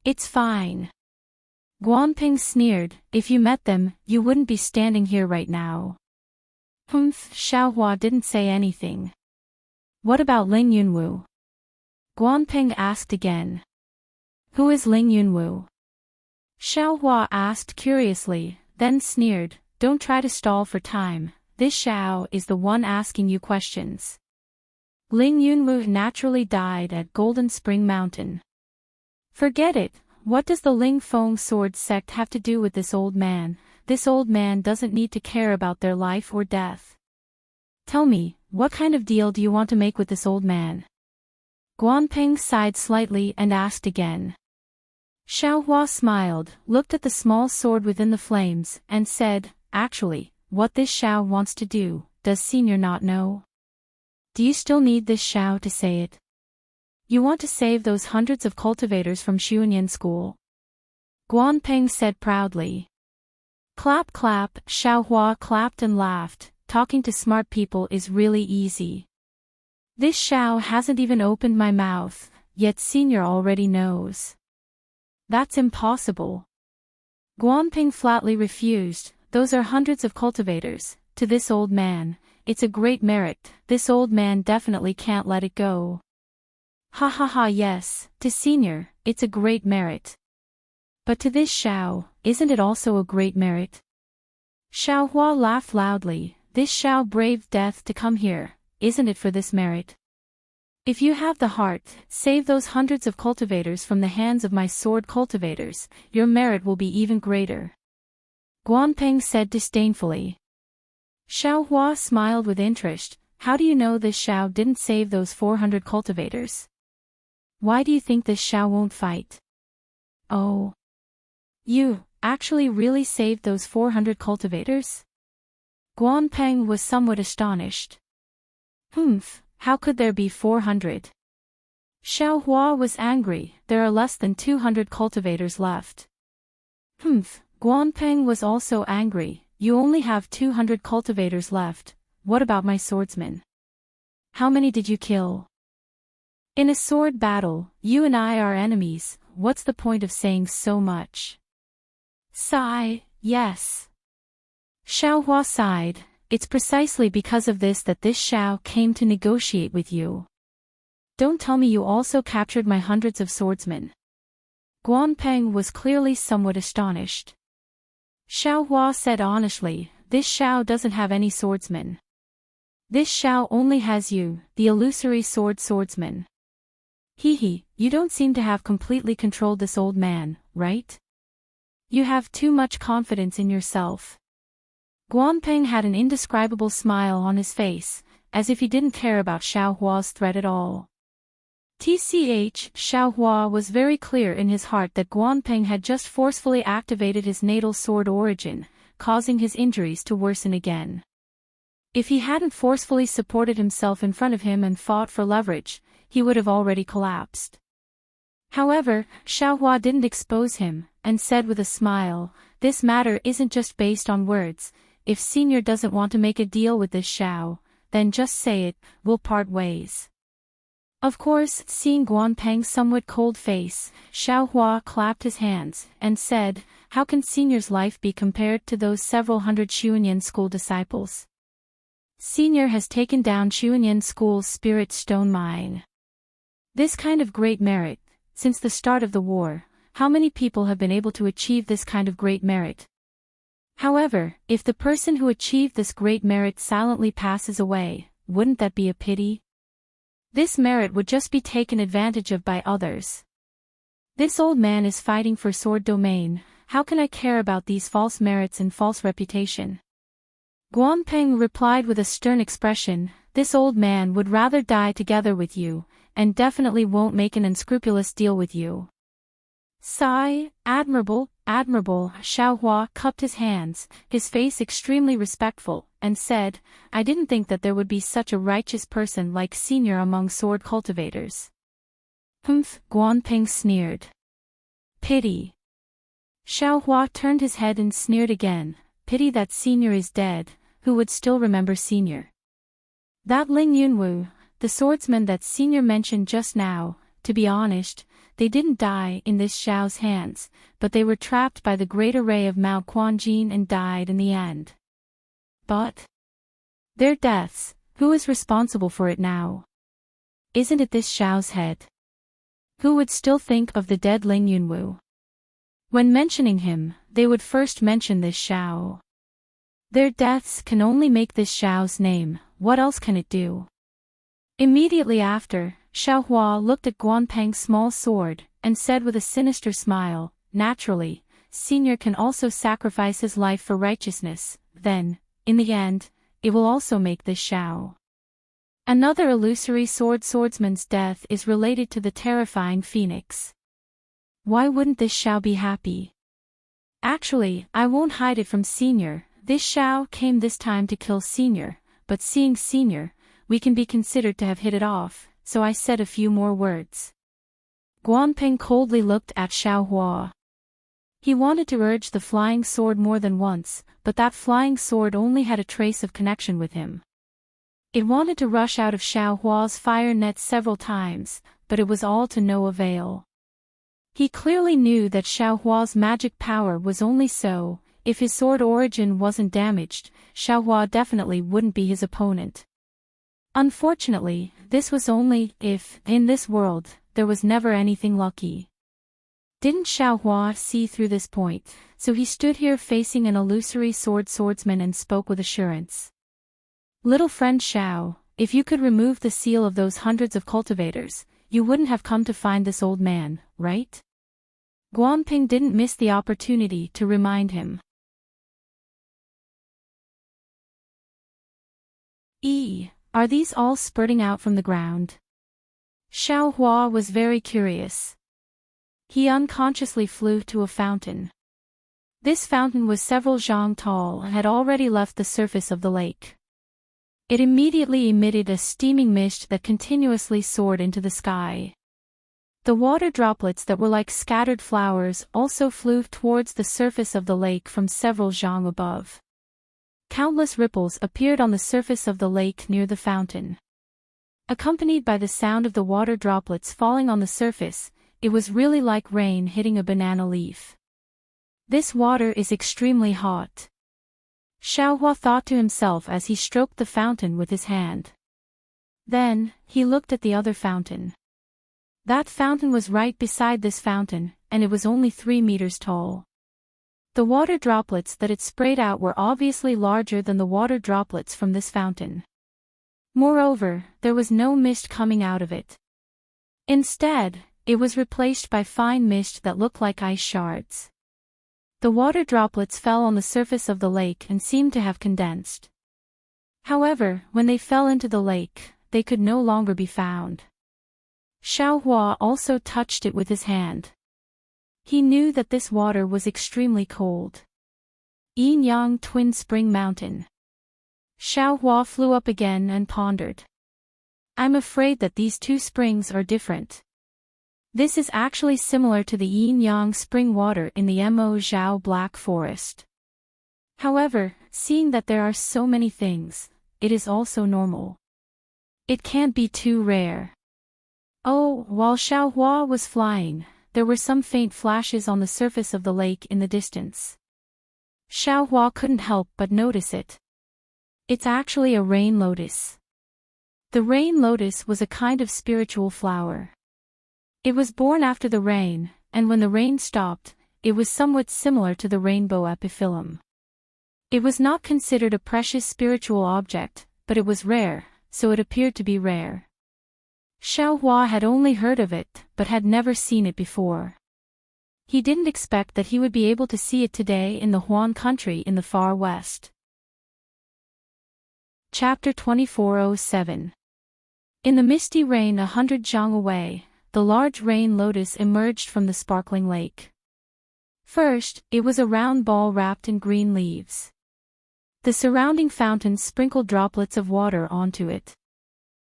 It's fine. Guanping sneered, if you met them, you wouldn't be standing here right now. Xiaohua didn't say anything. What about Ling Yunwu? Guanping asked again. Who is Ling Yunwu? Xiaohua asked curiously, then sneered, don't try to stall for time, this Xiao is the one asking you questions. Ling Yunwu naturally died at Golden Spring Mountain. Forget it, what does the Ling Feng sword sect have to do with this old man? This old man doesn't need to care about their life or death. Tell me, what kind of deal do you want to make with this old man? Guanping sighed slightly and asked again. Xiaohua smiled, looked at the small sword within the flames, and said, actually, what this Xiao wants to do, does Senior not know? Do you still need this Xiao to say it? You want to save those hundreds of cultivators from Xuanyan School? Guanping said proudly. Clap clap, Xiaohua clapped and laughed, talking to smart people is really easy. This Xiao hasn't even opened my mouth, yet Senior already knows. That's impossible. Guanping flatly refused, those are hundreds of cultivators, to this old man, it's a great merit, this old man definitely can't let it go. Ha ha ha yes, to Senior, it's a great merit. But to this Xiao, isn't it also a great merit? Xiaohua laughed loudly, this Xiao braved death to come here, isn't it for this merit? If you have the heart, save those hundreds of cultivators from the hands of my sword cultivators, your merit will be even greater. Guanping said disdainfully. Xiaohua smiled with interest, how do you know this Xiao didn't save those 400 cultivators? Why do you think this Xiao won't fight? Oh. You, actually really saved those 400 cultivators? Guanping was somewhat astonished. How could there be 400? Xiaohua was angry, there are less than 200 cultivators left. Guanping was also angry, you only have 200 cultivators left, what about my swordsmen? How many did you kill? In a sword battle, you and I are enemies, what's the point of saying so much? Sigh, yes. Xiaohua sighed, it's precisely because of this that this Xiao came to negotiate with you. Don't tell me you also captured my hundreds of swordsmen. Guanping was clearly somewhat astonished. Xiaohua said honestly, this Xiao doesn't have any swordsmen. This Xiao only has you, the illusory swordsman. Hee, you don't seem to have completely controlled this old man, right? You have too much confidence in yourself. Guanping had an indescribable smile on his face, as if he didn't care about Xiaohua's threat at all. Xiaohua was very clear in his heart that Guanping had just forcefully activated his natal sword origin, causing his injuries to worsen again. If he hadn't forcefully supported himself in front of him and fought for leverage, he would have already collapsed. However, Xiaohua didn't expose him, and said with a smile, this matter isn't just based on words, if Senior doesn't want to make a deal with this Xiao, then just say it, we'll part ways. Of course, seeing Guanping's somewhat cold face, Xiaohua clapped his hands, and said, how can Senior's life be compared to those several hundred Xuanyan School disciples? Senior has taken down Xuanyan School's spirit stone mine. This kind of great merit, since the start of the war, how many people have been able to achieve this kind of great merit? However, if the person who achieved this great merit silently passes away, wouldn't that be a pity? This merit would just be taken advantage of by others. This old man is fighting for sword domain, how can I care about these false merits and false reputation? Guanping replied with a stern expression, this old man would rather die together with you, and definitely won't make an unscrupulous deal with you. Sigh, admirable, Xiaohua cupped his hands, his face extremely respectful, and said, I didn't think that there would be such a righteous person like Senior among sword cultivators. Guanping sneered. Pity. Xiaohua turned his head and sneered again, pity that Senior is dead, who would still remember Senior? That Ling Yunwu, the swordsman that Senior mentioned just now, to be honest, they didn't die in this Xiao's hands, but they were trapped by the great array of Mao Quanjin and died in the end. But their deaths, who is responsible for it now? Isn't it this Xiao's head? Who would still think of the dead Ling Yunwu? When mentioning him, they would first mention this Xiao. Their deaths can only make this Xiao's name, what else can it do? Immediately after, Xiao Hua looked at Guanpeng's small sword, and said with a sinister smile, naturally, Senior can also sacrifice his life for righteousness, then, in the end, it will also make this Xiao. Another illusory swordsman's death is related to the terrifying phoenix. Why wouldn't this Xiao be happy? Actually, I won't hide it from Senior, this Xiao came this time to kill Senior, but seeing Senior, we can be considered to have hit it off, so I said a few more words. Guanpeng coldly looked at Xiao Hua. He wanted to urge the flying sword more than once, but that flying sword only had a trace of connection with him. It wanted to rush out of Xiao Hua's fire net several times, but it was all to no avail. He clearly knew that Xiao Hua's magic power was only so, if his sword origin wasn't damaged, Xiao Hua definitely wouldn't be his opponent. Unfortunately, this was only if, in this world, there was never anything lucky. Didn't Xiao Hua see through this point, so he stood here facing an illusory swordsman and spoke with assurance. Little friend Xiao, if you could remove the seal of those hundreds of cultivators, you wouldn't have come to find this old man, right? Guanping didn't miss the opportunity to remind him. Are these all spurting out from the ground? Xiao Hua was very curious. He unconsciously flew to a fountain. This fountain was several zhang tall and had already left the surface of the lake. It immediately emitted a steaming mist that continuously soared into the sky. The water droplets that were like scattered flowers also flew towards the surface of the lake from several zhang above. Countless ripples appeared on the surface of the lake near the fountain. Accompanied by the sound of the water droplets falling on the surface, it was really like rain hitting a banana leaf. This water is extremely hot. Xiao Hua thought to himself as he stroked the fountain with his hand. Then, he looked at the other fountain. That fountain was right beside this fountain, and it was only 3 meters tall. The water droplets that it sprayed out were obviously larger than the water droplets from this fountain. Moreover, there was no mist coming out of it. Instead, it was replaced by fine mist that looked like ice shards. The water droplets fell on the surface of the lake and seemed to have condensed. However, when they fell into the lake, they could no longer be found. Xiao Hua also touched it with his hand. He knew that this water was extremely cold. Yin-Yang Twin Spring Mountain. Xiao Hua flew up again and pondered. I'm afraid that these two springs are different. This is actually similar to the Yin-Yang spring water in the Mo Zhao Black Forest. However, seeing that there are so many things, it is also normal. It can't be too rare. Oh, while Xiao Hua was flying, there were some faint flashes on the surface of the lake in the distance. Xiao Hua couldn't help but notice it. It's actually a rain lotus. The rain lotus was a kind of spiritual flower. It was born after the rain, and when the rain stopped, it was somewhat similar to the rainbow epiphyllum. It was not considered a precious spiritual object, but it was rare, so it appeared to be rare. Xiao Hua had only heard of it, but had never seen it before. He didn't expect that he would be able to see it today in the Huan country in the far west. Chapter 2407. In the misty rain 100 zhang away, the large rain lotus emerged from the sparkling lake. First, it was a round ball wrapped in green leaves. The surrounding fountain sprinkled droplets of water onto it.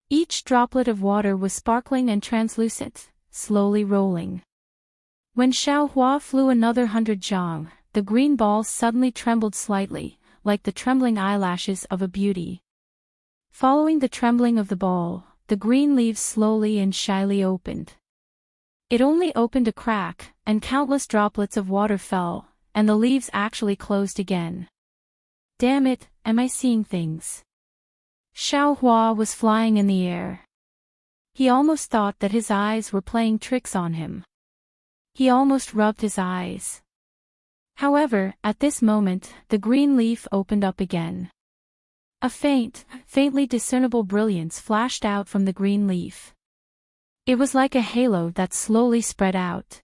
Each droplet of water was sparkling and translucent, slowly rolling. When Xiao Hua flew another 100 zhang, the green ball suddenly trembled slightly, like the trembling eyelashes of a beauty. Following the trembling of the ball, the green leaves slowly and shyly opened. It only opened a crack, and countless droplets of water fell, and the leaves actually closed again. Damn it, am I seeing things? Xiaohua was flying in the air. He almost thought that his eyes were playing tricks on him. He almost rubbed his eyes. However, at this moment, the green leaf opened up again. A faintly discernible brilliance flashed out from the green leaf. It was like a halo that slowly spread out.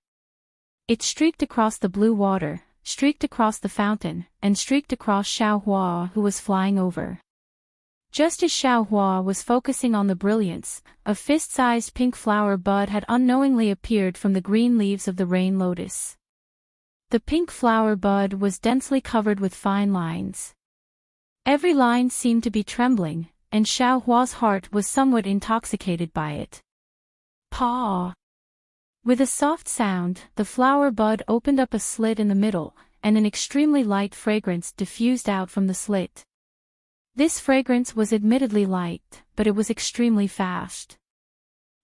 It streaked across the blue water, streaked across the fountain, and streaked across Xiaohua, who was flying over. Just as Xiaohua was focusing on the brilliance, a fist-sized pink flower bud had unknowingly appeared from the green leaves of the rain lotus. The pink flower bud was densely covered with fine lines. Every line seemed to be trembling, and Xiaohua's heart was somewhat intoxicated by it. Paw! With a soft sound, the flower bud opened up a slit in the middle, and an extremely light fragrance diffused out from the slit. This fragrance was admittedly light, but it was extremely fast.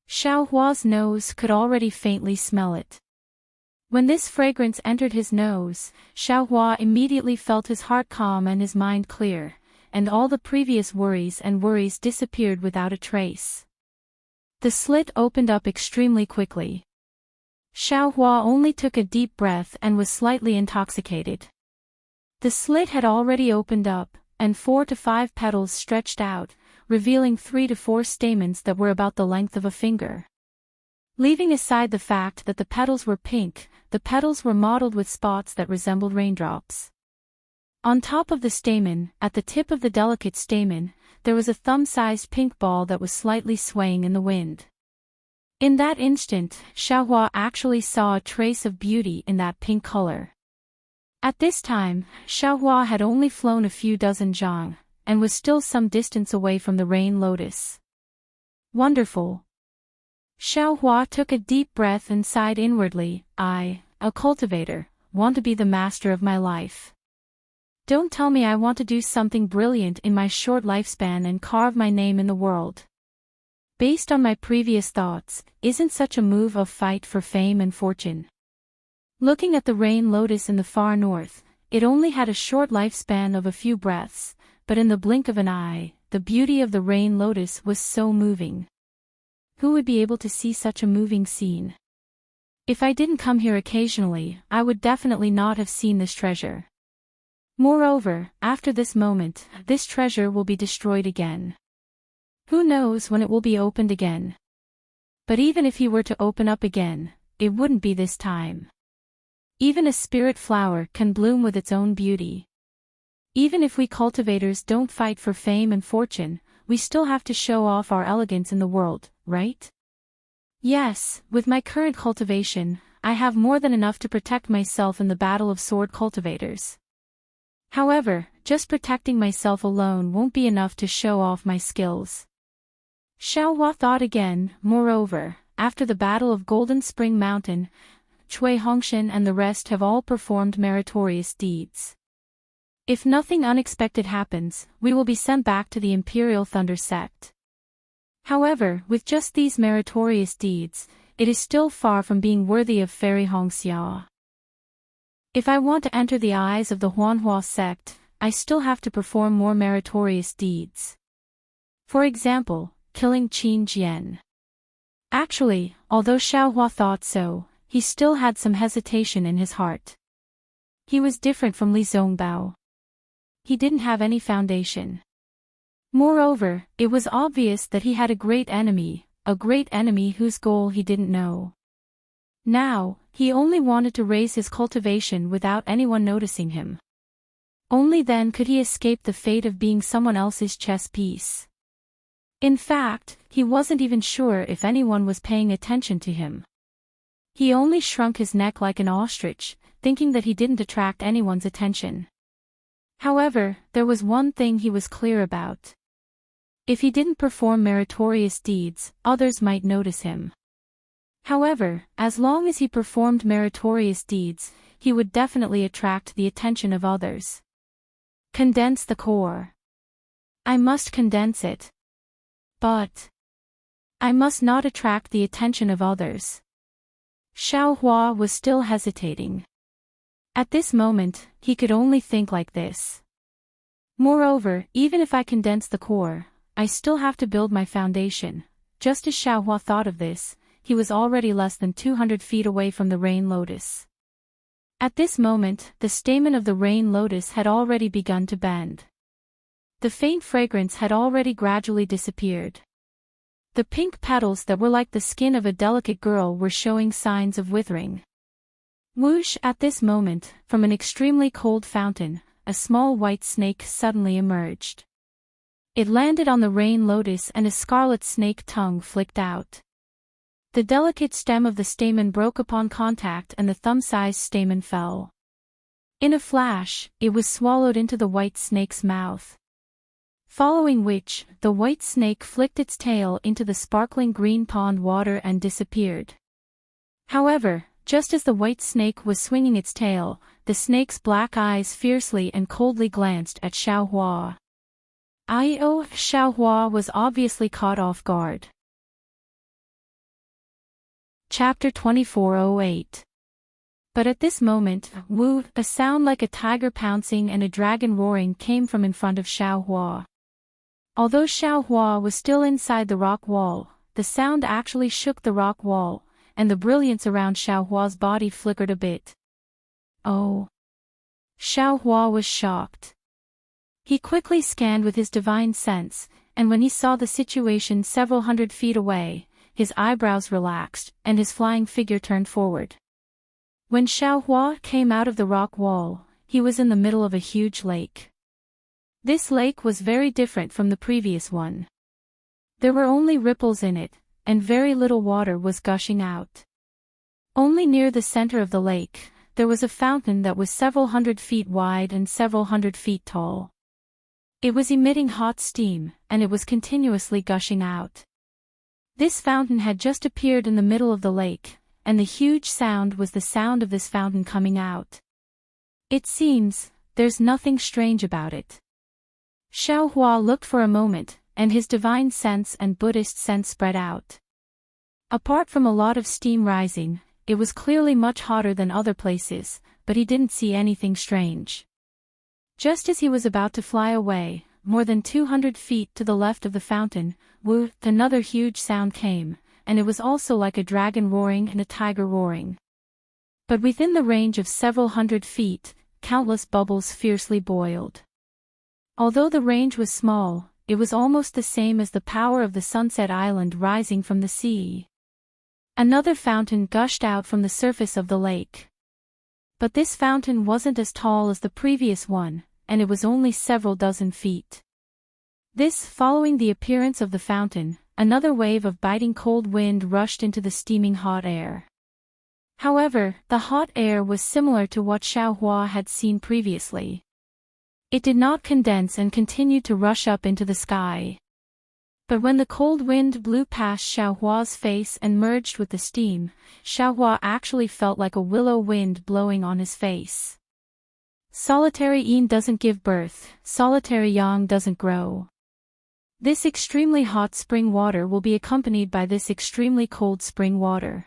Xiaohua's nose could already faintly smell it. When this fragrance entered his nose, Xiaohua immediately felt his heart calm and his mind clear, and all the previous worries disappeared without a trace. The slit opened up extremely quickly. Xiaohua only took a deep breath and was slightly intoxicated. The slit had already opened up, and 4 to 5 petals stretched out, revealing 3 to 4 stamens that were about the length of a finger. Leaving aside the fact that the petals were pink, the petals were mottled with spots that resembled raindrops. On top of the stamen, at the tip of the delicate stamen, there was a thumb-sized pink ball that was slightly swaying in the wind. In that instant, Xiaohua actually saw a trace of beauty in that pink color. At this time, Xiaohua had only flown a few dozen zhang, and was still some distance away from the rain lotus. Wonderful! Xiaohua took a deep breath and sighed inwardly. I, a cultivator, want to be the master of my life. Don't tell me I want to do something brilliant in my short lifespan and carve my name in the world. Based on my previous thoughts, isn't such a move a fight for fame and fortune? Looking at the rain lotus in the far north, it only had a short lifespan of a few breaths, but in the blink of an eye, the beauty of the rain lotus was so moving. Who would be able to see such a moving scene? If I didn't come here occasionally, I would definitely not have seen this treasure. Moreover, after this moment, this treasure will be destroyed again. Who knows when it will be opened again? But even if he were to open up again, it wouldn't be this time. Even a spirit flower can bloom with its own beauty. Even if we cultivators don't fight for fame and fortune, we still have to show off our elegance in the world, right? Yes, with my current cultivation, I have more than enough to protect myself in the battle of sword cultivators. However, just protecting myself alone won't be enough to show off my skills. Xiaohua thought again. Moreover, after the Battle of Golden Spring Mountain, Cui Hongshan and the rest have all performed meritorious deeds. If nothing unexpected happens, we will be sent back to the Imperial Thunder Sect. However, with just these meritorious deeds, it is still far from being worthy of Fairy Hongxia. If I want to enter the eyes of the Huanhua sect, I still have to perform more meritorious deeds. For example, killing Qin Jian. Actually, although Xiaohua thought so, he still had some hesitation in his heart. He was different from Li Zongbao. He didn't have any foundation. Moreover, it was obvious that he had a great enemy whose goal he didn't know. Now, he only wanted to raise his cultivation without anyone noticing him. Only then could he escape the fate of being someone else's chess piece. In fact, he wasn't even sure if anyone was paying attention to him. He only shrunk his neck like an ostrich, thinking that he didn't attract anyone's attention. However, there was one thing he was clear about. If he didn't perform meritorious deeds, others might notice him. However, as long as he performed meritorious deeds, he would definitely attract the attention of others. Condense the core. I must condense it. But I must not attract the attention of others. Xiaohua was still hesitating. At this moment, he could only think like this. Moreover, even if I condense the core, I still have to build my foundation. Just as Xiaohua thought of this, he was already less than 200 feet away from the rain lotus. At this moment, the stamen of the rain lotus had already begun to bend. The faint fragrance had already gradually disappeared. The pink petals that were like the skin of a delicate girl were showing signs of withering. Whoosh! At this moment, from an extremely cold fountain, a small white snake suddenly emerged. It landed on the rain lotus and a scarlet snake tongue flicked out. The delicate stem of the stamen broke upon contact and the thumb-sized stamen fell. In a flash, it was swallowed into the white snake's mouth. Following which, the white snake flicked its tail into the sparkling green pond water and disappeared. However, just as the white snake was swinging its tail, the snake's black eyes fiercely and coldly glanced at Xiaohua. Xiaohua was obviously caught off guard. Chapter 2408. But at this moment, woo, a sound like a tiger pouncing and a dragon roaring came from in front of Xiaohua. Although Xiaohua was still inside the rock wall, the sound actually shook the rock wall, and the brilliance around Xiaohua's body flickered a bit. Oh! Xiaohua was shocked. He quickly scanned with his divine sense, and when he saw the situation several hundred feet away, his eyebrows relaxed, and his flying figure turned forward. When Xiaohua came out of the rock wall, he was in the middle of a huge lake. This lake was very different from the previous one. There were only ripples in it, and very little water was gushing out. Only near the center of the lake, there was a fountain that was several hundred feet wide and several hundred feet tall. It was emitting hot steam, and it was continuously gushing out. This fountain had just appeared in the middle of the lake, and the huge sound was the sound of this fountain coming out. It seems, there's nothing strange about it. Xiaohua looked for a moment, and his divine sense and Buddhist sense spread out. Apart from a lot of steam rising, it was clearly much hotter than other places, but he didn't see anything strange. Just as he was about to fly away, more than 200 feet to the left of the fountain, woo, another huge sound came, and it was also like a dragon roaring and a tiger roaring. But within the range of several hundred feet, countless bubbles fiercely boiled. Although the range was small, it was almost the same as the power of the Sunset Island rising from the sea. Another fountain gushed out from the surface of the lake. But this fountain wasn't as tall as the previous one, and it was only several dozen feet. This, following the appearance of the fountain, another wave of biting cold wind rushed into the steaming hot air. However, the hot air was similar to what Xiaohua had seen previously. It did not condense and continued to rush up into the sky. But when the cold wind blew past Xiaohua's face and merged with the steam, Xiaohua actually felt like a willow wind blowing on his face. Solitary yin doesn't give birth, solitary yang doesn't grow. This extremely hot spring water will be accompanied by this extremely cold spring water.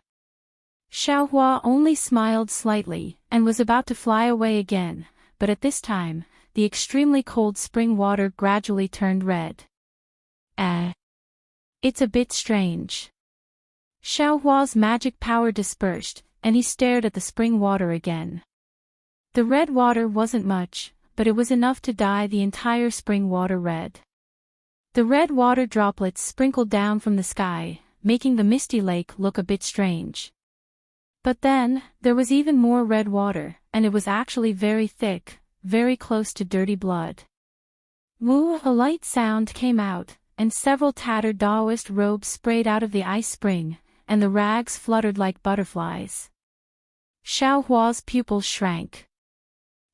Xiaohua only smiled slightly, and was about to fly away again, but at this time, the extremely cold spring water gradually turned red. It's a bit strange. Xiaohua's magic power dispersed, and he stared at the spring water again. The red water wasn't much, but it was enough to dye the entire spring water red. The red water droplets sprinkled down from the sky, making the misty lake look a bit strange. But then, there was even more red water, and it was actually very thick, very close to dirty blood. Woo! A light sound came out, and several tattered Taoist robes sprayed out of the ice spring, and the rags fluttered like butterflies. Xiaohua's pupils shrank.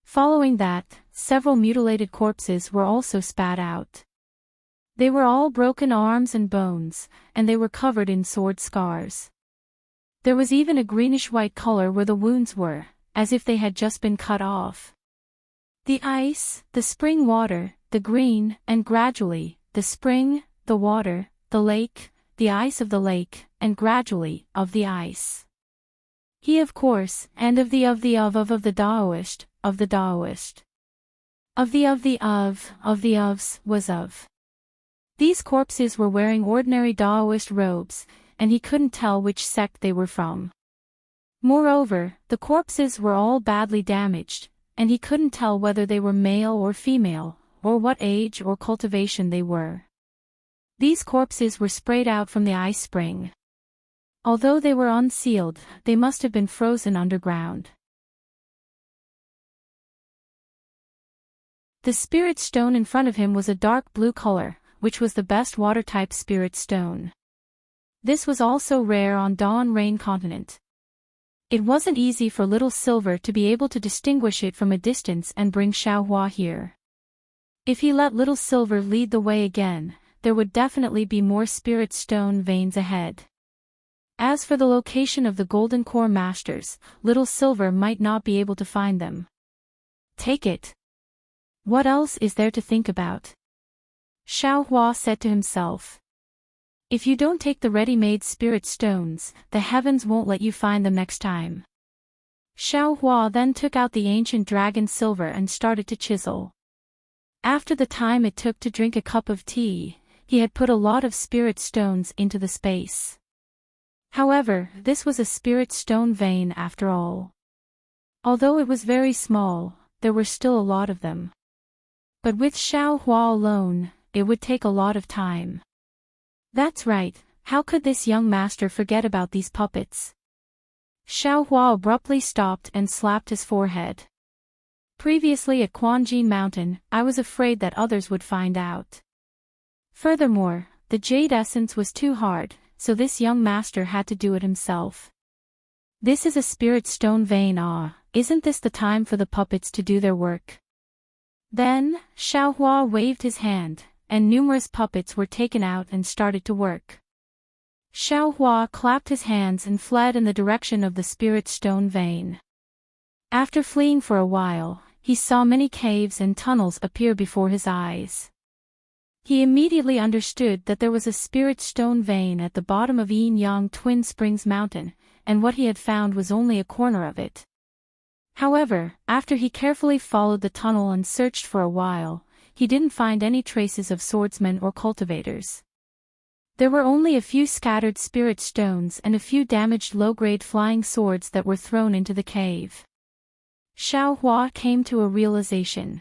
Following that, several mutilated corpses were also spat out. They were all broken arms and bones, and they were covered in sword scars. There was even a greenish-white color where the wounds were, as if they had just been cut off. The ice, the spring water, the green, and gradually, the spring, the water, the lake, the ice of the lake, and gradually, of the ice. He of course, and of the Daoist, of the Daoist. Of the ofs, was of. These corpses were wearing ordinary Daoist robes, and he couldn't tell which sect they were from. Moreover, the corpses were all badly damaged, and he couldn't tell whether they were male or female, or what age or cultivation they were. These corpses were sprayed out from the ice spring. Although they were unsealed, they must have been frozen underground. The spirit stone in front of him was a dark blue color, which was the best water-type spirit stone. This was also rare on Dawn Rain Continent. It wasn't easy for Little Silver to be able to distinguish it from a distance and bring Xiaohua here. If he let Little Silver lead the way again, there would definitely be more spirit stone veins ahead. As for the location of the Golden Core Masters, Little Silver might not be able to find them. Take it. What else is there to think about? Xiaohua said to himself. If you don't take the ready-made spirit stones, the heavens won't let you find them next time. Xiaohua then took out the ancient dragon silver and started to chisel. After the time it took to drink a cup of tea, he had put a lot of spirit stones into the space. However, this was a spirit stone vein after all. Although it was very small, there were still a lot of them. But with Xiaohua alone, it would take a lot of time. That's right, how could this young master forget about these puppets? Xiaohua abruptly stopped and slapped his forehead. Previously at Quanjin Mountain, I was afraid that others would find out. Furthermore, the jade essence was too hard, so this young master had to do it himself. This is a spirit stone vein. Isn't this the time for the puppets to do their work? Then, Xiaohua waved his hand, and numerous puppets were taken out and started to work. Xiaohua clapped his hands and fled in the direction of the spirit stone vein. After fleeing for a while, he saw many caves and tunnels appear before his eyes. He immediately understood that there was a spirit stone vein at the bottom of Yin-Yang Twin Springs Mountain, and what he had found was only a corner of it. However, after he carefully followed the tunnel and searched for a while, he didn't find any traces of swordsmen or cultivators. There were only a few scattered spirit stones and a few damaged low-grade flying swords that were thrown into the cave. Xiaohua came to a realization.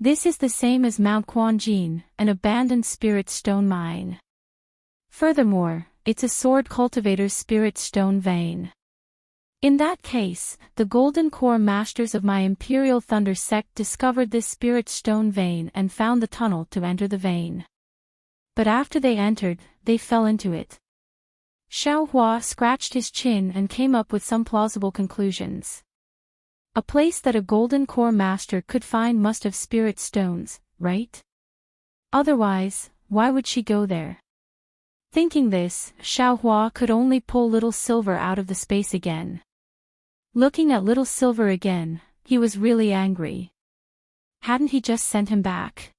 This is the same as Mount Quanjin, an abandoned spirit stone mine. Furthermore, it's a sword cultivator's spirit stone vein. In that case, the Golden Core Masters of my Imperial Thunder sect discovered this spirit stone vein and found the tunnel to enter the vein. But after they entered, they fell into it. Xiaohua scratched his chin and came up with some plausible conclusions. A place that a Golden Core Master could find must have spirit stones, right? Otherwise, why would she go there? Thinking this, Xiaohua could only pull Little Silver out of the space again. Looking at Little Silver again, he was really angry. Hadn't he just sent him back?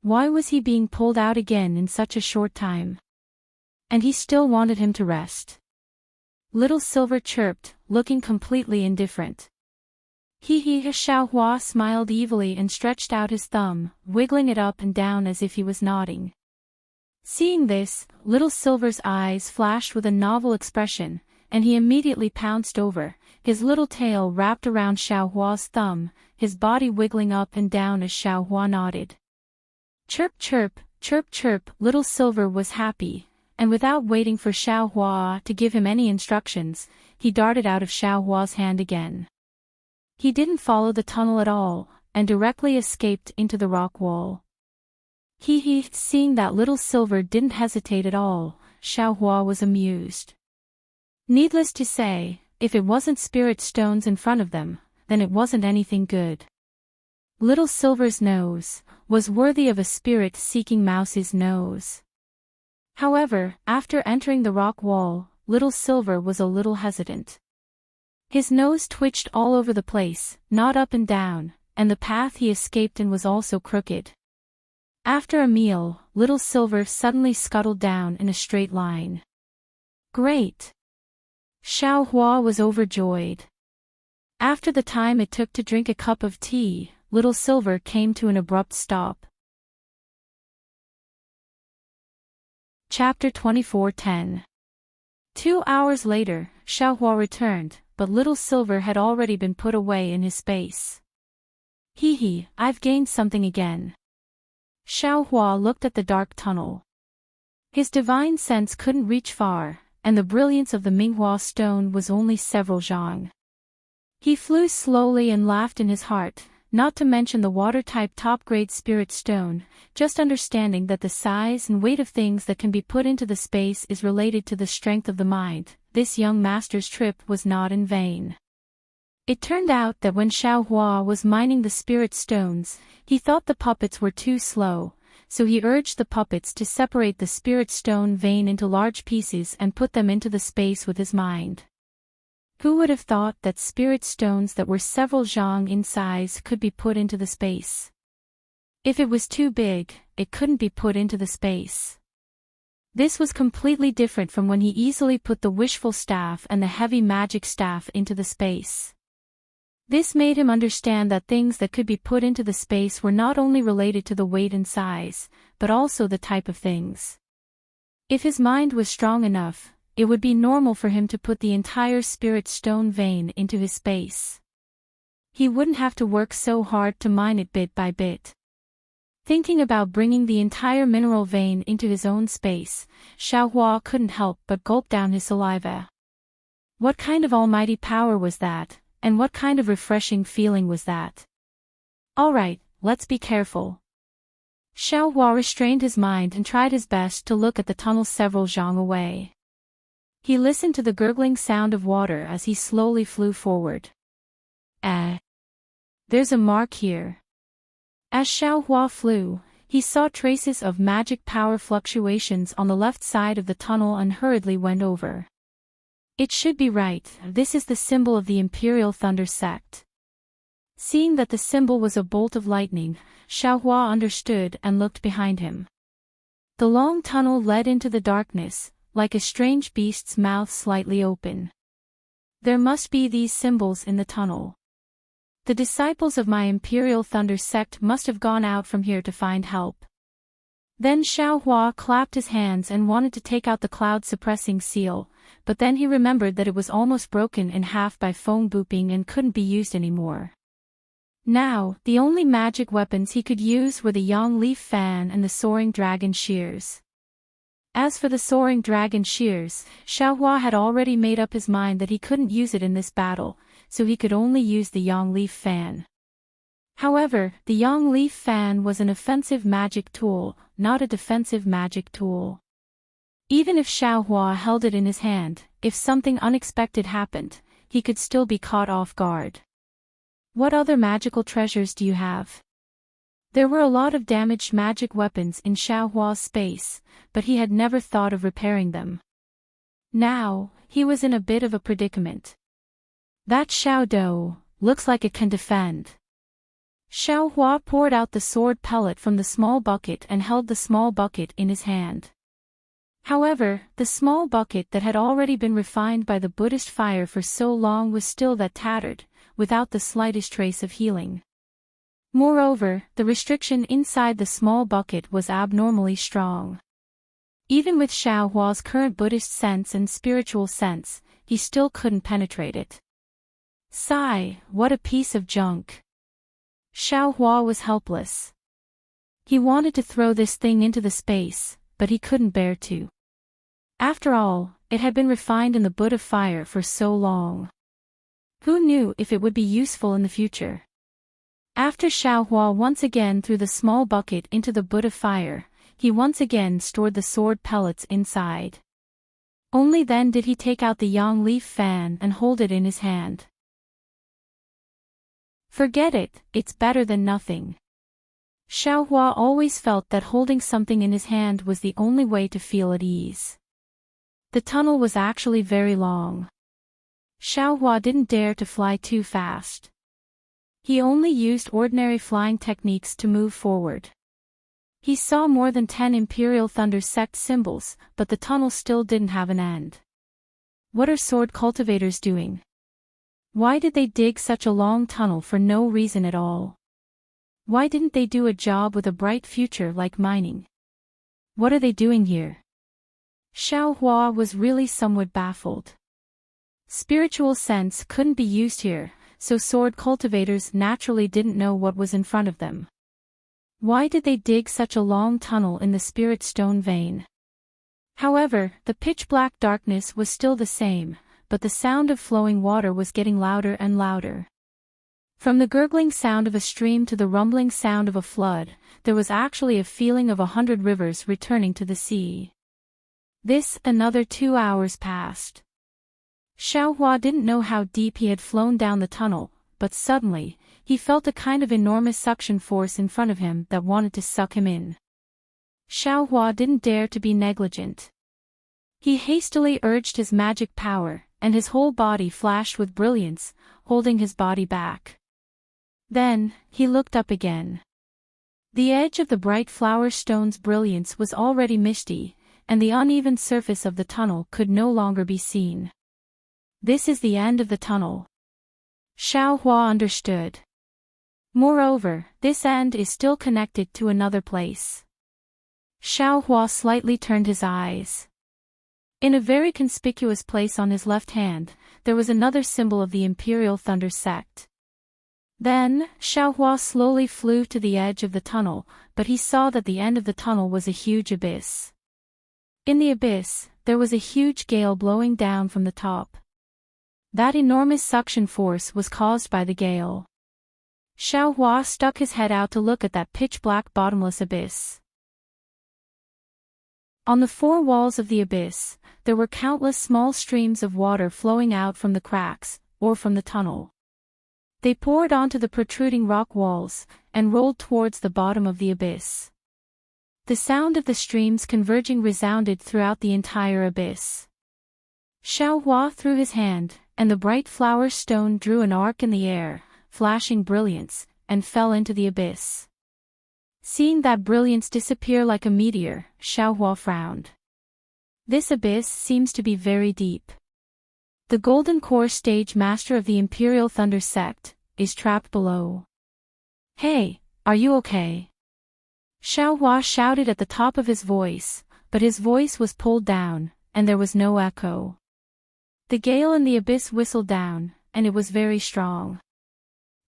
Why was he being pulled out again in such a short time? And he still wanted him to rest. Little Silver chirped, looking completely indifferent. Xiaohua smiled evilly and stretched out his thumb, wiggling it up and down as if he was nodding. Seeing this, Little Silver's eyes flashed with a novel expression, and he immediately pounced over, his little tail wrapped around Xiaohua's thumb, his body wiggling up and down as Xiaohua nodded. Chirp chirp, chirp chirp, Little Silver was happy, and without waiting for Xiaohua to give him any instructions, he darted out of Xiaohua's hand again. He didn't follow the tunnel at all, and directly escaped into the rock wall. Seeing that Little Silver didn't hesitate at all, Xiaohua was amused. Needless to say, if it wasn't spirit stones in front of them, then it wasn't anything good. Little Silver's nose was worthy of a spirit-seeking mouse's nose. However, after entering the rock wall, Little Silver was a little hesitant. His nose twitched all over the place, not up and down, and the path he escaped in was also crooked. After a meal, Little Silver suddenly scuttled down in a straight line. Great! Xiaohua was overjoyed. After the time it took to drink a cup of tea, Little Silver came to an abrupt stop. Chapter 24:10. 2 hours later, Xiaohua returned, but Little Silver had already been put away in his space. Hee hee, I've gained something again. Xiaohua looked at the dark tunnel. His divine sense couldn't reach far, and the brilliance of the Minghua stone was only several zhang. He flew slowly and laughed in his heart, not to mention the water-type top-grade spirit stone, just understanding that the size and weight of things that can be put into the space is related to the strength of the mind. This young master's trip was not in vain. It turned out that when Xiaohua was mining the spirit stones, he thought the puppets were too slow, so he urged the puppets to separate the spirit stone vein into large pieces and put them into the space with his mind. Who would have thought that spirit stones that were several zhang in size could be put into the space? If it was too big, it couldn't be put into the space. This was completely different from when he easily put the wishful staff and the heavy magic staff into the space. This made him understand that things that could be put into the space were not only related to the weight and size, but also the type of things. If his mind was strong enough, it would be normal for him to put the entire spirit stone vein into his space. He wouldn't have to work so hard to mine it bit by bit. Thinking about bringing the entire mineral vein into his own space, Xiaohua couldn't help but gulp down his saliva. What kind of almighty power was that, and what kind of refreshing feeling was that? All right, let's be careful. Xiaohua restrained his mind and tried his best to look at the tunnel several zhang away. He listened to the gurgling sound of water as he slowly flew forward. There's a mark here. As Xiaohua flew, he saw traces of magic power fluctuations on the left side of the tunnel and hurriedly went over. It should be right, this is the symbol of the Imperial Thunder Sect. Seeing that the symbol was a bolt of lightning, Xiaohua understood and looked behind him. The long tunnel led into the darkness, like a strange beast's mouth slightly open. There must be these symbols in the tunnel. The disciples of my Imperial Thunder Sect must have gone out from here to find help. Then Xiaohua clapped his hands and wanted to take out the cloud-suppressing seal, but then he remembered that it was almost broken in half by foam booping and couldn't be used anymore. Now, the only magic weapons he could use were the Yang Leaf Fan and the Soaring Dragon Shears. As for the Soaring Dragon Shears, Xiaohua had already made up his mind that he couldn't use it in this battle, so he could only use the Yang Leaf Fan. However, the Yang Leaf Fan was an offensive magic tool, not a defensive magic tool. Even if Xiaohua held it in his hand, if something unexpected happened, he could still be caught off guard. What other magical treasures do you have? There were a lot of damaged magic weapons in Xiaohua's space, but he had never thought of repairing them. Now, he was in a bit of a predicament. That Xiaodou looks like it can defend. Xiaohua poured out the sword pellet from the small bucket and held the small bucket in his hand. However, the small bucket that had already been refined by the Buddhist fire for so long was still that tattered, without the slightest trace of healing. Moreover, the restriction inside the small bucket was abnormally strong. Even with Xiaohua's current Buddhist sense and spiritual sense, he still couldn't penetrate it. Sigh, what a piece of junk. Xiaohua was helpless. He wanted to throw this thing into the space, but he couldn't bear to. After all, it had been refined in the Buddha fire for so long. Who knew if it would be useful in the future? After Xiaohua once again threw the small bucket into the Buddha fire, he once again stored the sword pellets inside. Only then did he take out the Yang Leaf Fan and hold it in his hand. Forget it, it's better than nothing. Xiaohua always felt that holding something in his hand was the only way to feel at ease. The tunnel was actually very long. Xiaohua didn't dare to fly too fast. He only used ordinary flying techniques to move forward. He saw more than 10 Imperial Thunder Sect symbols, but the tunnel still didn't have an end. What are sword cultivators doing? Why did they dig such a long tunnel for no reason at all? Why didn't they do a job with a bright future like mining? What are they doing here? Xiaohua was really somewhat baffled. Spiritual sense couldn't be used here, so sword cultivators naturally didn't know what was in front of them. Why did they dig such a long tunnel in the spirit stone vein? However, the pitch-black darkness was still the same, but the sound of flowing water was getting louder and louder. From the gurgling sound of a stream to the rumbling sound of a flood, there was actually a feeling of 100 rivers returning to the sea. Another 2 hours passed. Xiaohua didn't know how deep he had flown down the tunnel, but suddenly, he felt a kind of enormous suction force in front of him that wanted to suck him in. Xiaohua didn't dare to be negligent. He hastily urged his magic power, and his whole body flashed with brilliance, holding his body back. Then, he looked up again. The edge of the bright flower stone's brilliance was already misty, and the uneven surface of the tunnel could no longer be seen. This is the end of the tunnel. Xiaohua understood. Moreover, this end is still connected to another place. Xiaohua slightly turned his eyes. In a very conspicuous place on his left hand, there was another symbol of the Imperial Thunder Sect. Then, Xiaohua slowly flew to the edge of the tunnel, but he saw that the end of the tunnel was a huge abyss. In the abyss, there was a huge gale blowing down from the top. That enormous suction force was caused by the gale. Xiaohua stuck his head out to look at that pitch-black bottomless abyss. On the four walls of the abyss, there were countless small streams of water flowing out from the cracks, or from the tunnel. They poured onto the protruding rock walls, and rolled towards the bottom of the abyss. The sound of the streams converging resounded throughout the entire abyss. Xiaohua threw his hand, and the bright flower stone drew an arc in the air, flashing brilliance, and fell into the abyss. Seeing that brilliance disappear like a meteor, Xiaohua frowned. This abyss seems to be very deep. The Golden Core Stage Master of the Imperial Thunder Sect is trapped below. Hey, are you okay? Xiaohua shouted at the top of his voice, but his voice was pulled down, and there was no echo. The gale in the abyss whistled down, and it was very strong.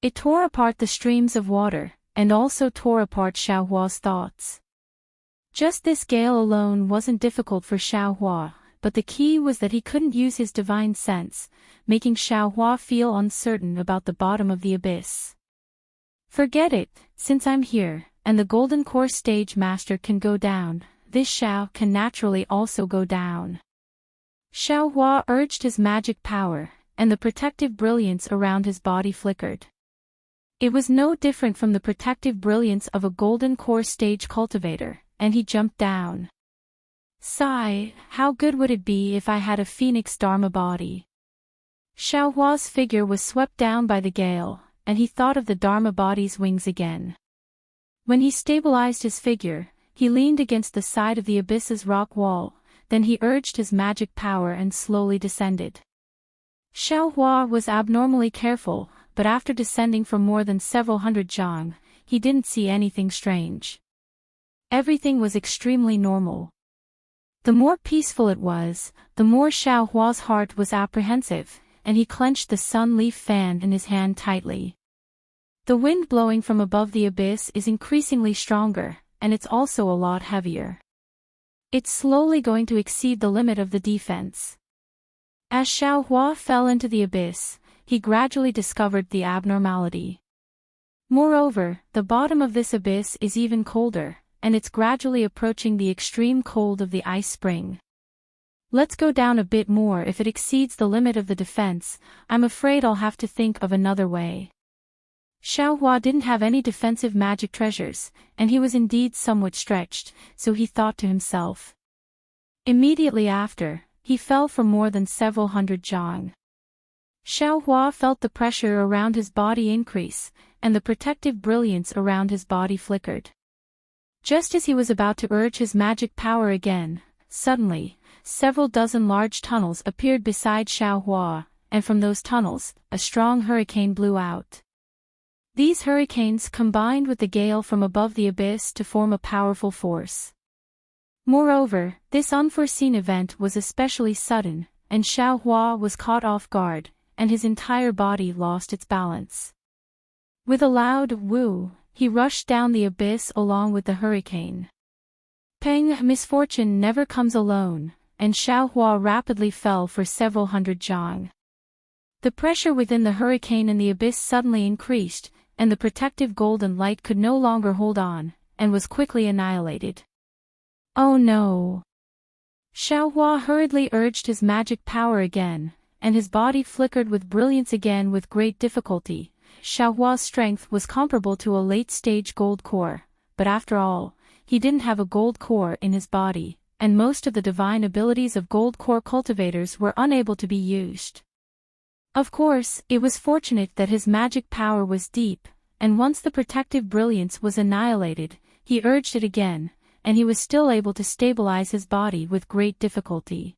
It tore apart the streams of water, and also tore apart Xiaohua's thoughts. Just this gale alone wasn't difficult for Xiaohua, but the key was that he couldn't use his divine sense, making Xiaohua feel uncertain about the bottom of the abyss. Forget it, since I'm here, and the Golden Core Stage Master can go down, this Xiao can naturally also go down. Xiaohua urged his magic power, and the protective brilliance around his body flickered. It was no different from the protective brilliance of a Golden Core Stage cultivator, and he jumped down. Sigh, how good would it be if I had a Phoenix Dharma body? Xiaohua's figure was swept down by the gale, and he thought of the Dharma body's wings again. When he stabilized his figure, he leaned against the side of the abyss's rock wall, then he urged his magic power and slowly descended. Xiaohua was abnormally careful, but after descending for more than several hundred zhang, he didn't see anything strange. Everything was extremely normal. The more peaceful it was, the more Xiaohua's heart was apprehensive, and he clenched the sun leaf fan in his hand tightly. The wind blowing from above the abyss is increasingly stronger, and it's also a lot heavier. It's slowly going to exceed the limit of the defense. As Xiaohua fell into the abyss, he gradually discovered the abnormality. Moreover, the bottom of this abyss is even colder, and it's gradually approaching the extreme cold of the ice spring. Let's go down a bit more. If it exceeds the limit of the defense, I'm afraid I'll have to think of another way. Xiaohua didn't have any defensive magic treasures, and he was indeed somewhat stretched, so he thought to himself. Immediately after, he fell for more than several hundred zhang. Xiaohua felt the pressure around his body increase, and the protective brilliance around his body flickered. Just as he was about to urge his magic power again, Suddenly, several dozen large tunnels appeared beside Xiaohua, and from those tunnels, a strong hurricane blew out. These hurricanes combined with the gale from above the abyss to form a powerful force. Moreover, this unforeseen event was especially sudden, and Xiaohua was caught off guard, and his entire body lost its balance. With a loud woo, he rushed down the abyss along with the hurricane. Peng, misfortune never comes alone, and Xiaohua rapidly fell for several hundred zhang. The pressure within the hurricane and the abyss suddenly increased, and the protective golden light could no longer hold on, and was quickly annihilated. Oh no! Xiaohua hurriedly urged his magic power again, and his body flickered with brilliance again with great difficulty. Xiaohua's strength was comparable to a late-stage gold core, but after all, he didn't have a gold core in his body, and most of the divine abilities of gold core cultivators were unable to be used. Of course, it was fortunate that his magic power was deep, and once the protective brilliance was annihilated, he urged it again, and he was still able to stabilize his body with great difficulty.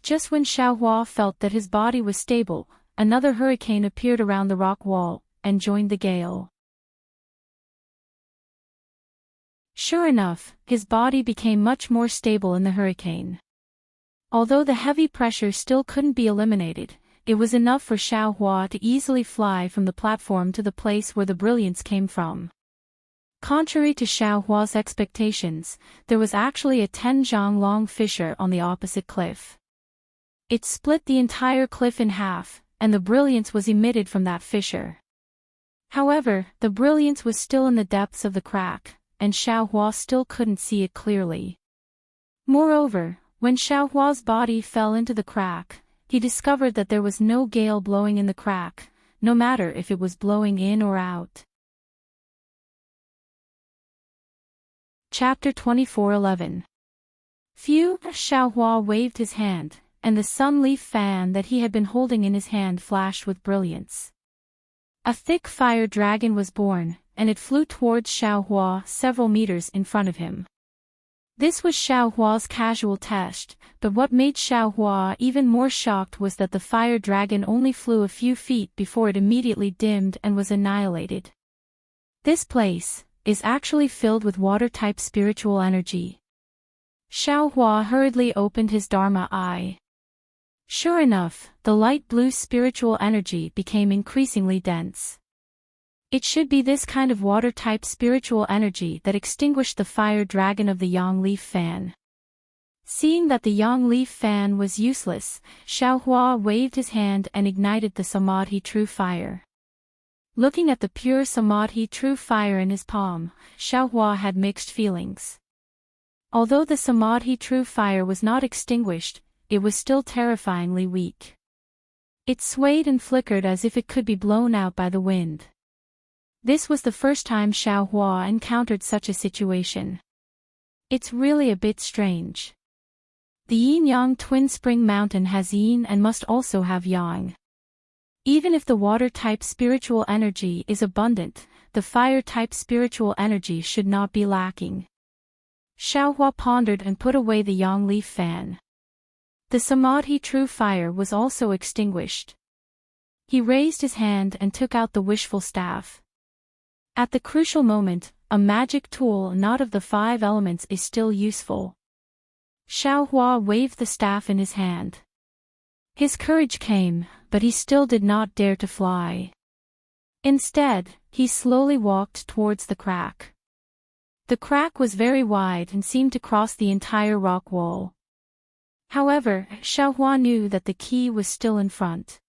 Just when Xiaohua felt that his body was stable, another hurricane appeared around the rock wall, and joined the gale. Sure enough, his body became much more stable in the hurricane. Although the heavy pressure still couldn't be eliminated, it was enough for Xiaohua to easily fly from the platform to the place where the brilliance came from. Contrary to Xiaohua's expectations, there was actually a 10 zhang long fissure on the opposite cliff. It split the entire cliff in half, and the brilliance was emitted from that fissure. However, the brilliance was still in the depths of the crack, and Xiaohua still couldn't see it clearly. Moreover, when Xiaohua's body fell into the crack, he discovered that there was no gale blowing in the crack, no matter if it was blowing in or out. Chapter 24:11. Phew! Xiaohua waved his hand, and the sun-leaf fan that he had been holding in his hand flashed with brilliance. A thick fire dragon was born, and it flew towards Xiaohua several meters in front of him. This was Xiaohua's casual test, but what made Xiaohua even more shocked was that the fire dragon only flew a few feet before it immediately dimmed and was annihilated. This place is actually filled with water-type spiritual energy. Xiaohua hurriedly opened his Dharma eye. Sure enough, the light blue spiritual energy became increasingly dense. It should be this kind of water-type spiritual energy that extinguished the fire dragon of the yang leaf fan. Seeing that the yang leaf fan was useless, Xiaohua waved his hand and ignited the Samadhi true fire. Looking at the pure Samadhi true fire in his palm, Xiaohua had mixed feelings. Although the Samadhi true fire was not extinguished, it was still terrifyingly weak. It swayed and flickered as if it could be blown out by the wind. This was the first time Xiaohua encountered such a situation. It's really a bit strange. The yin-yang twin spring mountain has yin and must also have yang. Even if the water-type spiritual energy is abundant, the fire-type spiritual energy should not be lacking. Xiaohua pondered and put away the yang leaf fan. The Samadhi true fire was also extinguished. He raised his hand and took out the wishful staff. At the crucial moment, a magic tool not of the 5 elements is still useful. Xiaohua waved the staff in his hand. His courage came, but he still did not dare to fly. Instead, he slowly walked towards the crack. The crack was very wide and seemed to cross the entire rock wall. However, Xiaohua knew that the key was still in front.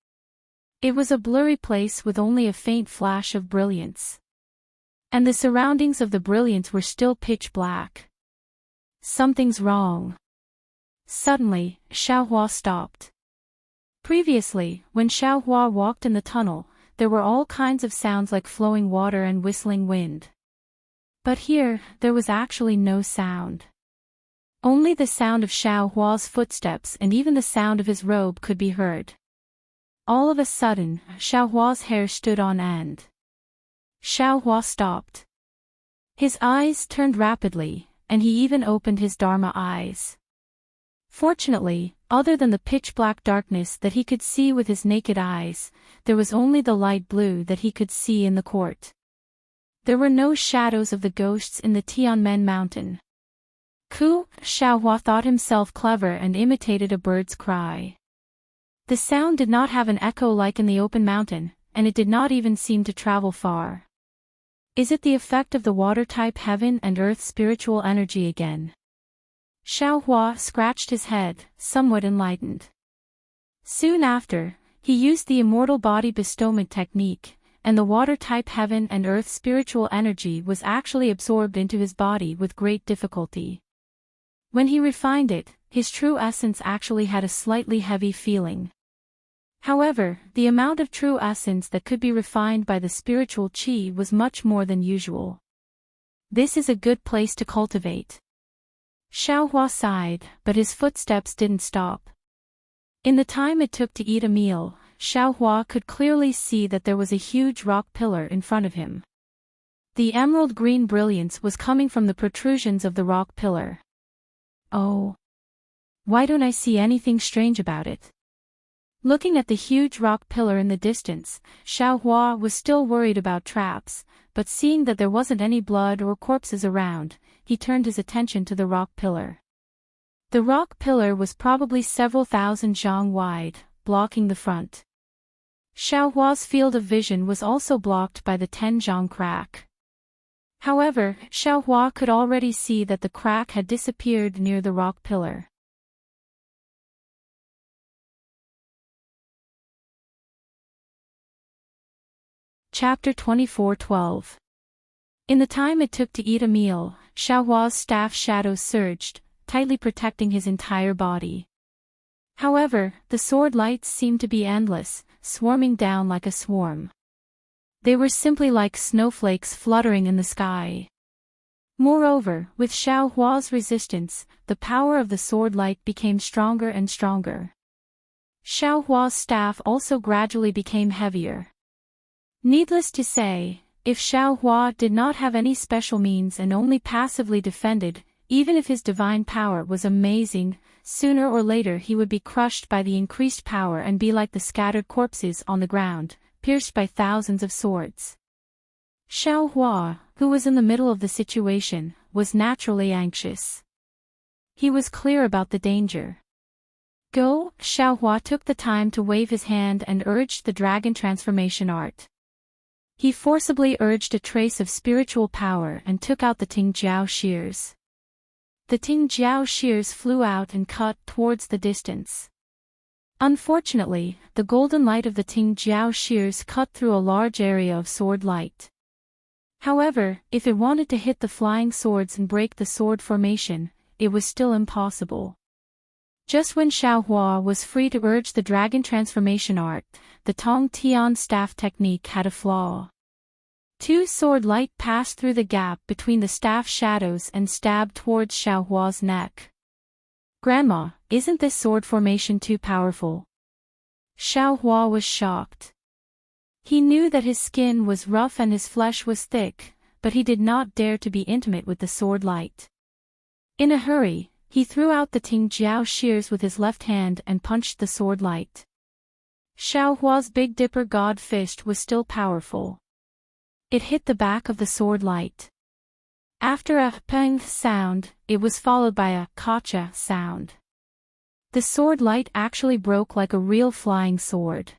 It was a blurry place with only a faint flash of brilliance. And the surroundings of the brilliance were still pitch black. Something's wrong. Suddenly, Xiaohua stopped. Previously, when Xiaohua walked in the tunnel, there were all kinds of sounds like flowing water and whistling wind. But here, there was actually no sound. Only the sound of Xiaohua's footsteps and even the sound of his robe could be heard. All of a sudden, Xiaohua's hair stood on end. Xiaohua stopped. His eyes turned rapidly, and he even opened his Dharma eyes. Fortunately, other than the pitch-black darkness that he could see with his naked eyes, there was only the light blue that he could see in the court. There were no shadows of the ghosts in the Tianmen mountain. Xiaohua thought himself clever and imitated a bird's cry. The sound did not have an echo like in the open mountain, and it did not even seem to travel far. Is it the effect of the water-type heaven and earth spiritual energy again? Xiaohua scratched his head, somewhat enlightened. Soon after, he used the immortal body bestowment technique, and the water-type heaven and earth spiritual energy was actually absorbed into his body with great difficulty. When he refined it, his true essence actually had a slightly heavy feeling. However, the amount of true essence that could be refined by the spiritual qi was much more than usual. This is a good place to cultivate. Xiaohua sighed, but his footsteps didn't stop. In the time it took to eat a meal, Xiaohua could clearly see that there was a huge rock pillar in front of him. The emerald green brilliance was coming from the protrusions of the rock pillar. Oh! Why don't I see anything strange about it? Looking at the huge rock pillar in the distance, Xiaohua was still worried about traps, but seeing that there wasn't any blood or corpses around, he turned his attention to the rock pillar. The rock pillar was probably several thousand zhang wide, blocking the front. Xiaohua's field of vision was also blocked by the 10 zhang crack. However, Xiaohua could already see that the crack had disappeared near the rock pillar. Chapter 24:12. In the time it took to eat a meal, Xiaohua's staff shadows surged, tightly protecting his entire body. However, the sword lights seemed to be endless, swarming down like a swarm. They were simply like snowflakes fluttering in the sky. Moreover, with Xiaohua's resistance, the power of the sword light became stronger and stronger. Xiaohua's staff also gradually became heavier. Needless to say, if Xiaohua did not have any special means and only passively defended, even if his divine power was amazing, sooner or later he would be crushed by the increased power and be like the scattered corpses on the ground, pierced by thousands of swords. Xiaohua, who was in the middle of the situation, was naturally anxious. He was clear about the danger. Go! Xiaohua took the time to wave his hand and urged the dragon transformation art. He forcibly urged a trace of spiritual power and took out the Tingjiao shears. The Tingjiao shears flew out and cut towards the distance. Unfortunately, the golden light of the Tingjiao shears cut through a large area of sword light. However, if it wanted to hit the flying swords and break the sword formation, it was still impossible. Just when Xiaohua was free to urge the dragon transformation art, the Tong Tian staff technique had a flaw. Two sword light passed through the gap between the staff shadows and stabbed towards Xiaohua's neck. Grandma, isn't this sword formation too powerful? Xiaohua was shocked. He knew that his skin was rough and his flesh was thick, but he did not dare to be intimate with the sword light. In a hurry, he threw out the Tingjiao shears with his left hand and punched the sword light. Xiaohua's Big Dipper God Fist was still powerful. It hit the back of the sword light. After a peng sound, it was followed by a kacha sound. The sword light actually broke like a real flying sword.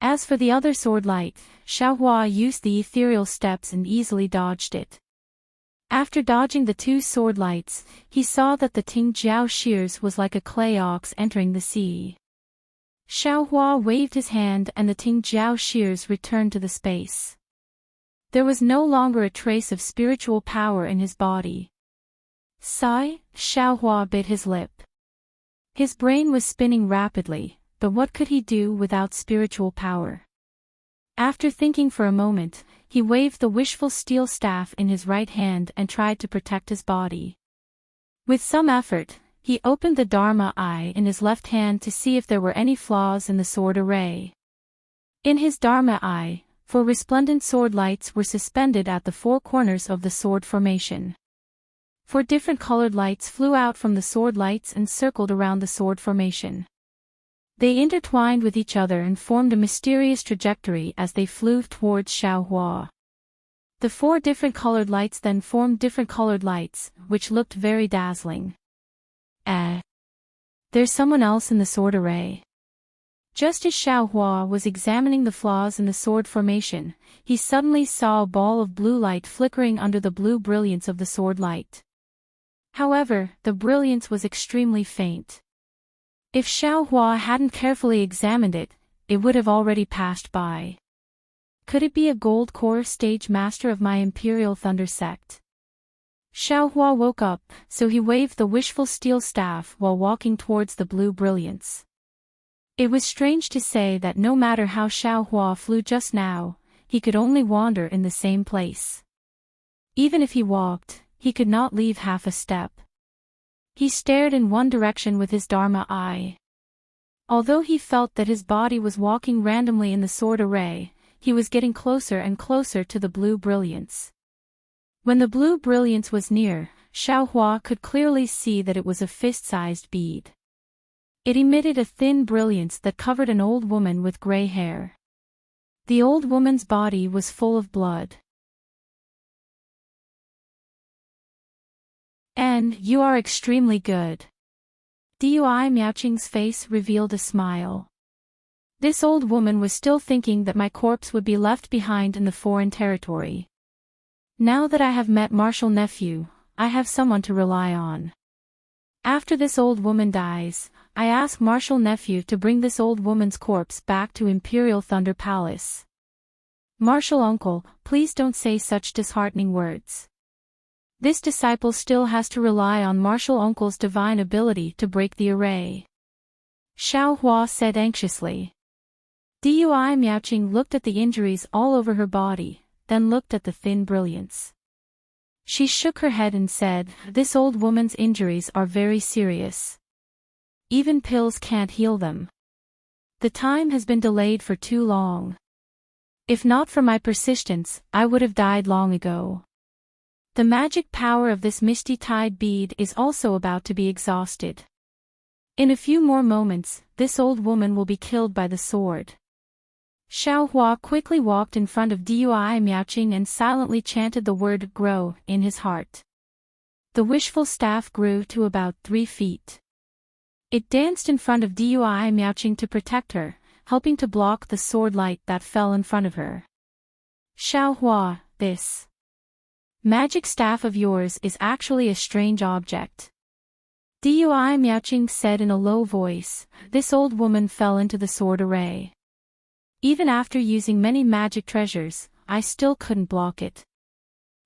As for the other sword light, Xiaohua used the ethereal steps and easily dodged it. After dodging the two sword lights, he saw that the Tingjiao shears was like a clay ox entering the sea. Xiaohua waved his hand and the Tingjiao shears returned to the space. There was no longer a trace of spiritual power in his body. Sigh, Xiaohua bit his lip. His brain was spinning rapidly, but what could he do without spiritual power? After thinking for a moment, he waved the wishful steel staff in his right hand and tried to protect his body. With some effort, he opened the Dharma eye in his left hand to see if there were any flaws in the sword array. In his Dharma eye, four resplendent sword lights were suspended at the four corners of the sword formation. 4 different colored lights flew out from the sword lights and circled around the sword formation. They intertwined with each other and formed a mysterious trajectory as they flew towards Xiaohua. The 4 different colored lights then formed different colored lights, which looked very dazzling. There's someone else in the sword array. Just as Xiaohua was examining the flaws in the sword formation, he suddenly saw a ball of blue light flickering under the blue brilliance of the sword light. However, the brilliance was extremely faint. If Xiaohua hadn't carefully examined it, it would have already passed by. Could it be a gold core stage master of my Imperial Thunder sect? Xiaohua woke up, so he waved the wishful steel staff while walking towards the blue brilliance. It was strange to say that no matter how Xiaohua flew just now, he could only wander in the same place. Even if he walked, he could not leave half a step. He stared in one direction with his Dharma eye. Although he felt that his body was walking randomly in the sword array, he was getting closer and closer to the blue brilliance. When the blue brilliance was near, Xiaohua could clearly see that it was a fist-sized bead. It emitted a thin brilliance that covered an old woman with gray hair. The old woman's body was full of blood. "And you are extremely good." Dui Miaoqing's face revealed a smile. This old woman was still thinking that my corpse would be left behind in the foreign territory. Now that I have met Martial Nephew, I have someone to rely on. After this old woman dies, I ask Martial Nephew to bring this old woman's corpse back to Imperial Thunder Palace. Martial Uncle, please don't say such disheartening words. This disciple still has to rely on Martial Uncle's divine ability to break the array. Xiaohua said anxiously. Dui Miaoqing looked at the injuries all over her body, then looked at the thin brilliance. She shook her head and said, "This old woman's injuries are very serious. Even pills can't heal them. The time has been delayed for too long. If not for my persistence, I would have died long ago. The magic power of this misty tide bead is also about to be exhausted. In a few more moments, this old woman will be killed by the sword." Xiaohua quickly walked in front of Dui Miaoqing and silently chanted the word "grow" in his heart. The wishful staff grew to about 3 feet. It danced in front of Dui Miaoqing to protect her, helping to block the sword light that fell in front of her. "Xiaohua, this magic staff of yours is actually a strange object," Dui Miaoqing said in a low voice. This old woman fell into the sword array. Even after using many magic treasures, I still couldn't block it.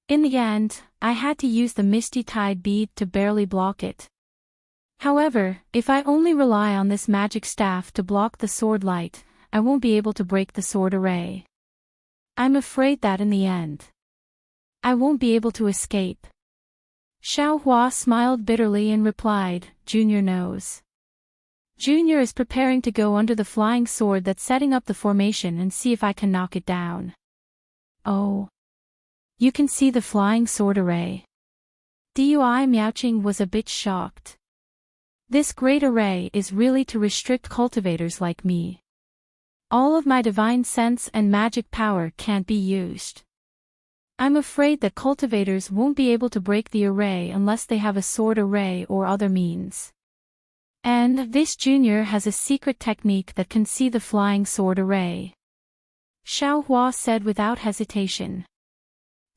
In the end, I had to use the misty tide bead to barely block it. However, if I only rely on this magic staff to block the sword light, I won't be able to break the sword array. I'm afraid that in the end, I won't be able to escape. Xiaohua smiled bitterly and replied, "Junior knows. Junior is preparing to go under the flying sword that's setting up the formation and see if I can knock it down." "Oh. You can see the flying sword array?" Dui Miaoqing was a bit shocked. "This great array is really to restrict cultivators like me. All of my divine sense and magic power can't be used. I'm afraid that cultivators won't be able to break the array unless they have a sword array or other means. And this junior has a secret technique that can see the flying sword array," Xiaohua said without hesitation.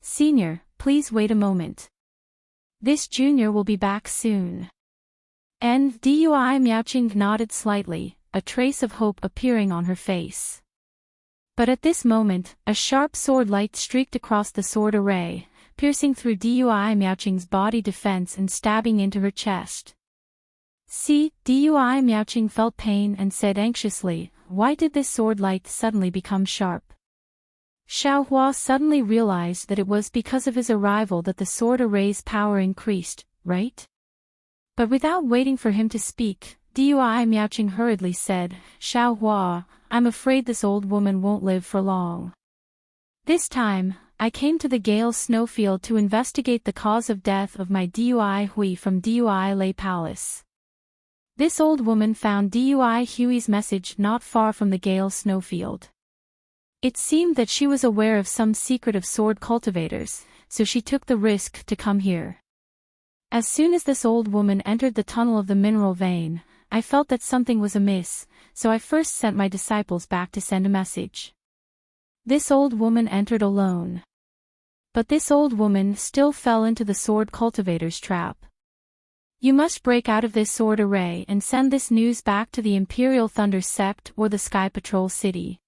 "Senior, please wait a moment. This junior will be back soon." And Dui Miaoqing nodded slightly, a trace of hope appearing on her face. But at this moment, a sharp sword light streaked across the sword array, piercing through Dui Miaoqing's body defense and stabbing into her chest. See, Dui Miaoqing felt pain and said anxiously, "Why did this sword light suddenly become sharp?" Xiaohua suddenly realized that it was because of his arrival that the sword array's power increased, right? But without waiting for him to speak, Dui Miaoqing hurriedly said, "Xiaohua, I'm afraid this old woman won't live for long. This time, I came to the Gale snowfield to investigate the cause of death of my Dui Hui from Dui Lei Palace. This old woman found Dui Hui's message not far from the Gale snowfield. It seemed that she was aware of some secret of sword cultivators, so she took the risk to come here. As soon as this old woman entered the tunnel of the mineral vein, I felt that something was amiss, so I first sent my disciples back to send a message. This old woman entered alone. But this old woman still fell into the sword cultivator's trap. You must break out of this sword array and send this news back to the Imperial Thunder Sect or the Sky Patrol City.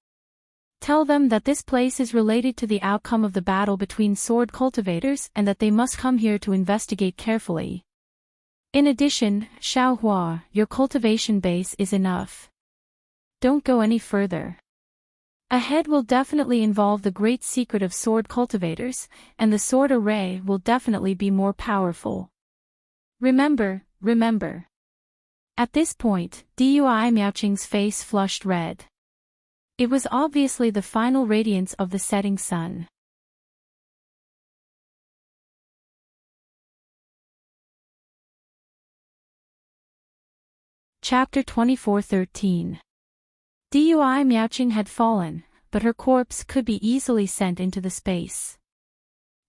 Tell them that this place is related to the outcome of the battle between sword cultivators and that they must come here to investigate carefully. In addition, Xiaohua, your cultivation base is enough. Don't go any further. Ahead will definitely involve the great secret of sword cultivators, and the sword array will definitely be more powerful. Remember. At this point, Dui Miaoqing's face flushed red. It was obviously the final radiance of the setting sun. Chapter 24:13. Dui Miaoqing had fallen, but her corpse could be easily sent into the space.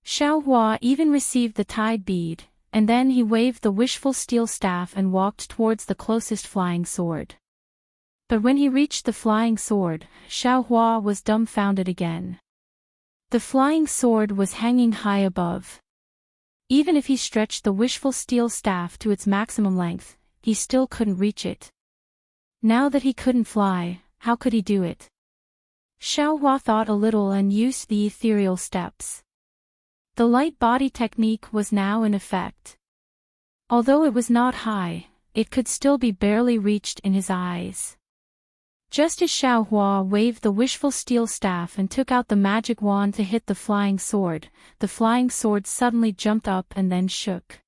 Xiaohua even received the tide bead, and then he waved the wishful steel staff and walked towards the closest flying sword. But when he reached the flying sword, Xiaohua was dumbfounded again. The flying sword was hanging high above. Even if he stretched the wishful steel staff to its maximum length, he still couldn't reach it. Now that he couldn't fly, how could he do it? Xiaohua thought a little and used the ethereal steps. The light body technique was now in effect. Although it was not high, it could still be barely reached in his eyes. Just as Xiaohua waved the wishful steel staff and took out the magic wand to hit the flying sword suddenly jumped up and then shook.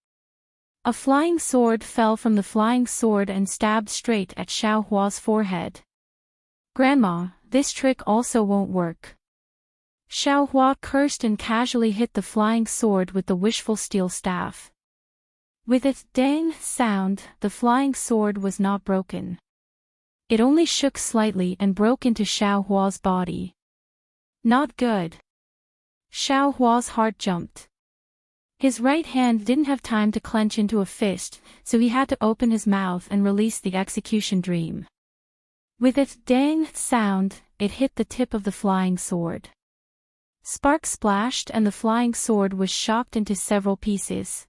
A flying sword fell from the flying sword and stabbed straight at Xiaohua's forehead. Grandma, this trick also won't work. Xiaohua cursed and casually hit the flying sword with the wishful steel staff. With its dang sound, the flying sword was not broken. It only shook slightly and broke into Xiaohua's body. Not good. Xiaohua's heart jumped. His right hand didn't have time to clench into a fist, so he had to open his mouth and release the execution dream. With its dang sound, it hit the tip of the flying sword. Sparks splashed and the flying sword was shocked into several pieces.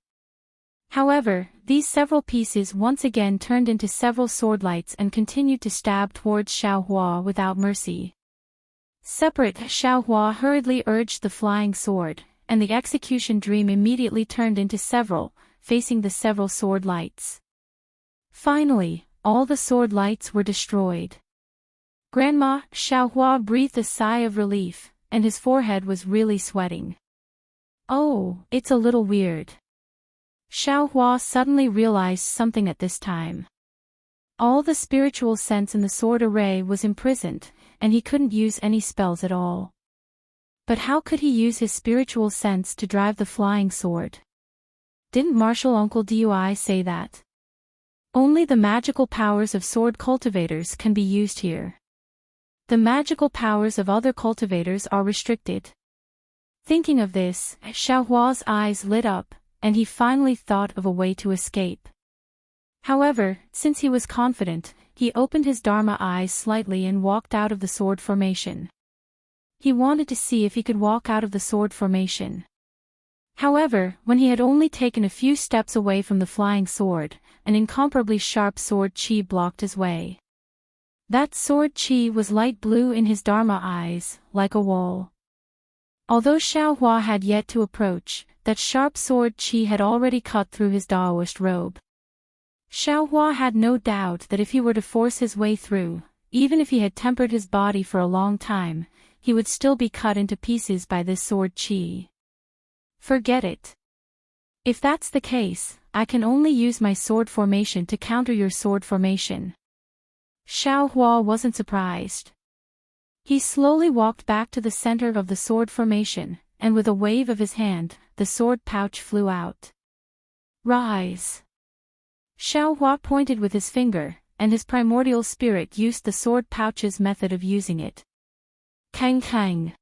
However, these several pieces once again turned into several swordlights and continued to stab towards Xiaohua without mercy. Separate, Xiaohua hurriedly urged the flying sword, and the execution dream immediately turned into several, facing the several sword lights. Finally, all the sword lights were destroyed. Grandma, Xiaohua breathed a sigh of relief, and his forehead was really sweating. Oh, it's a little weird. Xiaohua suddenly realized something at this time. All the spiritual sense in the sword array was imprisoned, and he couldn't use any spells at all. But how could he use his spiritual sense to drive the flying sword? Didn't Martial Uncle Dui say that? Only the magical powers of sword cultivators can be used here. The magical powers of other cultivators are restricted. Thinking of this, Xiaohua's eyes lit up, and he finally thought of a way to escape. However, since he was confident, he opened his Dharma eyes slightly and walked out of the sword formation. He wanted to see if he could walk out of the sword formation. However, when he had only taken a few steps away from the flying sword, an incomparably sharp sword chi blocked his way. That sword chi was light blue in his Dharma eyes, like a wall. Although Xiaohua had yet to approach, that sharp sword chi had already cut through his Daoist robe. Xiaohua had no doubt that if he were to force his way through, even if he had tempered his body for a long time, he would still be cut into pieces by this sword chi. Forget it. If that's the case, I can only use my sword formation to counter your sword formation. Xiaohua wasn't surprised. He slowly walked back to the center of the sword formation, and with a wave of his hand, the sword pouch flew out. Rise! Xiao Hua pointed with his finger, and his primordial spirit used the sword pouch's method of using it. Kang kang!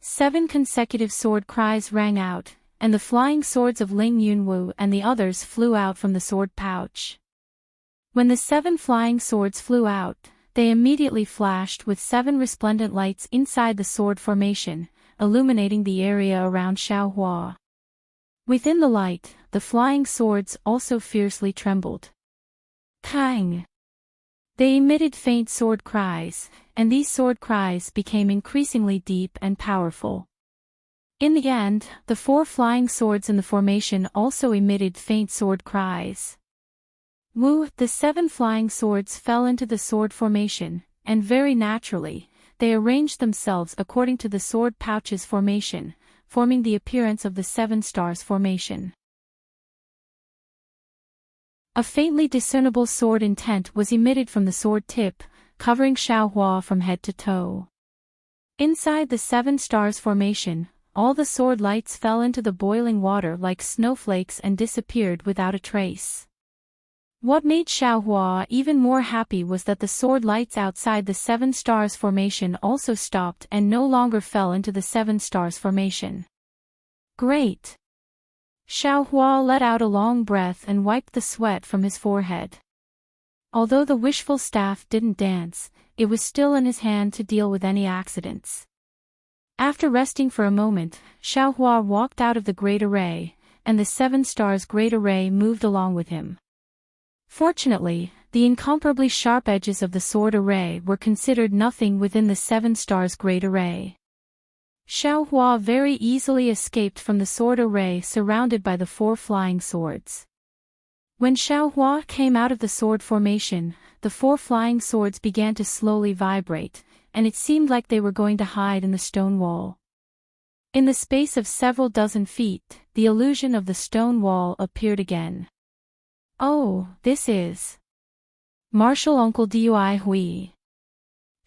7 consecutive sword cries rang out, and the flying swords of Ling Yunwu and the others flew out from the sword pouch. When the 7 flying swords flew out, they immediately flashed with 7 resplendent lights inside the sword formation, illuminating the area around Xiao Hua. Within the light, the flying swords also fiercely trembled. Kang! They emitted faint sword cries, and these sword cries became increasingly deep and powerful. In the end, the 4 flying swords in the formation also emitted faint sword cries. Wu, the 7 flying swords fell into the sword formation, and very naturally, they arranged themselves according to the sword pouch's formation, forming the appearance of the 7 stars formation. A faintly discernible sword intent was emitted from the sword tip, covering Xiao Hua from head to toe. Inside the 7 stars formation, all the sword lights fell into the boiling water like snowflakes and disappeared without a trace. What made Xiao Hua even more happy was that the sword lights outside the 7 stars formation also stopped and no longer fell into the 7 stars formation. Great! Xiao Hua let out a long breath and wiped the sweat from his forehead. Although the wishful staff didn't dance, it was still in his hand to deal with any accidents. After resting for a moment, Xiao Hua walked out of the Great Array, and the 7 stars Great Array moved along with him. Fortunately, the incomparably sharp edges of the sword array were considered nothing within the 7 stars Great Array. Xiao Hua very easily escaped from the sword array surrounded by the 4 flying swords. When Xiao Hua came out of the sword formation, the 4 flying swords began to slowly vibrate, and it seemed like they were going to hide in the stone wall. In the space of several dozen feet, the illusion of the stone wall appeared again. Oh, this is Martial Uncle Dui Hui.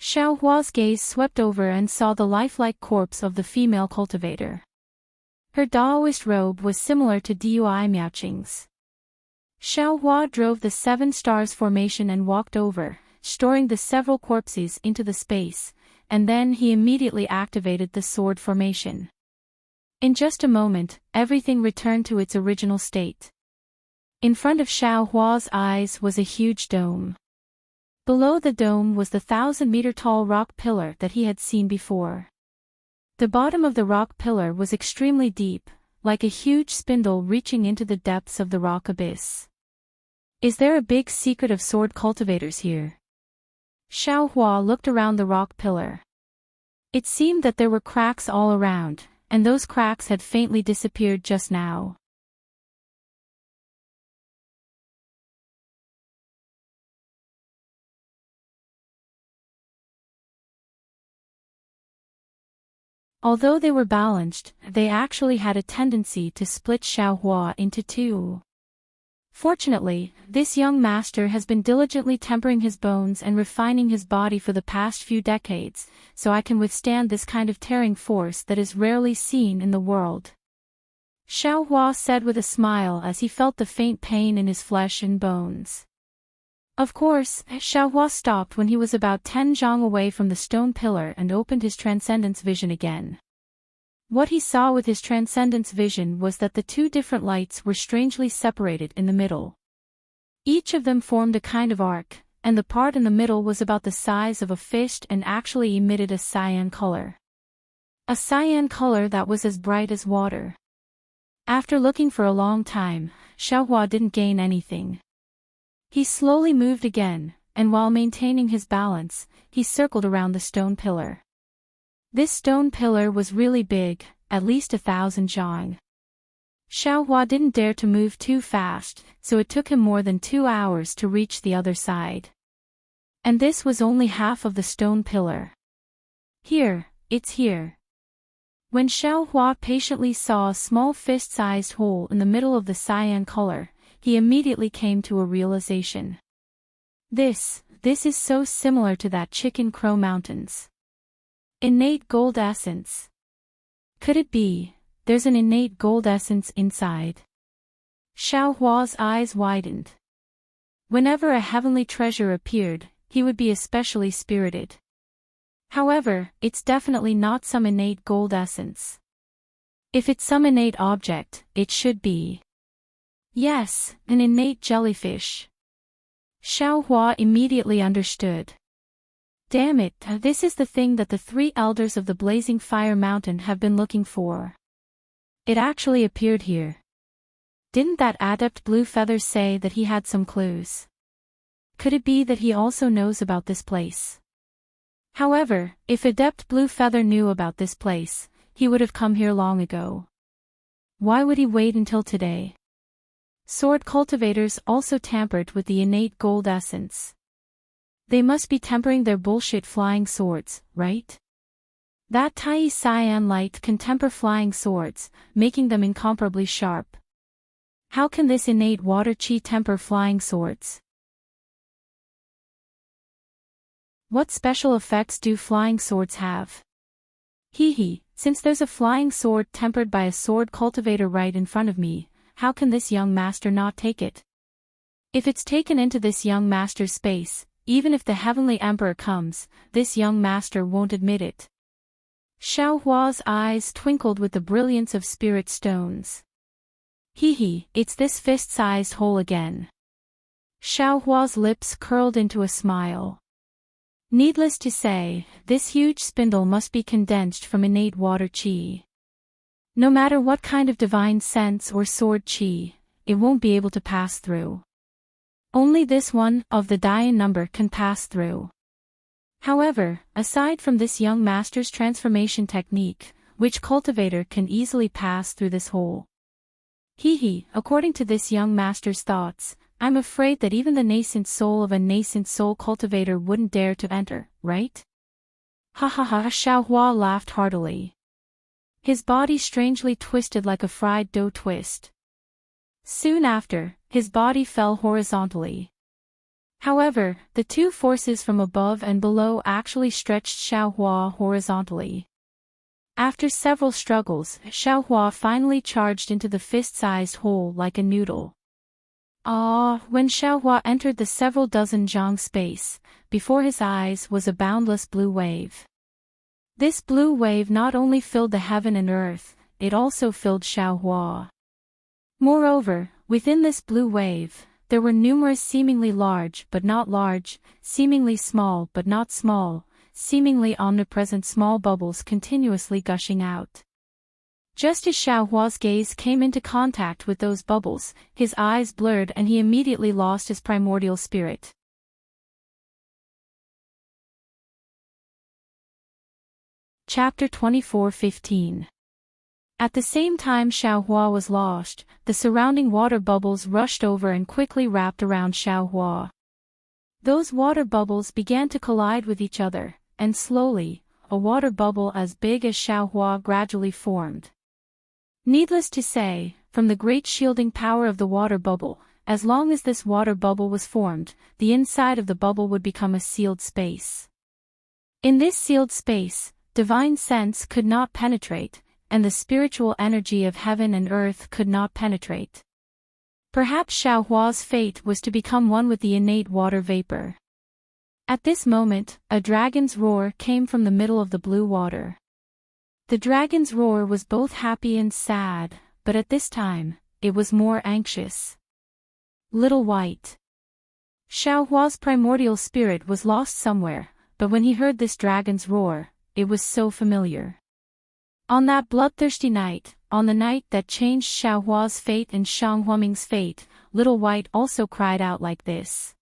Xiao Hua's gaze swept over and saw the lifelike corpse of the female cultivator. Her Daoist robe was similar to Dui Miaoqing's. Xiao Hua drove the 7 stars formation and walked over, storing the several corpses into the space, and then he immediately activated the sword formation. In just a moment, everything returned to its original state. In front of Xiao Hua's eyes was a huge dome. Below the dome was the 1,000-meter-tall rock pillar that he had seen before. The bottom of the rock pillar was extremely deep, like a huge spindle reaching into the depths of the rock abyss. Is there a big secret of sword cultivators here? Xiao Hua looked around the rock pillar. It seemed that there were cracks all around, and those cracks had faintly disappeared just now. Although they were balanced, they actually had a tendency to split Xiao Hua into 2. Fortunately, this young master has been diligently tempering his bones and refining his body for the past few decades, so I can withstand this kind of tearing force that is rarely seen in the world. Xiao Hua said with a smile as he felt the faint pain in his flesh and bones. Of course, Xiao Hua stopped when he was about 10 zhang away from the stone pillar and opened his transcendence vision again. What he saw with his transcendence vision was that the 2 different lights were strangely separated in the middle. Each of them formed a kind of arc, and the part in the middle was about the size of a fist and actually emitted a cyan color. A cyan color that was as bright as water. After looking for a long time, Xiao Hua didn't gain anything. He slowly moved again, and while maintaining his balance, he circled around the stone pillar. This stone pillar was really big, at least 1,000 zhang. Xiao Hua didn't dare to move too fast, so it took him more than 2 hours to reach the other side. And this was only half of the stone pillar. Here, it's here. When Xiao Hua patiently saw a small fist-sized hole in the middle of the cyan color, he immediately came to a realization. This is so similar to that Chicken Crow Mountains. Innate gold essence. Could it be, there's an innate gold essence inside? Xiaohua's eyes widened. Whenever a heavenly treasure appeared, he would be especially spirited. However, it's definitely not some innate gold essence. If it's some innate object, it should be. Yes, an innate jellyfish. Xiaohua immediately understood. Damn it, this is the thing that the three elders of the Blazing Fire Mountain have been looking for. It actually appeared here. Didn't that adept Blue Feathers say that he had some clues? Could it be that he also knows about this place? However, if Adept Blue Feather knew about this place, he would have come here long ago. Why would he wait until today? Sword cultivators also tampered with the innate gold essence. They must be tempering their bullshit flying swords, right? That Tai Cyan light can temper flying swords, making them incomparably sharp. How can this innate water chi temper flying swords? What special effects do flying swords have? Since there's a flying sword tempered by a sword cultivator right in front of me, how can this young master not take it? If it's taken into this young master's space, even if the heavenly emperor comes, this young master won't admit it. Xiaohua's eyes twinkled with the brilliance of spirit stones. It's this fist-sized hole again. Xiaohua's lips curled into a smile. Needless to say, this huge spindle must be condensed from innate water chi. No matter what kind of divine sense or sword chi, it won't be able to pass through. Only this one of the Dian number can pass through. However, aside from this young master's transformation technique, which cultivator can easily pass through this hole? According to this young master's thoughts, I'm afraid that even the nascent soul of a nascent soul cultivator wouldn't dare to enter, right? Xiaohua laughed heartily. His body strangely twisted like a fried dough twist. Soon after, his body fell horizontally. However, the two forces from above and below actually stretched Xiaohua horizontally. After several struggles, Xiaohua finally charged into the fist-sized hole like a noodle. When Xiaohua entered the several dozen zhang space, before his eyes was a boundless blue wave. This blue wave not only filled the heaven and earth, it also filled Xiaohua. Moreover, within this blue wave, there were numerous seemingly large but not large, seemingly small but not small, seemingly omnipresent small bubbles continuously gushing out. Just as Xiaohua's gaze came into contact with those bubbles, his eyes blurred and he immediately lost his primordial spirit. Chapter 24:15. At the same time Xiaohua was lost, the surrounding water bubbles rushed over and quickly wrapped around Xiaohua. Those water bubbles began to collide with each other, and slowly, a water bubble as big as Xiaohua gradually formed. Needless to say, from the great shielding power of the water bubble, as long as this water bubble was formed, the inside of the bubble would become a sealed space. In this sealed space, divine sense could not penetrate, and the spiritual energy of heaven and earth could not penetrate. Perhaps Xiaohua's fate was to become one with the innate water vapor. At this moment, a dragon's roar came from the middle of the blue water. The dragon's roar was both happy and sad, but at this time, it was more anxious. Little White. Xiaohua's primordial spirit was lost somewhere, but when he heard this dragon's roar, it was so familiar. On that bloodthirsty night, on the night that changed Xiaohua's fate and Heartwarming's fate, Little White also cried out like this.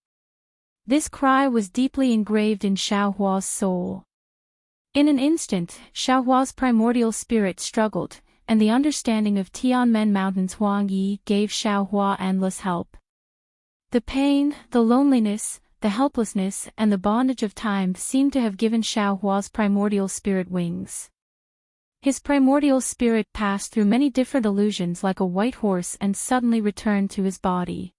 This cry was deeply engraved in Xiaohua's soul. In an instant, Xiaohua's primordial spirit struggled, and the understanding of Tianmen Mountain's Huang Yi gave Xiaohua endless help. The pain, the loneliness, the helplessness and the bondage of time seemed to have given Xiaohua's primordial spirit wings. His primordial spirit passed through many different illusions like a white horse and suddenly returned to his body.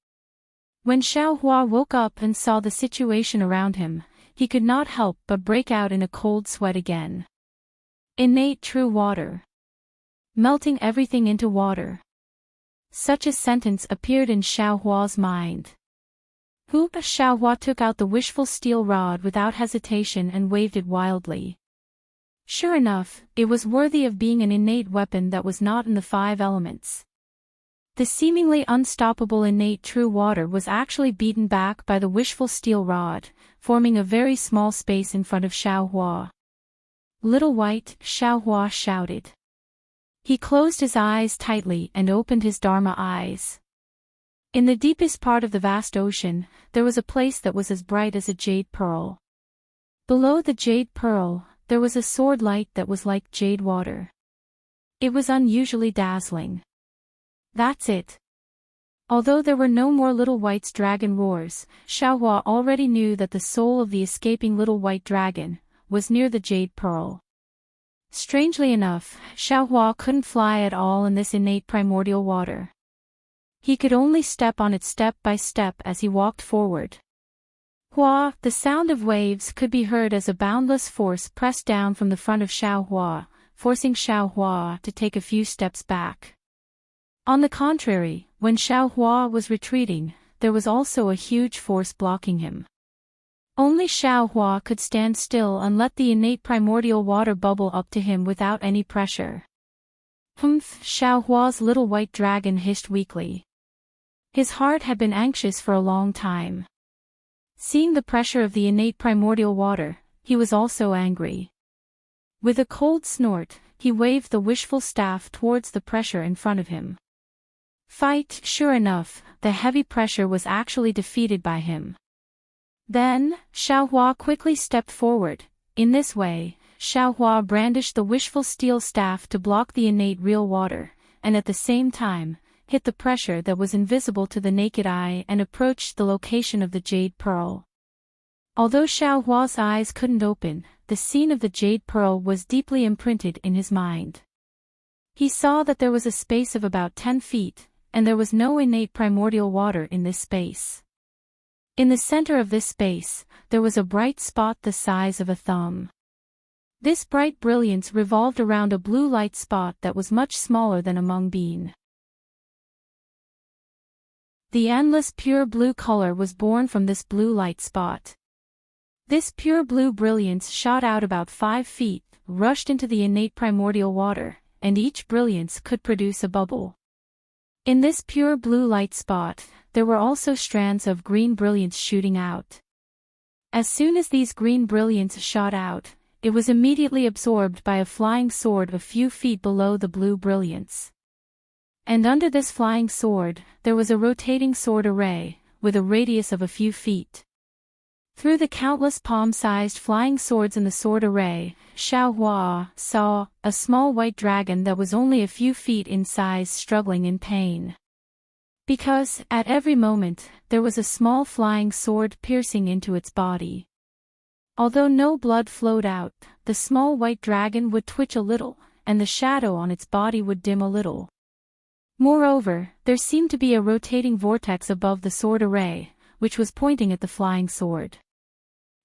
When Xiaohua woke up and saw the situation around him, he could not help but break out in a cold sweat again. Innate true water. melting everything into water. Such a sentence appeared in Xiaohua's mind. Xiaohua took out the wishful steel rod without hesitation and waved it wildly. Sure enough, it was worthy of being an innate weapon that was not in the five elements. The seemingly unstoppable innate true water was actually beaten back by the wishful steel rod, forming a very small space in front of Xiaohua. "Little White," Xiaohua shouted. He closed his eyes tightly and opened his Dharma eyes. In the deepest part of the vast ocean, there was a place that was as bright as a jade pearl. Below the jade pearl, there was a sword light that was like jade water. It was unusually dazzling. That's it. Although there were no more Little White's dragon roars, Xiaohua already knew that the soul of the escaping Little White dragon was near the jade pearl. Strangely enough, Xiaohua couldn't fly at all in this innate primordial water. He could only step on it step by step as he walked forward. Hua, the sound of waves could be heard as a boundless force pressed down from the front of Xiaohua, forcing Xiaohua to take a few steps back. On the contrary, when Xiaohua was retreating, there was also a huge force blocking him. Only Xiaohua could stand still and let the innate primordial water bubble up to him without any pressure. "Humph!" Xiaohua's little white dragon hissed weakly. His heart had been anxious for a long time. Seeing the pressure of the innate primordial water, he was also angry. With a cold snort, he waved the wishful staff towards the pressure in front of him. Fight! Sure enough, the heavy pressure was actually defeated by him. Then, Xiaohua quickly stepped forward. In this way, Xiaohua brandished the wishful steel staff to block the innate real water, and at the same time, hit the pressure that was invisible to the naked eye and approached the location of the jade pearl. Although Xiaohua's eyes couldn't open, the scene of the jade pearl was deeply imprinted in his mind. He saw that there was a space of about 10 feet, and there was no innate primordial water in this space. In the center of this space, there was a bright spot the size of a thumb. This bright brilliance revolved around a blue light spot that was much smaller than a mung bean. The endless pure blue color was born from this blue light spot. This pure blue brilliance shot out about 5 feet, rushed into the innate primordial water, and each brilliance could produce a bubble. In this pure blue light spot, there were also strands of green brilliance shooting out. As soon as these green brilliance shot out, it was immediately absorbed by a flying sword a few feet below the blue brilliance. And under this flying sword, there was a rotating sword array, with a radius of a few feet. Through the countless palm-sized flying swords in the sword array, Xiaohua saw a small white dragon that was only a few feet in size struggling in pain. Because, at every moment, there was a small flying sword piercing into its body. Although no blood flowed out, the small white dragon would twitch a little, and the shadow on its body would dim a little. Moreover, there seemed to be a rotating vortex above the sword array, which was pointing at the flying sword.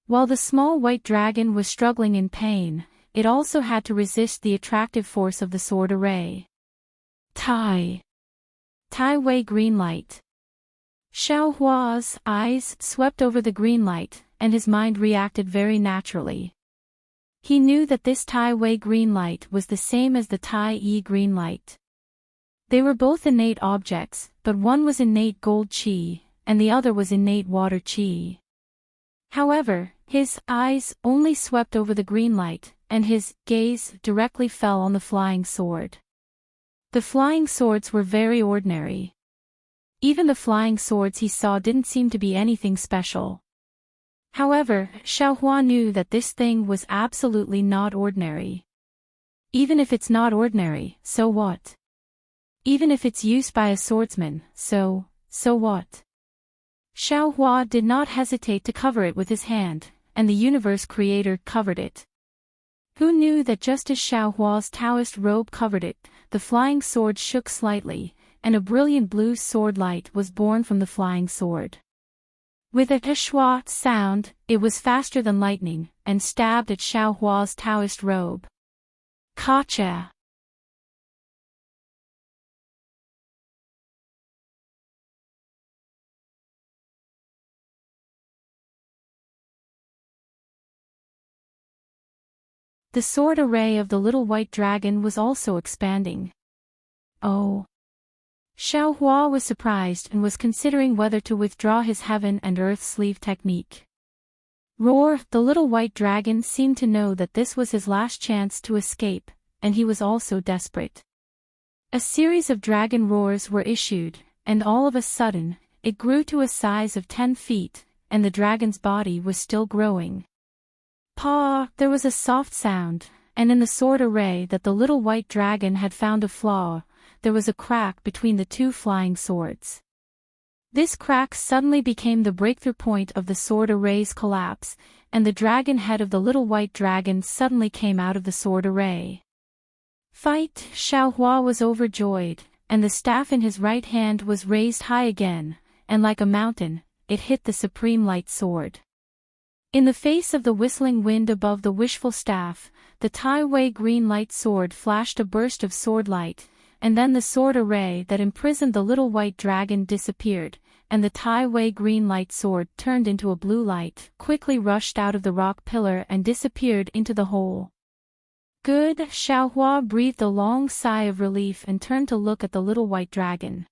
While the small white dragon was struggling in pain, it also had to resist the attractive force of the sword array. Tai Wei green light. Xiaohua's eyes swept over the green light, and his mind reacted very naturally. He knew that this Tai Wei green light was the same as the Tai Yi green light. They were both innate objects, but one was innate gold qi, and the other was innate water qi. However, his eyes only swept over the green light, and his gaze directly fell on the flying sword. The flying swords were very ordinary. Even the flying swords he saw didn't seem to be anything special. However, Xiaohua knew that this thing was absolutely not ordinary. Even if it's not ordinary, so what? Even if it's used by a swordsman, so what? Xiaohua did not hesitate to cover it with his hand, and the universe creator covered it. Who knew that just as Xiaohua's Taoist robe covered it, the flying sword shook slightly, and a brilliant blue sword light was born from the flying sword. With a shua sound, it was faster than lightning, and stabbed at Xiaohua's Taoist robe. Kacha! The sword array of the little white dragon was also expanding. Oh. Xiaohua was surprised and was considering whether to withdraw his heaven and earth sleeve technique. Roar, the little white dragon seemed to know that this was his last chance to escape, and he was also desperate. A series of dragon roars were issued, and all of a sudden, it grew to a size of 10 feet, and the dragon's body was still growing. Paw, there was a soft sound, and in the sword array that the little white dragon had found a flaw, there was a crack between the two flying swords. This crack suddenly became the breakthrough point of the sword array's collapse, and the dragon head of the little white dragon suddenly came out of the sword array. Fight! Xiaohua was overjoyed, and the staff in his right hand was raised high again, and like a mountain, it hit the supreme light sword. In the face of the whistling wind above the wishful staff, the Tai Wei green light sword flashed a burst of sword light, and then the sword array that imprisoned the little white dragon disappeared, and the Tai Wei green light sword turned into a blue light, quickly rushed out of the rock pillar and disappeared into the hole. Good, Xiaohua breathed a long sigh of relief and turned to look at the little white dragon.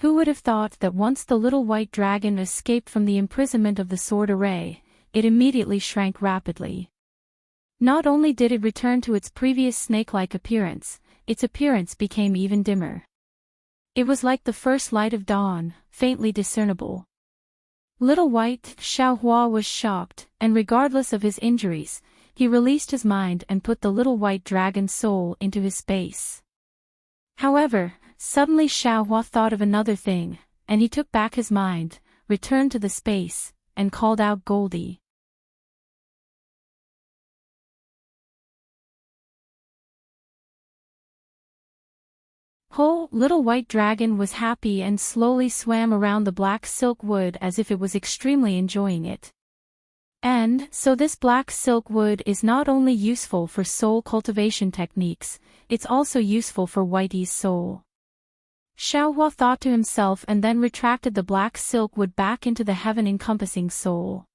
Who would have thought that once the little white dragon escaped from the imprisonment of the sword array, it immediately shrank rapidly. Not only did it return to its previous snake-like appearance, its appearance became even dimmer. It was like the first light of dawn, faintly discernible. Little White, Xiaohua was shocked, and regardless of his injuries, he released his mind and put the little white dragon's soul into his space. However, suddenly Xiaohua thought of another thing, and he took back his mind, returned to the space, and called out Goldie. Ho! Little white dragon was happy and slowly swam around the black silk wood as if it was extremely enjoying it. And so this black silk wood is not only useful for soul cultivation techniques, it's also useful for Whitey's soul. Xiaohua thought to himself and then retracted the black silk wood back into the heaven-encompassing soul.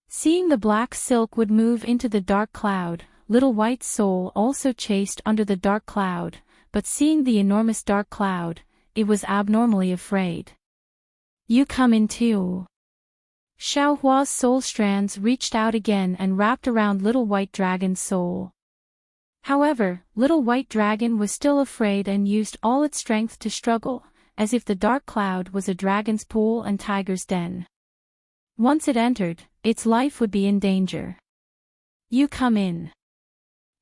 Seeing the black silk wood move into the dark cloud, Little White's soul also chased under the dark cloud, but seeing the enormous dark cloud, it was abnormally afraid. You come in too. Xiaohua's soul strands reached out again and wrapped around Little White Dragon's soul. However, Little White Dragon was still afraid and used all its strength to struggle, as if the dark cloud was a dragon's pool and tiger's den. Once it entered, its life would be in danger. You come in.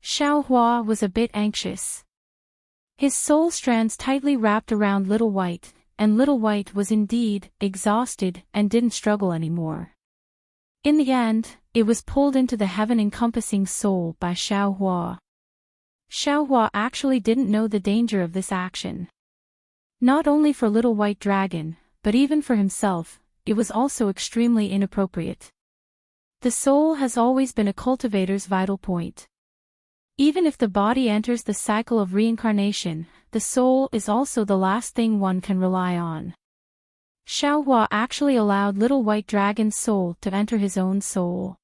Xiaohua was a bit anxious. His soul strands tightly wrapped around Little White, and Little White was indeed exhausted and didn't struggle anymore. In the end, it was pulled into the heaven-encompassing soul by Xiaohua. Xiaohua actually didn't know the danger of this action. Not only for Little White Dragon, but even for himself, it was also extremely inappropriate. The soul has always been a cultivator's vital point. Even if the body enters the cycle of reincarnation, the soul is also the last thing one can rely on. Xiaohua actually allowed Little White Dragon's soul to enter his own soul.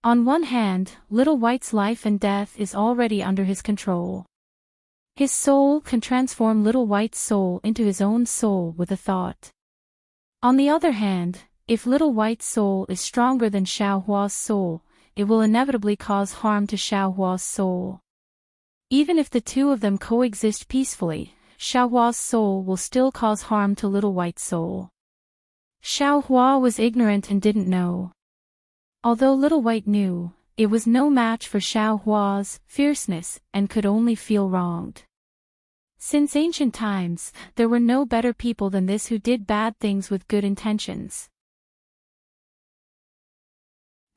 On one hand, Little White's life and death is already under his control. His soul can transform Little White's soul into his own soul with a thought. On the other hand, if Little White's soul is stronger than Xiaohua's soul, it will inevitably cause harm to Xiaohua's soul. Even if the two of them coexist peacefully, Xiaohua's soul will still cause harm to Little White's soul. Xiaohua was ignorant and didn't know. Although Little White knew, it was no match for Xiaohua's fierceness and could only feel wronged. Since ancient times, there were no better people than this who did bad things with good intentions.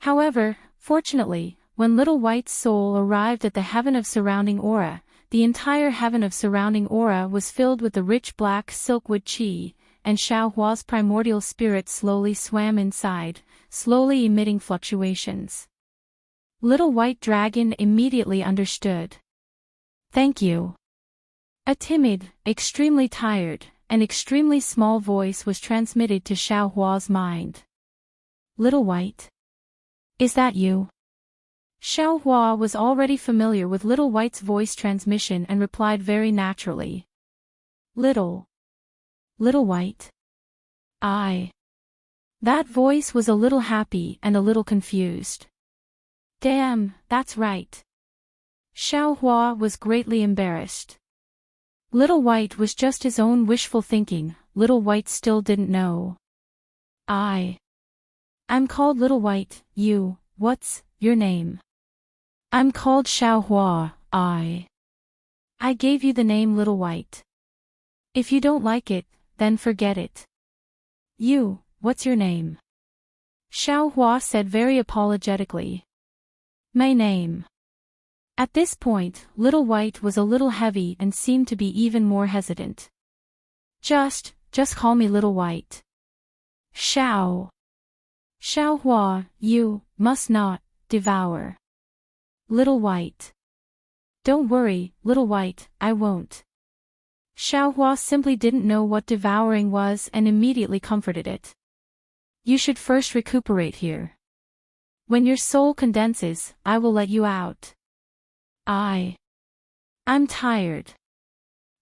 However, fortunately, when Little White's soul arrived at the heaven of surrounding aura, the entire heaven of surrounding aura was filled with the rich black silkwood qi, and Xiaohua's primordial spirit slowly swam inside, slowly emitting fluctuations. Little White Dragon immediately understood. Thank you. A timid, extremely tired, and extremely small voice was transmitted to Xiaohua's mind. Little White. Is that you? Xiaohua was already familiar with Little White's voice transmission and replied very naturally. Little White. That voice was a little happy and a little confused. Damn, that's right. Xiaohua was greatly embarrassed. Little White was just his own wishful thinking. Little White still didn't know. I'm called Little White. What's your name? I'm called Xiaohua. I gave you the name Little White. If you don't like it, then forget it. What's your name? Xiaohua said very apologetically. My name. At this point, Little White was a little heavy and seemed to be even more hesitant. Just call me Little White. Xiaohua, you must not devour. Little White. Don't worry, Little White, I won't. Xiaohua simply didn't know what devouring was and immediately comforted it. You should first recuperate here. When your soul condenses, I will let you out. I'm tired.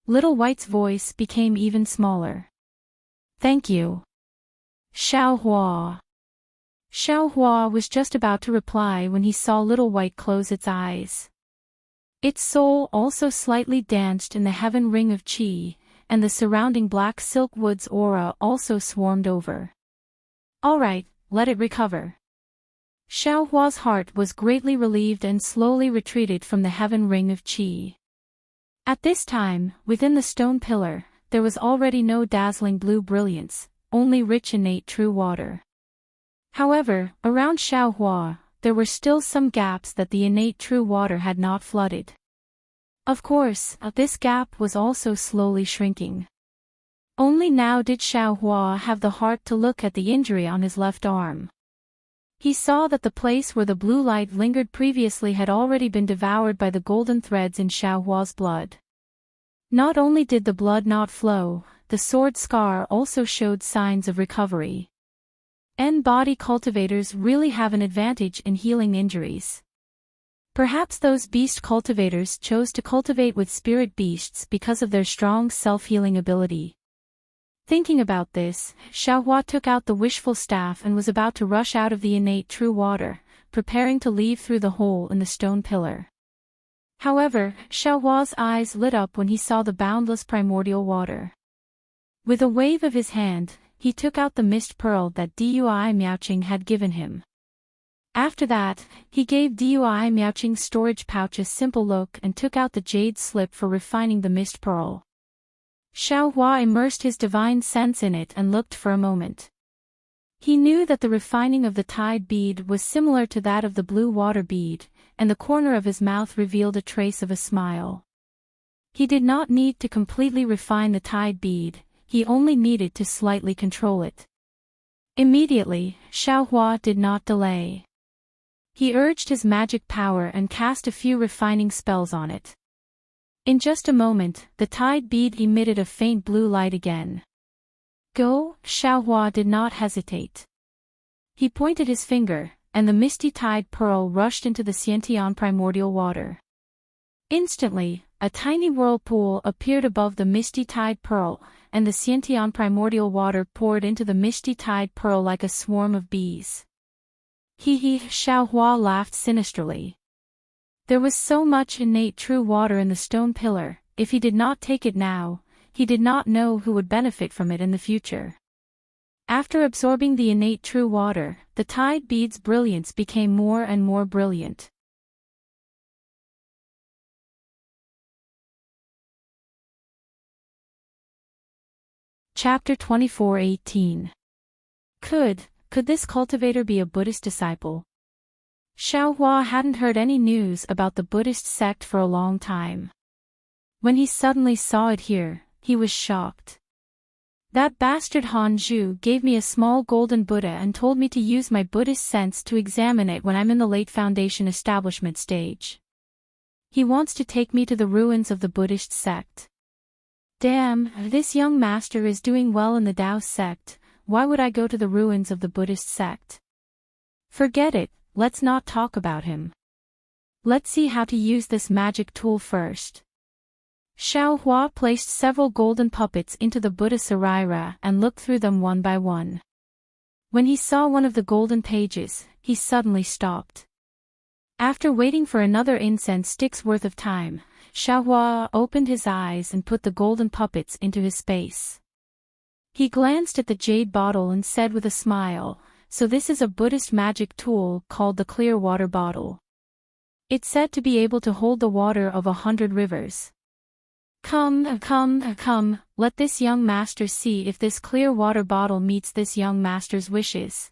Little White's voice became even smaller. Thank you. Xiaohua. Xiaohua was just about to reply when he saw Little White close its eyes. Its soul also slightly danced in the heaven ring of qi, and the surrounding black silk woods aura also swarmed over. All right, let it recover. Xiaohua's heart was greatly relieved and slowly retreated from the heaven ring of qi. At this time, within the stone pillar, there was already no dazzling blue brilliance, only rich innate true water. However, around Xiaohua, there were still some gaps that the innate true water had not flooded. Of course, this gap was also slowly shrinking. Only now did Xiaohua have the heart to look at the injury on his left arm. He saw that the place where the blue light lingered previously had already been devoured by the golden threads in Xiaohua's blood. Not only did the blood not flow, the sword scar also showed signs of recovery. Body cultivators really have an advantage in healing injuries. Perhaps those beast cultivators chose to cultivate with spirit beasts because of their strong self-healing ability. Thinking about this, Xiaohua took out the wishful staff and was about to rush out of the innate true water, preparing to leave through the hole in the stone pillar. However, Xiaohua's eyes lit up when he saw the boundless primordial water. With a wave of his hand, he took out the mist pearl that Dui Miaoqing had given him. After that, he gave Dui Miaoqing's storage pouch a simple look and took out the jade slip for refining the mist pearl. Xiaohua immersed his divine sense in it and looked for a moment. He knew that the refining of the tide bead was similar to that of the blue water bead, and the corner of his mouth revealed a trace of a smile. He did not need to completely refine the tide bead, he only needed to slightly control it. Immediately, Xiaohua did not delay. He urged his magic power and cast a few refining spells on it. In just a moment, the tide bead emitted a faint blue light again. Go, Xiaohua did not hesitate. He pointed his finger, and the misty tide pearl rushed into the Xiantian primordial water. Instantly, a tiny whirlpool appeared above the misty tide pearl, and the Xiantian primordial water poured into the misty tide pearl like a swarm of bees. Xiaohua laughed sinisterly. There was so much innate true water in the stone pillar, if he did not take it now, he did not know who would benefit from it in the future. After absorbing the innate true water, the tide bead's brilliance became more and more brilliant. Chapter 24:18. Could this cultivator be a Buddhist disciple? Xiaohua hadn't heard any news about the Buddhist sect for a long time. When he suddenly saw it here, he was shocked. That bastard Han Zhu gave me a small golden Buddha and told me to use my Buddhist sense to examine it when I'm in the late foundation establishment stage. He wants to take me to the ruins of the Buddhist sect. Damn, this young master is doing well in the Tao sect, why would I go to the ruins of the Buddhist sect? Forget it, let's not talk about him. Let's see how to use this magic tool first. Xiaohua placed several golden puppets into the Buddha Sarira and looked through them one by one. When he saw one of the golden pages, he suddenly stopped. After waiting for another incense stick's worth of time, Xiaohua opened his eyes and put the golden puppets into his space. He glanced at the jade bottle and said with a smile, "So this is a Buddhist magic tool called the clear water bottle. It's said to be able to hold the water of 100 rivers. Come, let this young master see if this clear water bottle meets this young master's wishes."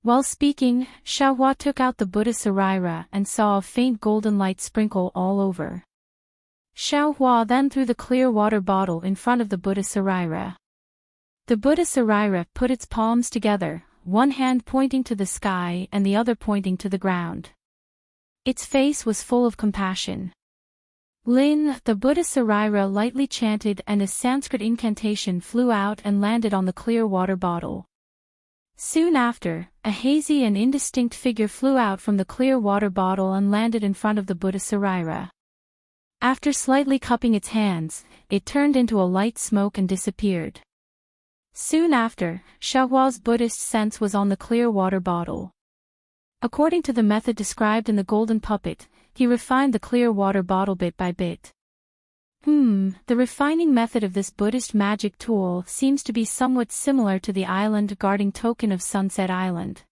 While speaking, Xiaohua took out the Buddha Sarira and saw a faint golden light sprinkle all over. Xiaohua then threw the clear water bottle in front of the Buddha Sarira. The Buddha Sarira put its palms together, one hand pointing to the sky and the other pointing to the ground. Its face was full of compassion. Lin, the Buddha Sarira lightly chanted and a Sanskrit incantation flew out and landed on the clear water bottle. Soon after, a hazy and indistinct figure flew out from the clear water bottle and landed in front of the Buddha Sarira. After slightly cupping its hands, it turned into a light smoke and disappeared. Soon after, Xiaohua's Buddhist sense was on the clear water bottle. According to the method described in the golden puppet, he refined the clear water bottle bit by bit. The refining method of this Buddhist magic tool seems to be somewhat similar to the island guarding token of Sunset Island.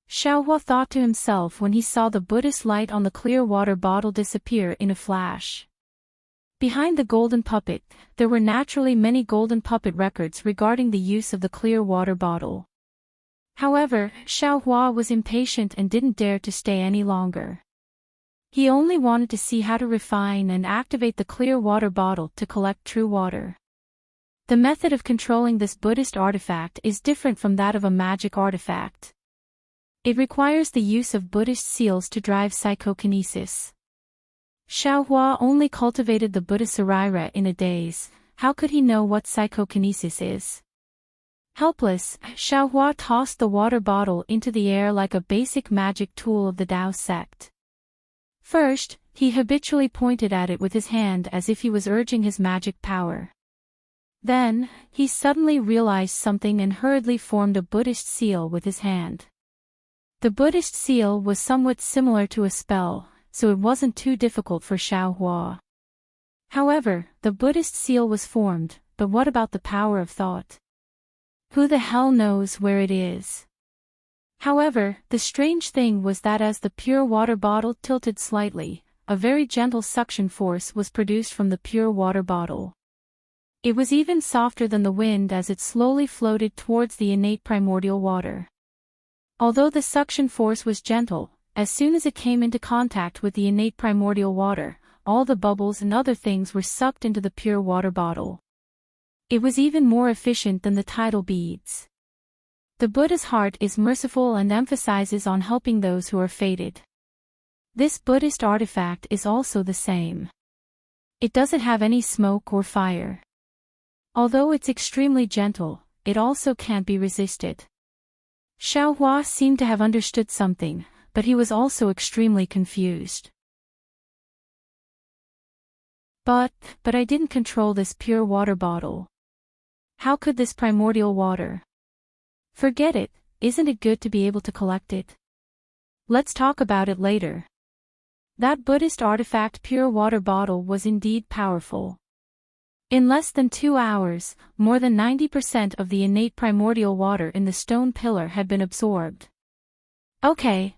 Xiaohua thought to himself when he saw the Buddhist light on the clear water bottle disappear in a flash. Behind the golden puppet, there were naturally many golden puppet records regarding the use of the clear water bottle. However, Xiaohua was impatient and didn't dare to stay any longer. He only wanted to see how to refine and activate the clear water bottle to collect true water. The method of controlling this Buddhist artifact is different from that of a magic artifact. It requires the use of Buddhist seals to drive psychokinesis. Xiaohua only cultivated the Buddha Sarira in a daze. How could he know what psychokinesis is? Helpless, Xiaohua tossed the water bottle into the air like a basic magic tool of the Tao sect. First, he habitually pointed at it with his hand as if he was urging his magic power. Then, he suddenly realized something and hurriedly formed a Buddhist seal with his hand. The Buddhist seal was somewhat similar to a spell, so it wasn't too difficult for Xiaohua. However, the Buddhist seal was formed, but what about the power of thought? Who the hell knows where it is? However, the strange thing was that as the pure water bottle tilted slightly, a very gentle suction force was produced from the pure water bottle. It was even softer than the wind as it slowly floated towards the innate primordial water. Although the suction force was gentle, as soon as it came into contact with the innate primordial water, all the bubbles and other things were sucked into the pure water bottle. It was even more efficient than the tidal beads. The Buddha's heart is merciful and emphasizes on helping those who are fated. This Buddhist artifact is also the same. It doesn't have any smoke or fire. Although it's extremely gentle, it also can't be resisted. Xiaohua seemed to have understood something, but he was also extremely confused. But I didn't control this pure water bottle. How could this primordial water? Forget it, isn't it good to be able to collect it? Let's talk about it later. That Buddhist artifact pure water bottle was indeed powerful. In less than 2 hours, more than 90% of the innate primordial water in the stone pillar had been absorbed. Okay.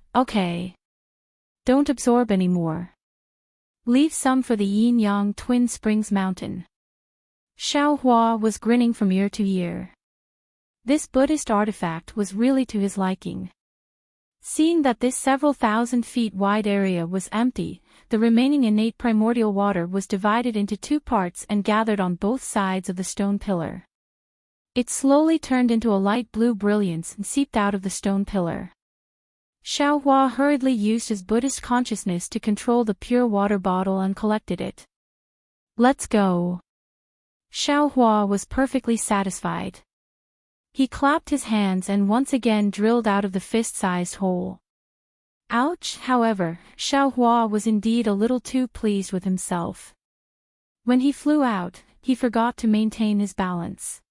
Don't absorb anymore. Leave some for the yin-yang Twin Springs mountain. Xiaohua was grinning from ear to ear. This Buddhist artifact was really to his liking. Seeing that this several thousand feet wide area was empty, the remaining innate primordial water was divided into 2 parts and gathered on both sides of the stone pillar. It slowly turned into a light blue brilliance and seeped out of the stone pillar. Xiaohua hurriedly used his Buddhist consciousness to control the pure water bottle and collected it. Let's go. Xiaohua was perfectly satisfied. He clapped his hands and once again drilled out of the fist-sized hole. Ouch! However, Xiaohua was indeed a little too pleased with himself. When he flew out, he forgot to maintain his balance.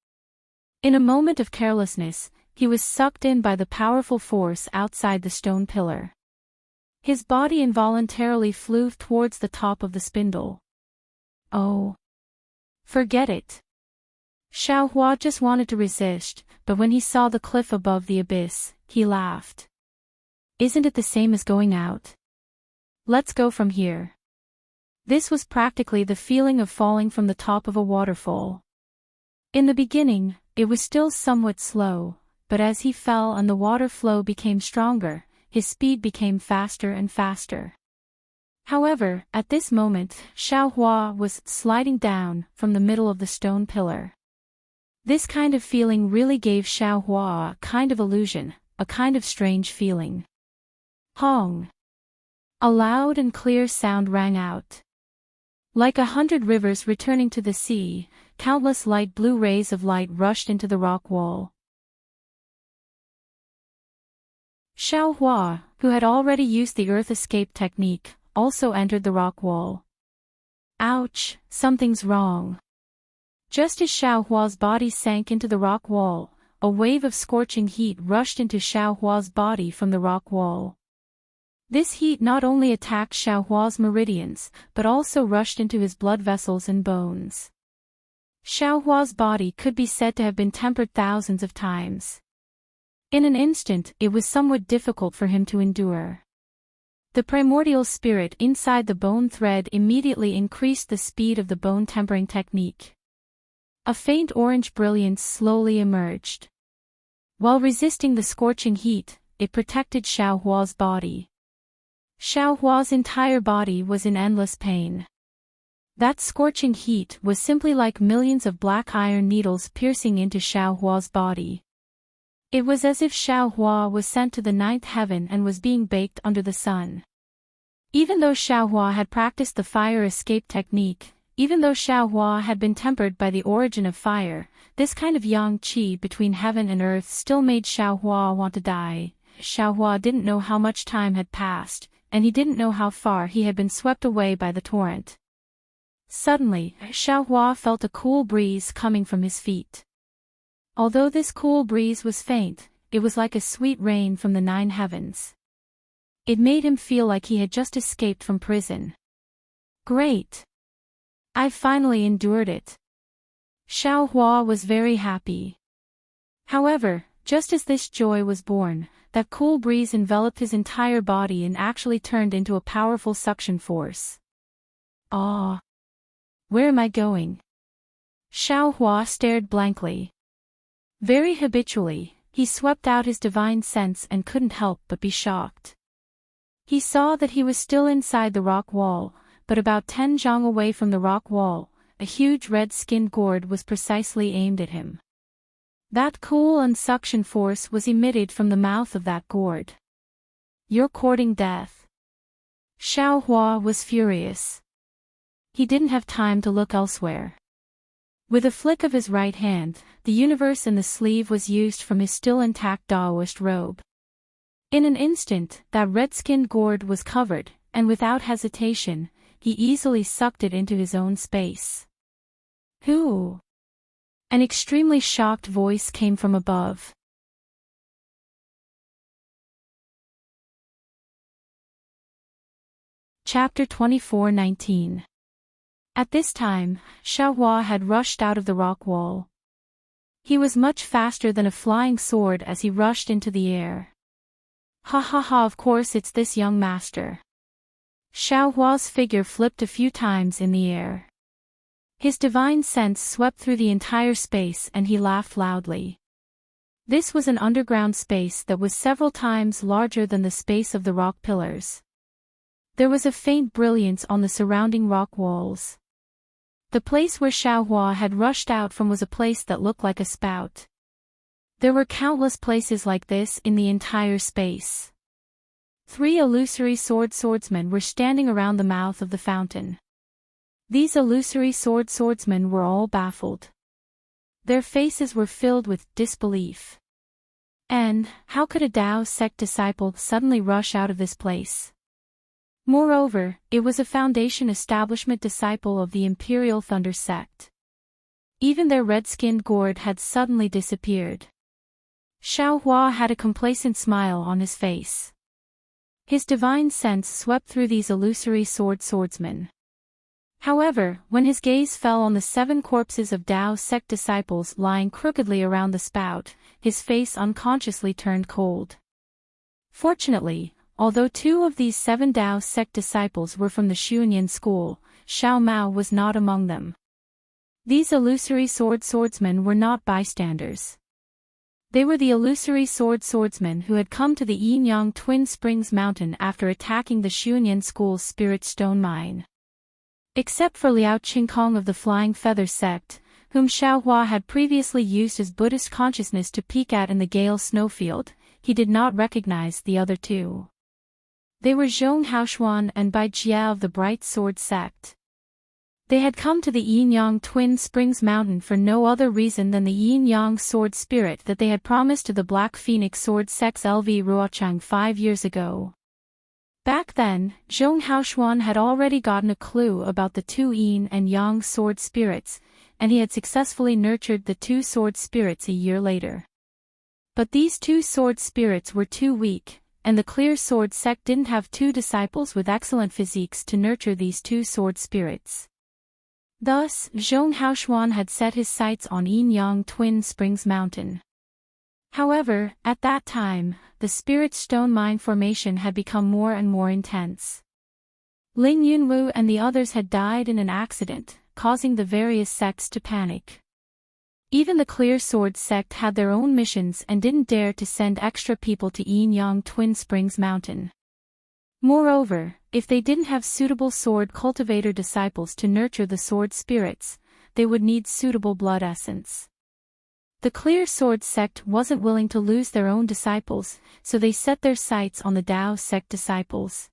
In a moment of carelessness, he was sucked in by the powerful force outside the stone pillar. His body involuntarily flew towards the top of the spindle. Oh! Forget it. Xiaohua just wanted to resist, but when he saw the cliff above the abyss, he laughed. Isn't it the same as going out? Let's go from here. This was practically the feeling of falling from the top of a waterfall. In the beginning, it was still somewhat slow, but as he fell and the water flow became stronger, his speed became faster and faster. However, at this moment, Xiaohua was sliding down from the middle of the stone pillar. This kind of feeling really gave Xiaohua a kind of illusion, a kind of strange feeling. Hong! A loud and clear sound rang out. Like 100 rivers returning to the sea, countless light blue rays of light rushed into the rock wall. Xiaohua, who had already used the earth escape technique, also entered the rock wall. Ouch, something's wrong. Just as Xiaohua's body sank into the rock wall, a wave of scorching heat rushed into Xiaohua's body from the rock wall. This heat not only attacked Xiaohua's meridians, but also rushed into his blood vessels and bones. Xiaohua's body could be said to have been tempered thousands of times. In an instant, it was somewhat difficult for him to endure. The primordial spirit inside the bone thread immediately increased the speed of the bone tempering technique. A faint orange brilliance slowly emerged. While resisting the scorching heat, it protected Xiaohua's body. Xiaohua's entire body was in endless pain. That scorching heat was simply like millions of black iron needles piercing into Xiaohua's body. It was as if Xiaohua was sent to the ninth heaven and was being baked under the sun. Even though Xiaohua had practiced the fire escape technique, even though Xiaohua had been tempered by the origin of fire, this kind of yang qi between heaven and earth still made Xiaohua want to die. Xiaohua didn't know how much time had passed, and he didn't know how far he had been swept away by the torrent. Suddenly, Xiaohua felt a cool breeze coming from his feet. Although this cool breeze was faint, it was like a sweet rain from the 9 heavens. It made him feel like he had just escaped from prison. Great! I finally endured it. Xiaohua was very happy. However, just as this joy was born, that cool breeze enveloped his entire body and actually turned into a powerful suction force. Ah! Where am I going? Xiaohua stared blankly. Very habitually, he swept out his divine sense and couldn't help but be shocked. He saw that he was still inside the rock wall, but about 10 zhang away from the rock wall, a huge red-skinned gourd was precisely aimed at him. That cool and suction force was emitted from the mouth of that gourd. You're courting death. Xiaohua was furious. He didn't have time to look elsewhere. With a flick of his right hand, the universe in the sleeve was used from his still intact Daoist robe. In an instant, that red-skinned gourd was covered, and without hesitation, he easily sucked it into his own space. Who? An extremely shocked voice came from above. Chapter 24:19. At this time, Xiaohua had rushed out of the rock wall. He was much faster than a flying sword as he rushed into the air. Ha ha ha, of course it's this young master. Xiaohua's figure flipped a few times in the air. His divine sense swept through the entire space and he laughed loudly. This was an underground space that was several times larger than the space of the rock pillars. There was a faint brilliance on the surrounding rock walls. The place where Xiaohua had rushed out from was a place that looked like a spout. There were countless places like this in the entire space. 3 illusory swordsmen were standing around the mouth of the fountain. These illusory swordsmen were all baffled. Their faces were filled with disbelief. And, how could a Tao sect disciple suddenly rush out of this place? Moreover, it was a Foundation establishment disciple of the Imperial Thunder sect. Even their red-skinned gourd had suddenly disappeared. Xiao Hua had a complacent smile on his face. His divine sense swept through these illusory swordsmen. However, when his gaze fell on the 7 corpses of Tao sect disciples lying crookedly around the spout, his face unconsciously turned cold. Fortunately, although 2 of these 7 Tao sect disciples were from the Xuanyan school, Xiao Mao was not among them. These illusory swordsmen were not bystanders. They were the illusory swordsmen who had come to the Yin-Yang Twin Springs Mountain after attacking the Xuanyan school's spirit stone mine. Except for Liao Qingkong of the Flying Feather sect, whom Xiao Hua had previously used his Buddhist consciousness to peek at in the Gale snowfield, he did not recognize the other 2. They were Zhong Haoshuan and Bai Jia of the Bright Sword sect. They had come to the Yin-Yang Twin Springs Mountain for no other reason than the Yin-Yang sword spirit that they had promised to the Black Phoenix sword sect's LV Ruochang 5 years ago. Back then, Zhong Haoshuan had already gotten a clue about the 2 Yin and Yang sword spirits, and he had successfully nurtured the 2 sword spirits a year later. But these 2 sword spirits were too weak, and the Clear Sword sect didn't have 2 disciples with excellent physiques to nurture these 2 sword spirits. Thus, Zhong Haoshuan had set his sights on Yin-Yang Twin Springs Mountain. However, at that time, the spirit stone mine formation had become more and more intense. Ling Yunwu and the others had died in an accident, causing the various sects to panic. Even the Clear Sword sect had their own missions and didn't dare to send extra people to Yin-Yang Twin Springs Mountain. Moreover, if they didn't have suitable sword cultivator disciples to nurture the sword spirits, they would need suitable blood essence. The Clear Sword sect wasn't willing to lose their own disciples, so they set their sights on the Tao sect disciples.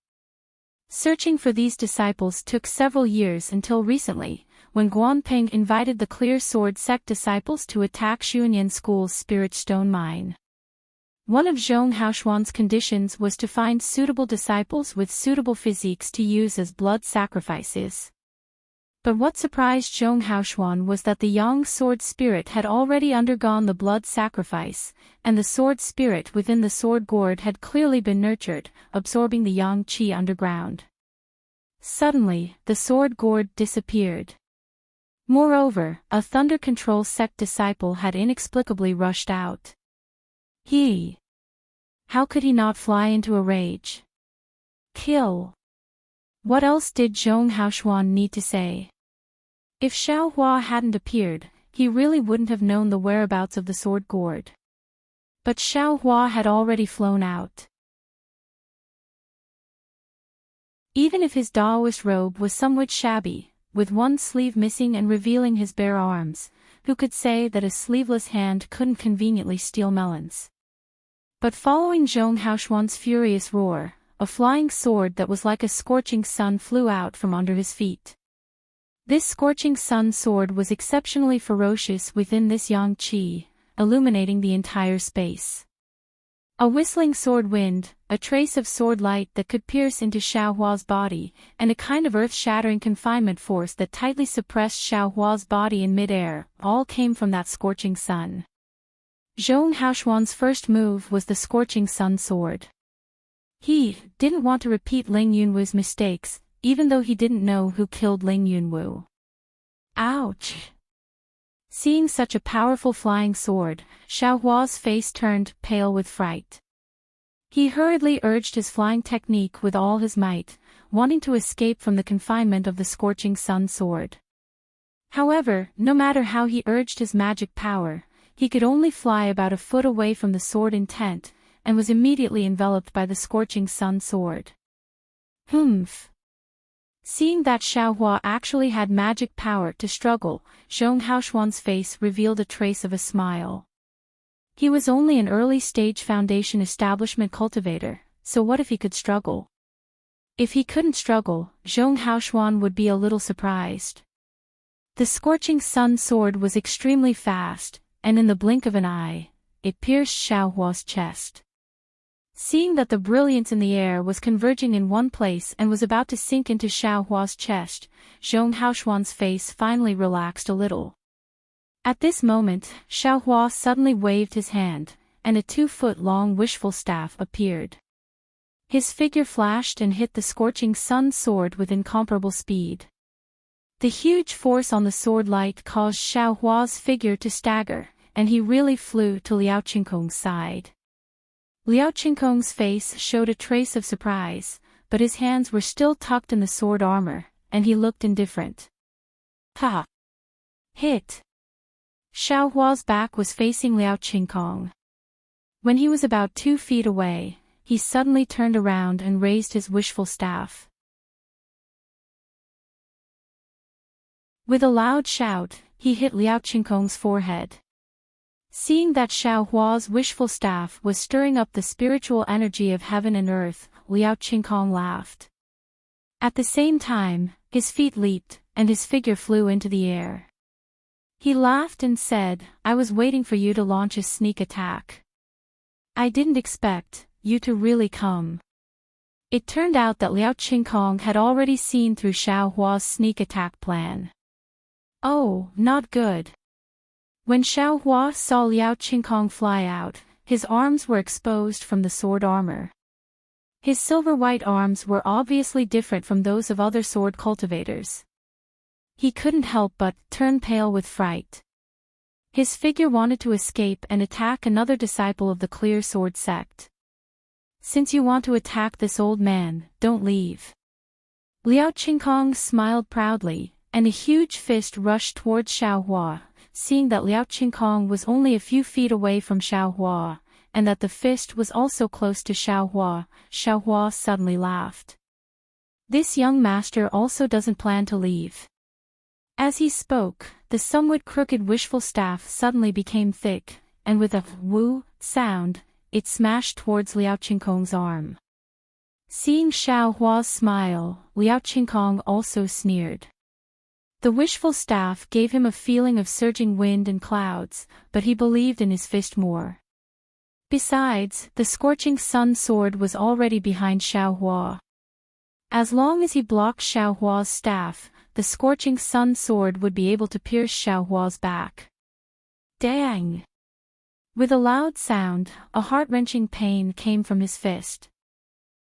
Searching for these disciples took several years until recently, when Guanping invited the Clear Sword sect disciples to attack Xuanyan School's Spirit Stone Mine. One of Zhong Haoshuan's conditions was to find suitable disciples with suitable physiques to use as blood sacrifices. But what surprised Zhong Haoshuan was that the Yang sword spirit had already undergone the blood sacrifice, and the sword spirit within the sword gourd had clearly been nurtured, absorbing the Yang qi underground. Suddenly, the sword gourd disappeared. Moreover, a Thunder Control sect disciple had inexplicably rushed out. How could he not fly into a rage? Kill. What else did Zhong Haoshuan need to say? If Xiao Hua hadn't appeared, he really wouldn't have known the whereabouts of the sword gourd. But Xiao Hua had already flown out. Even if his Daoist robe was somewhat shabby, with one sleeve missing and revealing his bare arms, who could say that a sleeveless hand couldn't conveniently steal melons? But following Zhong Haoshuan's furious roar, a flying sword that was like a scorching sun flew out from under his feet. This scorching sun sword was exceptionally ferocious within this Yang qi, illuminating the entire space. A whistling sword wind, a trace of sword light that could pierce into Xiao Hua's body, and a kind of earth-shattering confinement force that tightly suppressed Xiao Hua's body in mid-air, all came from that scorching sun. Zhong Haoshuan's first move was the scorching sun sword. He didn't want to repeat Ling Yunwu's mistakes, even though he didn't know who killed Ling Yunwu. Ouch! Seeing such a powerful flying sword, Xiao Hua's face turned pale with fright. He hurriedly urged his flying technique with all his might, wanting to escape from the confinement of the scorching sun sword. However, no matter how he urged his magic power, he could only fly about a foot away from the sword intent, and was immediately enveloped by the scorching sun sword. Humph! Seeing that Xiao Hua actually had magic power to struggle, Zhong Haoshuan's face revealed a trace of a smile. He was only an early-stage Foundation establishment cultivator, so what if he could struggle? If he couldn't struggle, Zhong Haoshuan would be a little surprised. The scorching sun sword was extremely fast, and in the blink of an eye, it pierced Xiaohua's chest. Seeing that the brilliance in the air was converging in one place and was about to sink into Xiaohua's chest, Zhong Haoshuan's face finally relaxed a little. At this moment, Xiaohua suddenly waved his hand, and a 2-foot-long wishful staff appeared. His figure flashed and hit the scorching sun sword with incomparable speed. The huge force on the sword light caused Xiaohua's figure to stagger, and he really flew to Liao Qingkong's side. Liao Qingkong's face showed a trace of surprise, but his hands were still tucked in the sword armor, and he looked indifferent. Ha! Hit! Xiaohua's back was facing Liao Qingkong. When he was about 2 feet away, he suddenly turned around and raised his wishful staff. With a loud shout, he hit Liao Qingkong's forehead. Seeing that Xiaohua's wishful staff was stirring up the spiritual energy of heaven and earth, Liao Qingkong laughed. At the same time, his feet leaped, and his figure flew into the air. He laughed and said, "I was waiting for you to launch a sneak attack. I didn't expect you to really come." It turned out that Liao Qingkong had already seen through Xiaohua's sneak attack plan. Oh, not good. When Xiaohua saw Liao Qingkong fly out, his arms were exposed from the sword armor. His silver-white arms were obviously different from those of other sword cultivators. He couldn't help but turn pale with fright. His figure wanted to escape and attack another disciple of the Clear Sword sect. "Since you want to attack this old man, don't leave." Liao Qingkong smiled proudly, and a huge fist rushed towards Xiaohua. Seeing that Liao Qingkong was only a few feet away from Xiaohua, and that the fist was also close to Xiaohua, Xiaohua suddenly laughed. This young master also doesn't plan to leave. As he spoke, the somewhat crooked wishful staff suddenly became thick, and with a woo sound, it smashed towards Liao Qingkong's arm. Seeing Xiaohua's smile, Liao Qingkong also sneered. The wishful staff gave him a feeling of surging wind and clouds, but he believed in his fist more. Besides, the scorching sun sword was already behind Xiaohua. As long as he blocked Xiaohua's staff, the scorching sun sword would be able to pierce Xiaohua's back. Dang! With a loud sound, a heart-wrenching pain came from his fist.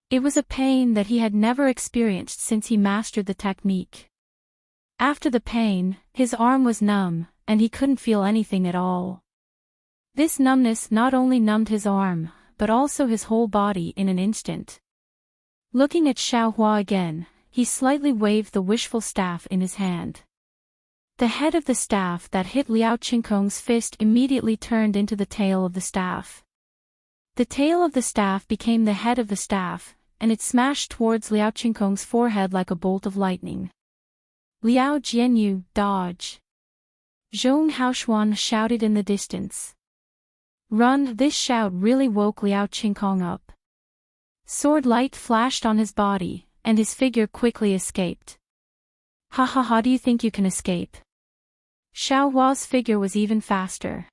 It was a pain that he had never experienced since he mastered the technique. After the pain, his arm was numb, and he couldn't feel anything at all. This numbness not only numbed his arm, but also his whole body in an instant. Looking at Xiaohua again, he slightly waved the wishful staff in his hand. The head of the staff that hit Liao Qingkong's fist immediately turned into the tail of the staff. The tail of the staff became the head of the staff, and it smashed towards Liao Qingkong's forehead like a bolt of lightning. "Liao Jianyu, dodge!" Zhong Haoshuan shouted in the distance. "Run!" This shout really woke Liao Qingkong up. Sword light flashed on his body, and his figure quickly escaped. "Ha ha ha, do you think you can escape?" Xiaohua's figure was even faster.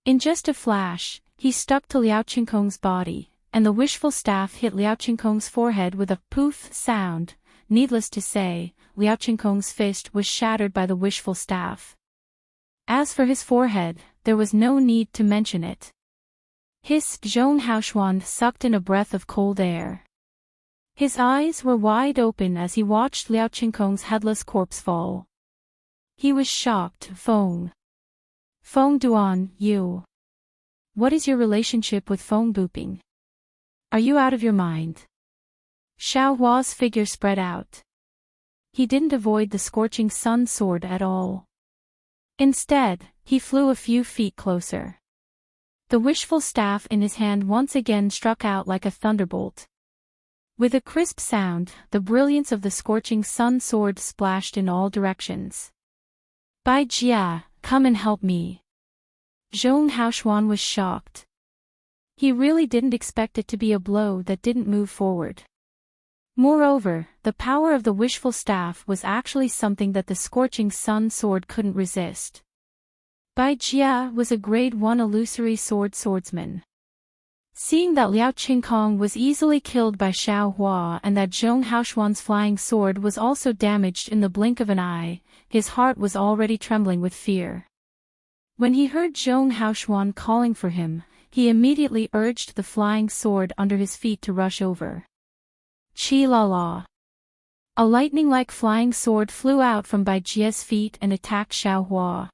In just a flash, he stuck to Liao Qingkong's body, and the wishful staff hit Liao Qingkong's forehead with a poof sound. Needless to say, Liao Qingkong's fist was shattered by the wishful staff. As for his forehead, there was no need to mention it. Hissed, Zhong Haoshuan sucked in a breath of cold air. His eyes were wide open as he watched Liao Qingkong's headless corpse fall. He was shocked. Feng Duan, you. What is your relationship with Feng Buping? Are you out of your mind? Xiaohua's figure spread out. He didn't avoid the scorching sun sword at all. Instead, he flew a few feet closer. The wishful staff in his hand once again struck out like a thunderbolt. With a crisp sound, the brilliance of the scorching sun sword splashed in all directions. "Bai Jia, come and help me." Zhong Haoshuan was shocked. He really didn't expect it to be a blow that didn't move forward. Moreover, the power of the wishful staff was actually something that the scorching sun sword couldn't resist. Bai Jia was a grade 1 illusory swordsman. Seeing that Liao Qingkong was easily killed by Xiao Hua and that Zhong Haoshuan's flying sword was also damaged in the blink of an eye, his heart was already trembling with fear. When he heard Zhong Haoshuan calling for him, he immediately urged the flying sword under his feet to rush over. Chi la la. A lightning-like flying sword flew out from Bai Jia's feet and attacked Xiao Hua.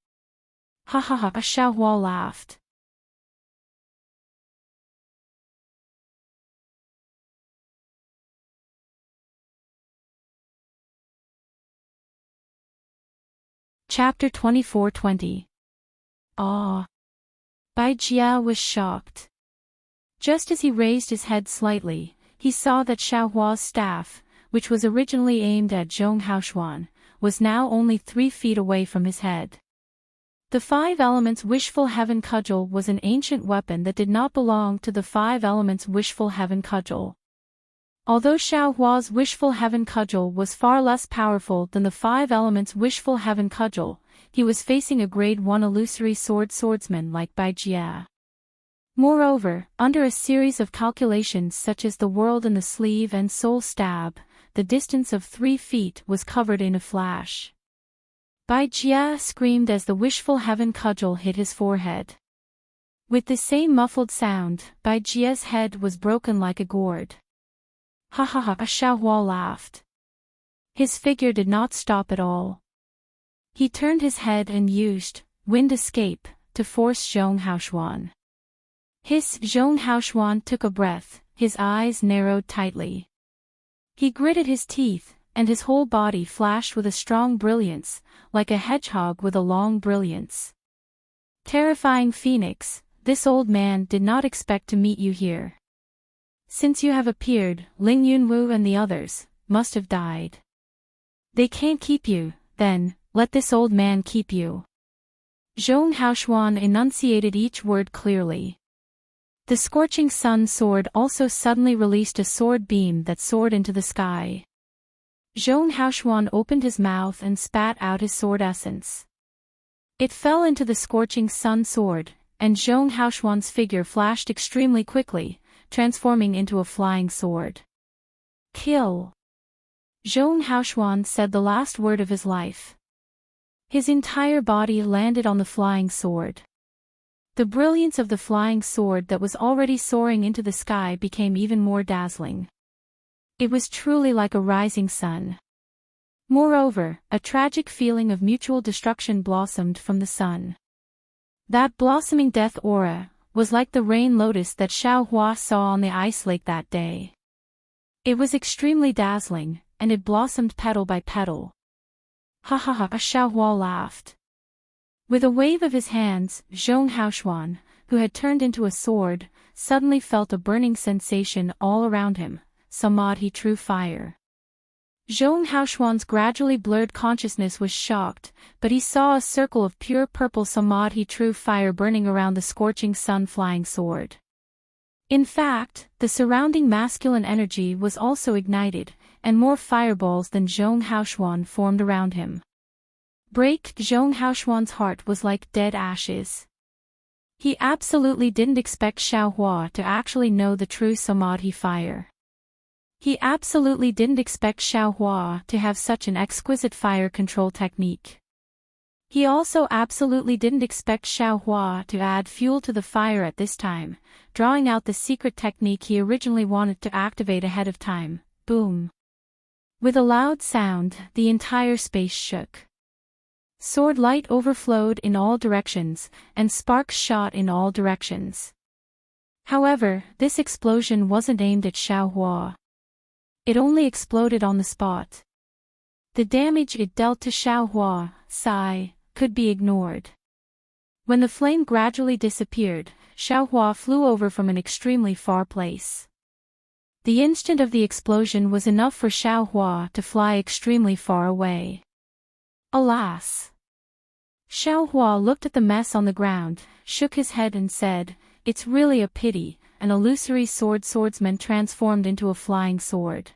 Ha ha ha, Xiao Hua laughed. Chapter 24:20. Ah. Bai Jia was shocked. Just as he raised his head slightly, he saw that Xiao Hua's staff, which was originally aimed at Zhong Haoshuan, was now only 3 feet away from his head. The 5 Elements Wishful Heaven Cudgel was an ancient weapon that did not belong to the 5 Elements Wishful Heaven Cudgel. Although Xiao Hua's Wishful Heaven Cudgel was far less powerful than the 5 Elements Wishful Heaven Cudgel, he was facing a grade 1 illusory swordsman like Bai Jia. Moreover, under a series of calculations such as the world in the sleeve and soul stab, the distance of 3 feet was covered in a flash. Bai Jia screamed as the Wishful Heaven Cudgel hit his forehead. With the same muffled sound, Bai Jia's head was broken like a gourd. Ha ha ha, Xiao Hua laughed. His figure did not stop at all. He turned his head and used wind escape to force Zhong Haoshuan. Zhong Haoshuan took a breath, his eyes narrowed tightly. He gritted his teeth, and his whole body flashed with a strong brilliance, like a hedgehog with a long brilliance. Terrifying Phoenix, this old man did not expect to meet you here. Since you have appeared, Ling Yunwu and the others must have died. They can't keep you, then, let this old man keep you. Zhong Haoshuan enunciated each word clearly. The scorching sun sword also suddenly released a sword beam that soared into the sky. Zhong Haoshuan opened his mouth and spat out his sword essence. It fell into the scorching sun sword, and Zhong Haoshuan's figure flashed extremely quickly, transforming into a flying sword. Kill! Zhong Haoshuan said the last word of his life. His entire body landed on the flying sword. The brilliance of the flying sword that was already soaring into the sky became even more dazzling. It was truly like a rising sun. Moreover, a tragic feeling of mutual destruction blossomed from the sun. That blossoming death aura was like the rain lotus that Xiao Hua saw on the ice lake that day. It was extremely dazzling, and it blossomed petal by petal. Ha ha ha, Xiao Hua laughed. With a wave of his hands, Zhong Haoshuan, who had turned into a sword, suddenly felt a burning sensation all around him, samadhi true fire. Zhong Haoshuan's gradually blurred consciousness was shocked, but he saw a circle of pure purple samadhi true fire burning around the scorching sun flying sword. In fact, the surrounding masculine energy was also ignited, and more fireballs than Zhong Haoshuan formed around him. Zhong Haoshuan's heart was like dead ashes. He absolutely didn't expect Xiao Hua to actually know the true samadhi fire. He absolutely didn't expect Xiao Hua to have such an exquisite fire control technique. He also absolutely didn't expect Xiao Hua to add fuel to the fire at this time, drawing out the secret technique he originally wanted to activate ahead of time. Boom! With a loud sound, the entire space shook. Sword light overflowed in all directions, and sparks shot in all directions. However, this explosion wasn't aimed at Xiao Hua. It only exploded on the spot. The damage it dealt to Xiao Hua, could be ignored. When the flame gradually disappeared, Xiao Hua flew over from an extremely far place. The instant of the explosion was enough for Xiao Hua to fly extremely far away. Alas! Xiao Hua looked at the mess on the ground, shook his head and said, "It's really a pity, an illusory swordsman transformed into a flying sword."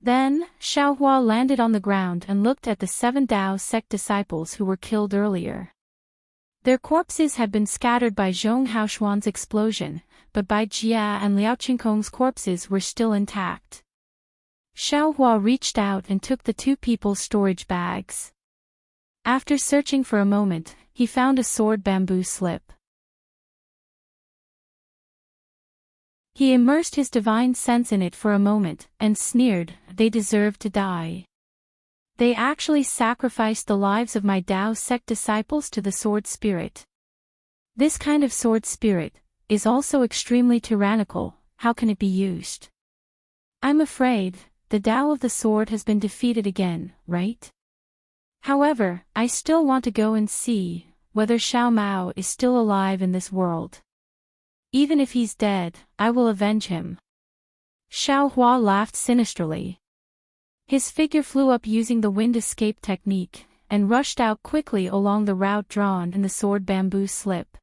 Then, Xiao Hua landed on the ground and looked at the 7 Dao sect disciples who were killed earlier. Their corpses had been scattered by Zhong Haoshuan's explosion, but Bai Jia and Liao Qingkong's corpses were still intact. Xiaohua reached out and took the two people's storage bags. After searching for a moment, he found a sword bamboo slip. He immersed his divine sense in it for a moment, and sneered, "They deserve to die. They actually sacrificed the lives of my Dao sect disciples to the sword spirit. This kind of sword spirit is also extremely tyrannical. How can it be used? I'm afraid the Dao of the sword has been defeated again, right? However, I still want to go and see whether Xiao Mao is still alive in this world. Even if he's dead, I will avenge him." Xiao Hua laughed sinisterly. His figure flew up using the wind escape technique, and rushed out quickly along the route drawn in the sword bamboo slip.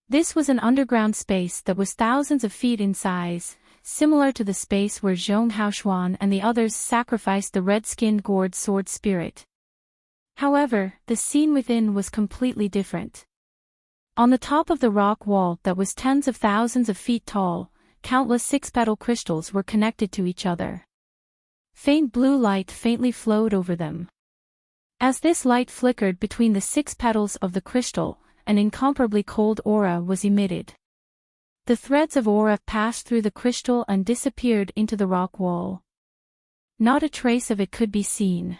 This was an underground space that was thousands of feet in size, similar to the space where Zhong Haoshuan and the others sacrificed the red-skinned gourd sword spirit. However, the scene within was completely different. On the top of the rock wall that was tens of thousands of feet tall, countless six-petal crystals were connected to each other. Faint blue light faintly flowed over them. As this light flickered between the 6 petals of the crystal, an incomparably cold aura was emitted. The threads of aura passed through the crystal and disappeared into the rock wall. Not a trace of it could be seen.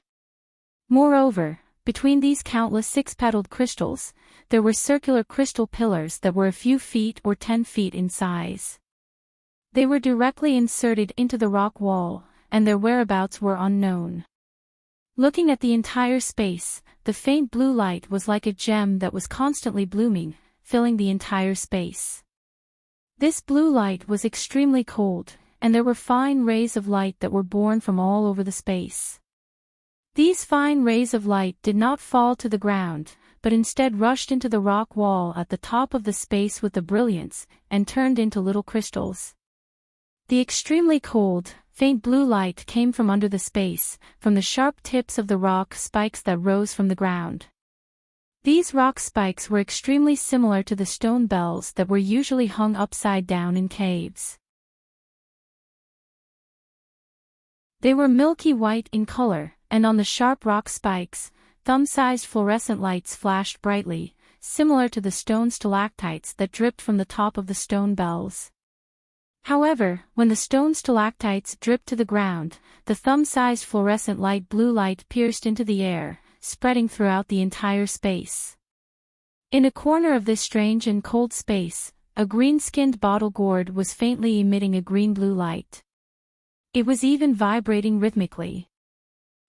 Moreover, between these countless 6-petaled crystals, there were circular crystal pillars that were a few feet or 10 feet in size. They were directly inserted into the rock wall, and their whereabouts were unknown. Looking at the entire space, the faint blue light was like a gem that was constantly blooming, filling the entire space. This blue light was extremely cold, and there were fine rays of light that were born from all over the space. These fine rays of light did not fall to the ground, but instead rushed into the rock wall at the top of the space with the brilliance, and turned into little crystals. The extremely cold, faint blue light came from under the space, from the sharp tips of the rock spikes that rose from the ground. These rock spikes were extremely similar to the stone bells that were usually hung upside down in caves. They were milky white in color, and on the sharp rock spikes, thumb-sized fluorescent lights flashed brightly, similar to the stone stalactites that dripped from the top of the stone bells. However, when the stone stalactites dripped to the ground, the thumb-sized fluorescent light blue light pierced into the air, spreading throughout the entire space. In a corner of this strange and cold space, a green-skinned bottle gourd was faintly emitting a green-blue light. It was even vibrating rhythmically.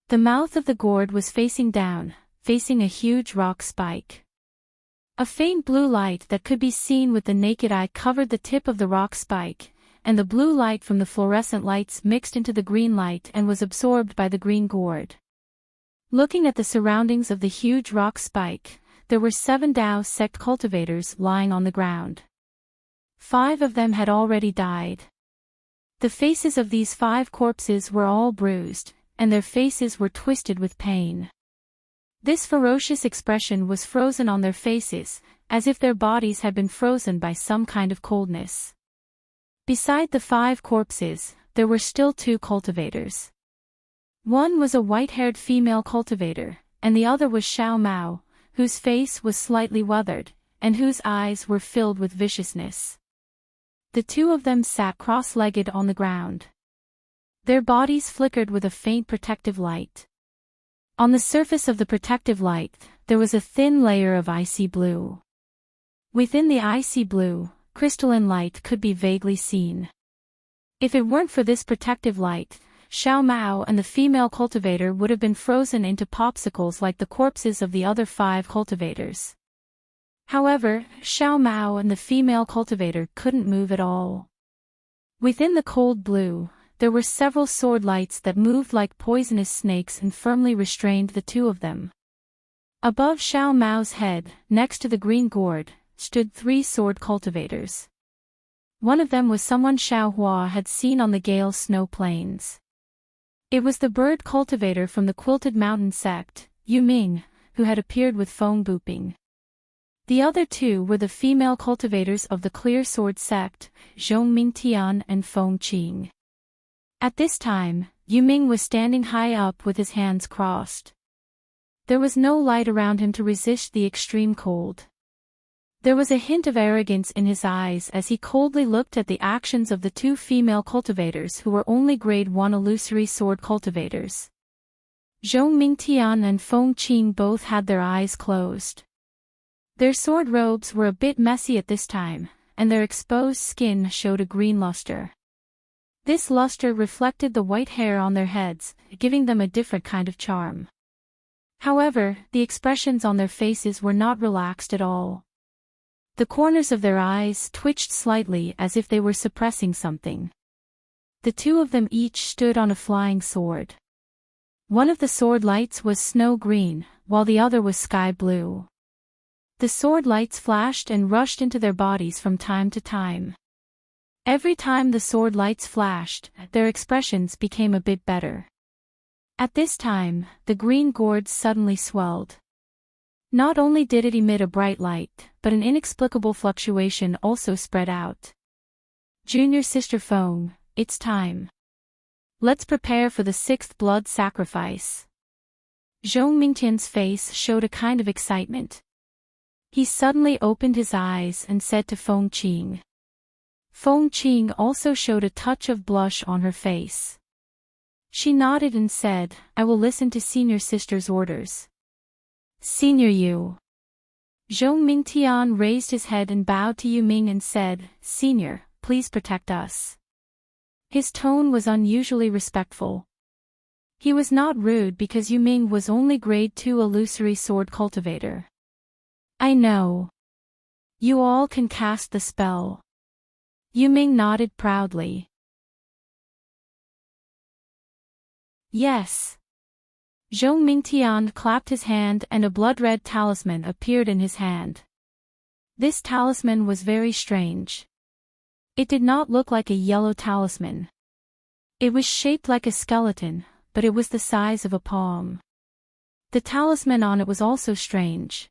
The mouth of the gourd was facing down, facing a huge rock spike. A faint blue light that could be seen with the naked eye covered the tip of the rock spike, and the blue light from the fluorescent lights mixed into the green light and was absorbed by the green gourd. Looking at the surroundings of the huge rock spike, there were 7 Dao sect cultivators lying on the ground. 5 of them had already died. The faces of these 5 corpses were all bruised, and their faces were twisted with pain. This ferocious expression was frozen on their faces, as if their bodies had been frozen by some kind of coldness. Beside the 5 corpses, there were still 2 cultivators. One was a white-haired female cultivator, and the other was Xiao Mao, whose face was slightly weathered, and whose eyes were filled with viciousness. The 2 of them sat cross-legged on the ground. Their bodies flickered with a faint protective light. On the surface of the protective light, there was a thin layer of icy blue. Within the icy blue, crystalline light could be vaguely seen. If it weren't for this protective light, Xiao Mao and the female cultivator would have been frozen into popsicles like the corpses of the other 5 cultivators. However, Xiao Mao and the female cultivator couldn't move at all. Within the cold blue, there were several sword lights that moved like poisonous snakes and firmly restrained the 2 of them. Above Xiao Mao's head, next to the green gourd, stood 3 sword cultivators. One of them was someone Xiao Hua had seen on the Gale Snow Plains. It was the bird cultivator from the Quilted Mountain sect, Yu Ming, who had appeared with Feng Buping. The other two were the female cultivators of the Clear Sword sect, Zhong Mingtian and Feng Qing. At this time, Yu Ming was standing high up with his hands crossed. There was no light around him to resist the extreme cold. There was a hint of arrogance in his eyes as he coldly looked at the actions of the two female cultivators who were only grade 1 illusory sword cultivators. Zhong Mingtian and Feng Qing both had their eyes closed. Their sword robes were a bit messy at this time, and their exposed skin showed a green luster. This luster reflected the white hair on their heads, giving them a different kind of charm. However, the expressions on their faces were not relaxed at all. The corners of their eyes twitched slightly as if they were suppressing something. The two of them each stood on a flying sword. One of the sword lights was snow green, while the other was sky blue. The sword lights flashed and rushed into their bodies from time to time. Every time the sword lights flashed, their expressions became a bit better. At this time, the green gourd suddenly swelled. Not only did it emit a bright light, but an inexplicable fluctuation also spread out. Junior Sister Feng, it's time. Let's prepare for the 6th blood sacrifice. Zhong Mingtian's face showed a kind of excitement. He suddenly opened his eyes and said to Feng Qing. Feng Qing also showed a touch of blush on her face. She nodded and said, I will listen to Senior Sister's orders. Senior Yu. Zhong Mingtian raised his head and bowed to Yu Ming and said, Senior, please protect us. His tone was unusually respectful. He was not rude because Yu Ming was only grade 2 illusory sword cultivator. I know. You all can cast the spell. Yu Ming nodded proudly. Yes. Zhong Mingtian clapped his hand and a blood-red talisman appeared in his hand. This talisman was very strange. It did not look like a yellow talisman. It was shaped like a skeleton, but it was the size of a palm. The talisman on it was also strange.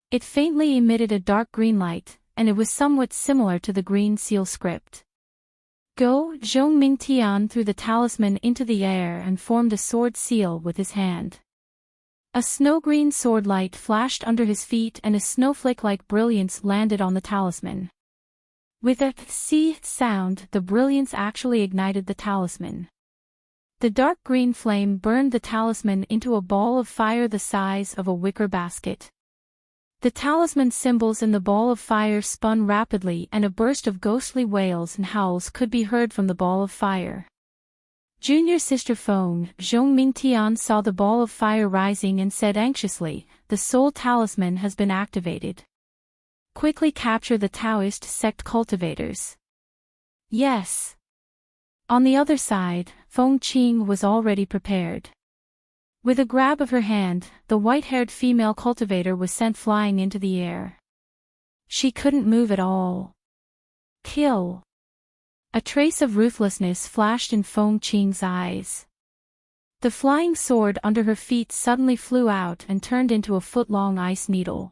It faintly emitted a dark green light, and it was somewhat similar to the green seal script. Go! Zhong Mingtian threw the talisman into the air and formed a sword seal with his hand. A snow-green sword light flashed under his feet and a snowflake-like brilliance landed on the talisman. With a "see" sound, the brilliance actually ignited the talisman. The dark green flame burned the talisman into a ball of fire the size of a wicker basket. The talisman symbols in the ball of fire spun rapidly and a burst of ghostly wails and howls could be heard from the ball of fire. Junior Sister Feng, Zhong Mingtian saw the ball of fire rising and said anxiously, the soul talisman has been activated. Quickly capture the Taoist sect cultivators. Yes. On the other side, Feng Qing was already prepared. With a grab of her hand, the white-haired female cultivator was sent flying into the air. She couldn't move at all. Kill. A trace of ruthlessness flashed in Feng Qing's eyes. The flying sword under her feet suddenly flew out and turned into a foot-long ice needle.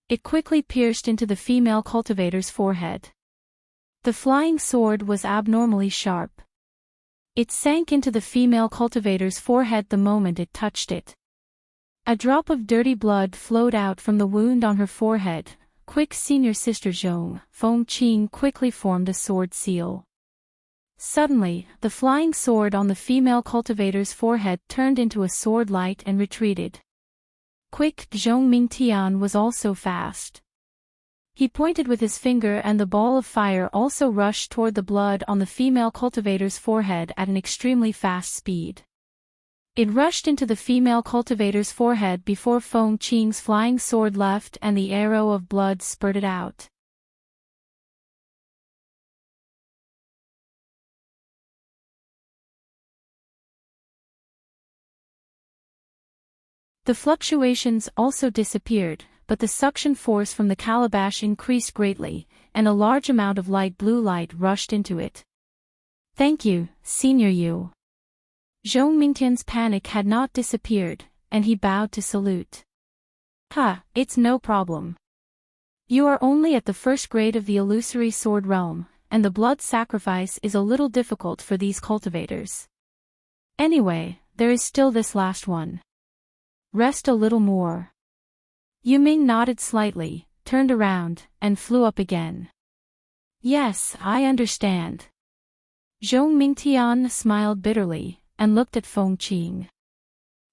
It quickly pierced into the female cultivator's forehead. The flying sword was abnormally sharp. It sank into the female cultivator's forehead the moment it touched it. A drop of dirty blood flowed out from the wound on her forehead. Quick, Senior Sister Zhong, Feng Qing quickly formed a sword seal. Suddenly, the flying sword on the female cultivator's forehead turned into a sword light and retreated. Quick, Zhong Mingtian was also fast. He pointed with his finger and the ball of fire also rushed toward the blood on the female cultivator's forehead at an extremely fast speed. It rushed into the female cultivator's forehead before Feng Qing's flying sword left and the arrow of blood spurted out. The fluctuations also disappeared, but the suction force from the calabash increased greatly, and a large amount of light blue light rushed into it. Thank you, Senior Yu. Zhong Mingtian's panic had not disappeared, and he bowed to salute. It's no problem. You are only at the first grade of the illusory sword realm, and the blood sacrifice is a little difficult for these cultivators. Anyway, there is still this last one. Rest a little more. Yuming nodded slightly, turned around, and flew up again. Yes, I understand. Zhong Mingtian smiled bitterly, and looked at Feng Qing.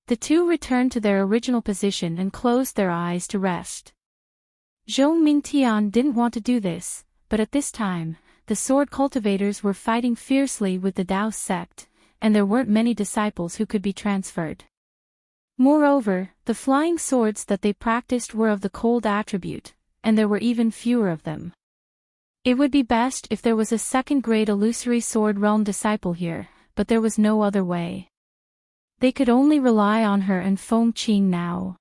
The two returned to their original position and closed their eyes to rest. Zhong Mingtian didn't want to do this, but at this time, the sword cultivators were fighting fiercely with the Dao sect, and there weren't many disciples who could be transferred. Moreover, the flying swords that they practiced were of the cold attribute, and there were even fewer of them. It would be best if there was a second-grade illusory sword realm disciple here, but there was no other way. They could only rely on her and Feng Qing now.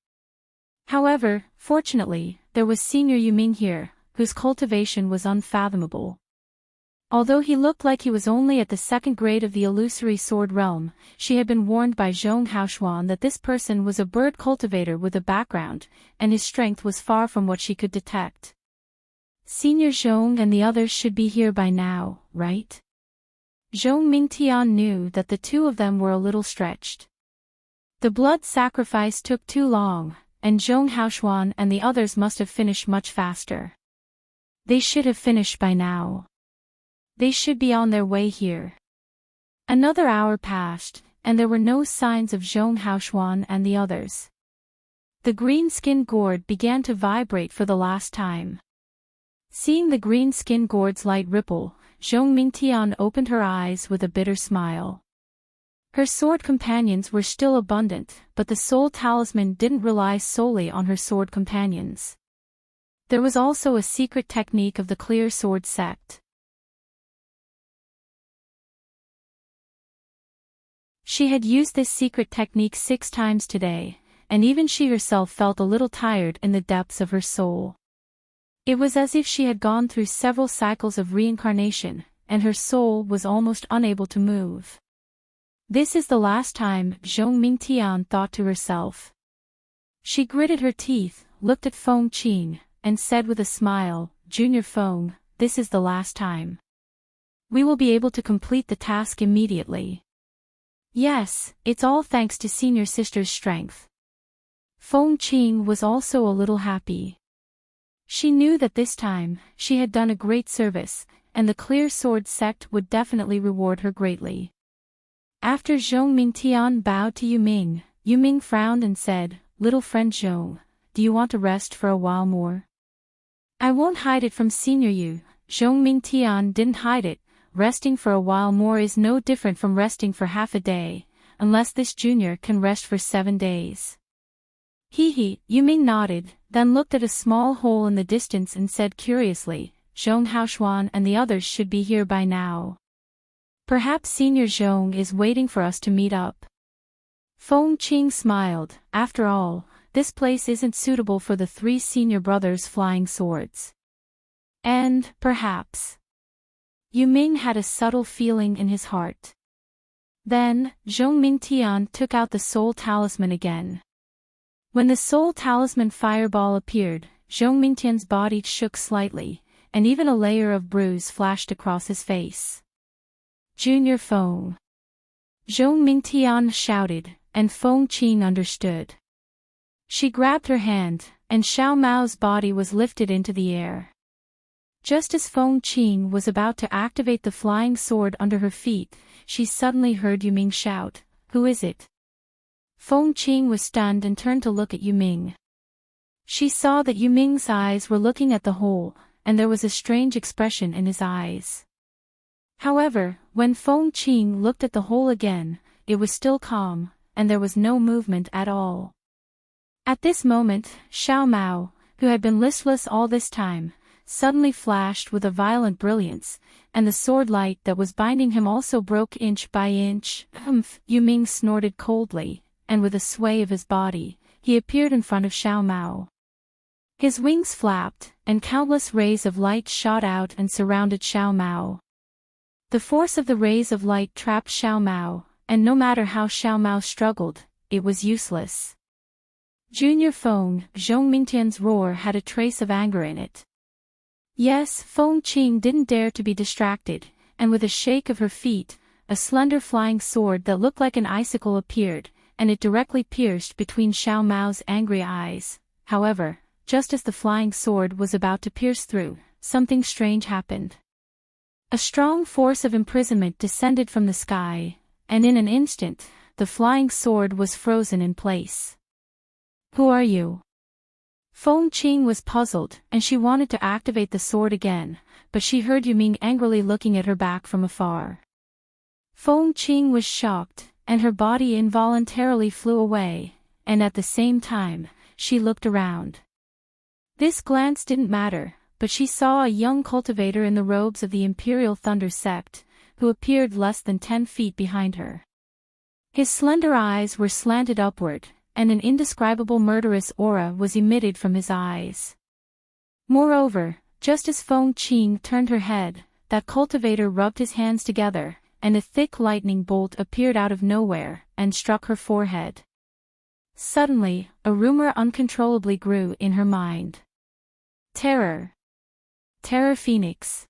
However, fortunately, there was Senior Yuming here, whose cultivation was unfathomable. Although he looked like he was only at the second grade of the illusory sword realm, she had been warned by Zhong Haoshuan that this person was a bird cultivator with a background, and his strength was far from what she could detect. Senior Zhong and the others should be here by now, right? Zhong Mingtian knew that the two of them were a little stretched. The blood sacrifice took too long, and Zhong Haoshuan and the others must have finished much faster. They should have finished by now. They should be on their way here. Another hour passed, and there were no signs of Zhong Haoshuan and the others. The green-skin gourd began to vibrate for the last time. Seeing the green-skin gourd's light ripple, Zhong Mingtian opened her eyes with a bitter smile. Her sword companions were still abundant, but the soul talisman didn't rely solely on her sword companions. There was also a secret technique of the clear sword sect. She had used this secret technique 6 times today, and even she herself felt a little tired in the depths of her soul. It was as if she had gone through several cycles of reincarnation, and her soul was almost unable to move. This is the last time, Zhong Mingtian thought to herself. She gritted her teeth, looked at Feng Qing, and said with a smile, "Junior Feng, this is the last time. We will be able to complete the task immediately." Yes, it's all thanks to senior sister's strength. Feng Qing was also a little happy. She knew that this time, she had done a great service, and the clear sword sect would definitely reward her greatly. After Zhong Mingtian bowed to Yuming, Yuming frowned and said, "Little friend Zhong, do you want to rest for a while more?" "I won't hide it from Senior Yu." Zhong Mingtian didn't hide it. Resting for a while more is no different from resting for half a day, unless this junior can rest for 7 days. He, Yuming nodded, then looked at a small hole in the distance and said curiously, "Zhong Haoshuan and the others should be here by now. Perhaps Senior Zhong is waiting for us to meet up." Feng Qing smiled. After all, this place isn't suitable for the 3 senior brothers' flying swords. And, perhaps. Yuming had a subtle feeling in his heart. Then, Zhong Mingtian took out the soul talisman again. When the soul talisman fireball appeared, Zhong Mingtian's body shook slightly, and even a layer of bruise flashed across his face. "Junior Feng!" Zhong Mingtian shouted, and Feng Qing understood. She grabbed her hand, and Xiao Mao's body was lifted into the air. Just as Feng Qing was about to activate the flying sword under her feet, she suddenly heard Yuming shout, "Who is it?" Feng Qing was stunned and turned to look at Yuming. She saw that Yuming's eyes were looking at the hole, and there was a strange expression in his eyes. However, when Feng Qing looked at the hole again, it was still calm, and there was no movement at all. At this moment, Xiao Mao, who had been listless all this time, suddenly flashed with a violent brilliance, and the sword light that was binding him also broke inch by inch. Yuming snorted coldly, and with a sway of his body, he appeared in front of Xiao Mao. His wings flapped, and countless rays of light shot out and surrounded Xiao Mao. The force of the rays of light trapped Xiao Mao, and no matter how Xiao Mao struggled, it was useless. Junior Feng, Zhong Mingtian's roar had a trace of anger in it. Yes, Feng Qing didn't dare to be distracted, and with a shake of her feet, a slender flying sword that looked like an icicle appeared, and it directly pierced between Xiao Mao's angry eyes. However, just as the flying sword was about to pierce through, something strange happened. A strong force of imprisonment descended from the sky, and in an instant, the flying sword was frozen in place. Who are you? Feng Qing was puzzled, and she wanted to activate the sword again, but she heard Yuming angrily looking at her back from afar. Feng Qing was shocked, and her body involuntarily flew away, and at the same time, she looked around. This glance didn't matter, but she saw a young cultivator in the robes of the Imperial Thunder Sect, who appeared less than 10 feet behind her. His slender eyes were slanted upward, and an indescribable murderous aura was emitted from his eyes. Moreover, just as Feng Qing turned her head, that cultivator rubbed his hands together, and a thick lightning bolt appeared out of nowhere, and struck her forehead. Suddenly, a rumor uncontrollably grew in her mind. Terror. Terror Phoenix.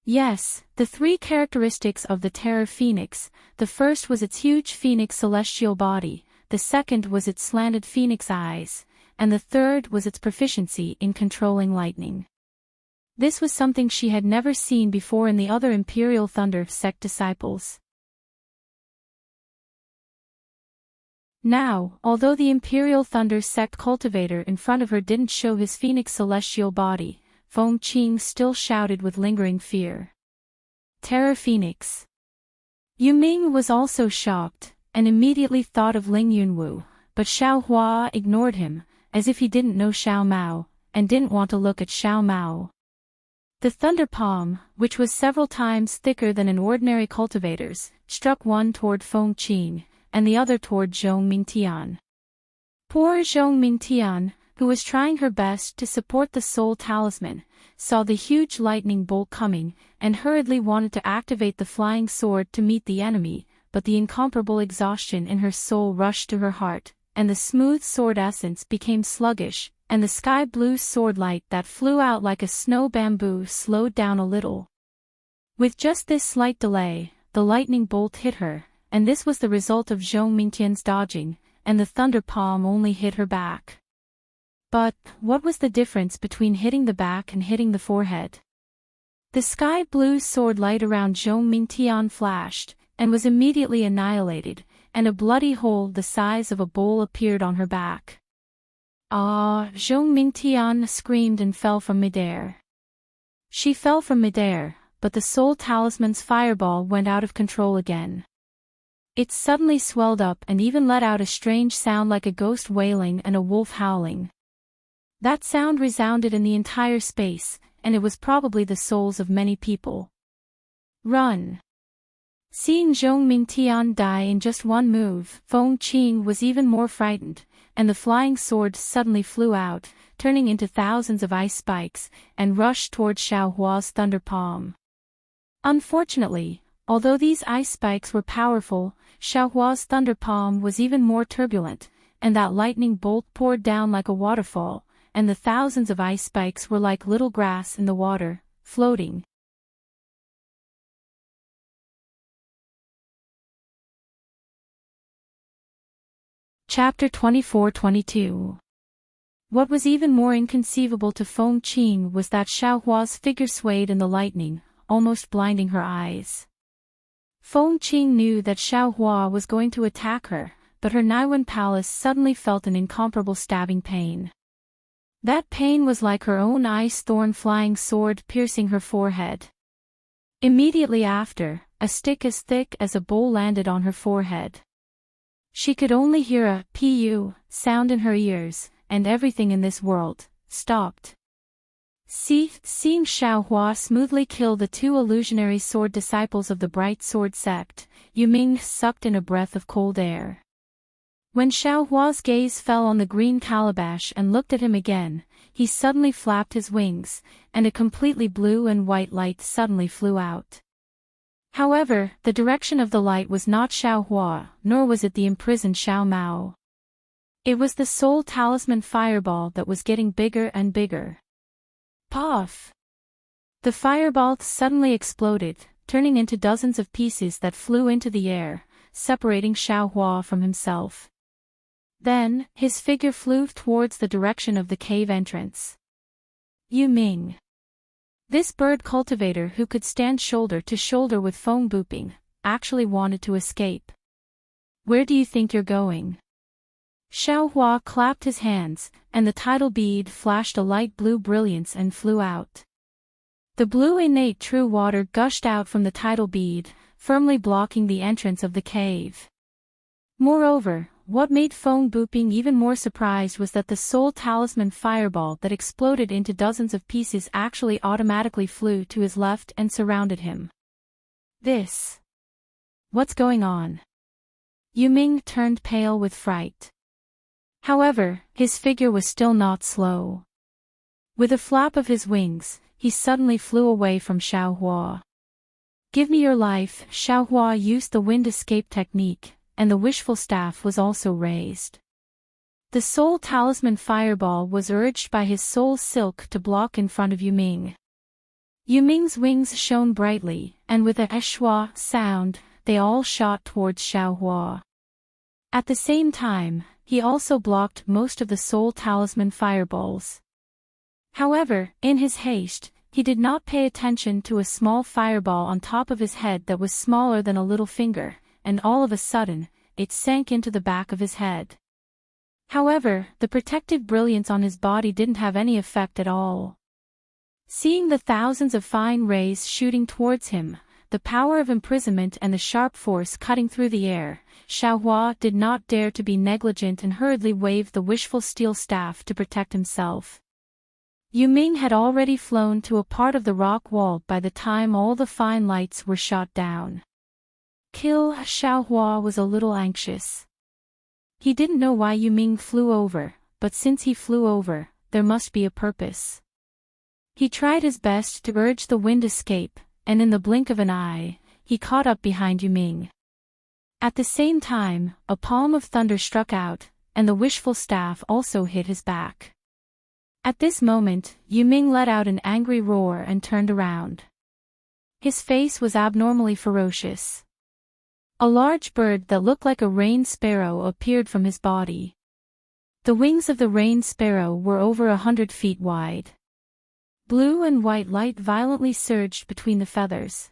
Yes, the 3 characteristics of the Terror Phoenix: the first was its huge phoenix celestial body, the second was its slanted phoenix eyes, and the third was its proficiency in controlling lightning. This was something she had never seen before in the other Imperial Thunder Sect disciples. Now, although the Imperial Thunder Sect cultivator in front of her didn't show his phoenix celestial body, Feng Qing still shouted with lingering fear. Terror Phoenix. Yu Ming was also shocked, and immediately thought of Ling Yunwu, but Xiao Hua ignored him, as if he didn't know Xiao Mao, and didn't want to look at Xiao Mao. The thunder palm, which was several times thicker than an ordinary cultivator's, struck one toward Feng Qing, and the other toward Zhong Mingtian. Poor Zhong Mingtian, who was trying her best to support the soul talisman, saw the huge lightning bolt coming, and hurriedly wanted to activate the flying sword to meet the enemy, but the incomparable exhaustion in her soul rushed to her heart, and the smooth sword essence became sluggish, and the sky-blue sword light that flew out like a snow bamboo slowed down a little. With just this slight delay, the lightning bolt hit her, and this was the result of Zhong Mingtian's dodging, and the thunder palm only hit her back. But, what was the difference between hitting the back and hitting the forehead? The sky-blue sword light around Zhong Mingtian flashed, and was immediately annihilated, and a bloody hole the size of a bowl appeared on her back. Ah! Zhong Mingtian screamed and fell from midair. She fell from midair, but the soul talisman's fireball went out of control again. It suddenly swelled up and even let out a strange sound like a ghost wailing and a wolf howling. That sound resounded in the entire space, and it was probably the souls of many people. Run! Seeing Zhong Mingtian die in just one move, Feng Qing was even more frightened, and the flying sword suddenly flew out, turning into thousands of ice spikes, and rushed toward Xiao Hua's thunder palm. Unfortunately, although these ice spikes were powerful, Xiao Hua's thunder palm was even more turbulent, and that lightning bolt poured down like a waterfall, and the thousands of ice spikes were like little grass in the water, floating. Chapter 24-22. What was even more inconceivable to Feng Qing was that Xiao Hua's figure swayed in the lightning, almost blinding her eyes. Feng Qing knew that Xiao Hua was going to attack her, but her Naiwen palace suddenly felt an incomparable stabbing pain. That pain was like her own ice thorn flying sword piercing her forehead. Immediately after, a stick as thick as a bowl landed on her forehead. She could only hear a "pu" sound in her ears, and everything in this world stopped. Seeing Xiao Hua smoothly kill the 2 illusionary sword disciples of the Bright Sword Sect, Yu Ming sucked in a breath of cold air. When Xiao Hua's gaze fell on the green calabash and looked at him again, he suddenly flapped his wings, and a completely blue and white light suddenly flew out. However, the direction of the light was not Xiao Hua, nor was it the imprisoned Xiao Mao. It was the soul talisman fireball that was getting bigger and bigger. Puff! The fireball suddenly exploded, turning into dozens of pieces that flew into the air, separating Xiaohua from himself. Then, his figure flew towards the direction of the cave entrance. Yu Ming. This bird cultivator who could stand shoulder to shoulder with Feng Buping, actually wanted to escape. Where do you think you're going? Xiaohua clapped his hands, and the tidal bead flashed a light blue brilliance and flew out. The blue innate true water gushed out from the tidal bead, firmly blocking the entrance of the cave. Moreover, what made Feng Buping even more surprised was that the soul talisman fireball that exploded into dozens of pieces actually automatically flew to his left and surrounded him. This. What's going on? Yu Ming turned pale with fright. However, his figure was still not slow. With a flap of his wings, he suddenly flew away from Xiaohua. Give me your life. Xiaohua used the wind escape technique, and the wishful staff was also raised. The soul talisman fireball was urged by his soul silk to block in front of Yu Ming. Yu Ming's wings shone brightly, and with a shua sound, they all shot towards Xiaohua. At the same time, he also blocked most of the soul talisman fireballs. However, in his haste, he did not pay attention to a small fireball on top of his head that was smaller than a little finger, and all of a sudden, it sank into the back of his head. However, the protective brilliance on his body didn't have any effect at all. Seeing the thousands of fine rays shooting towards him, the power of imprisonment and the sharp force cutting through the air, Xiaohua did not dare to be negligent and hurriedly waved the wishful steel staff to protect himself. Yu Ming had already flown to a part of the rock wall by the time all the fine lights were shot down. Xiaohua was a little anxious. He didn't know why Yu Ming flew over, but since he flew over, there must be a purpose. He tried his best to urge the wind escape, and in the blink of an eye, he caught up behind Yu Ming. At the same time, a palm of thunder struck out, and the wishful staff also hit his back. At this moment, Yu Ming let out an angry roar and turned around. His face was abnormally ferocious. A large bird that looked like a rain sparrow appeared from his body. The wings of the rain sparrow were over 100 feet wide. Blue and white light violently surged between the feathers.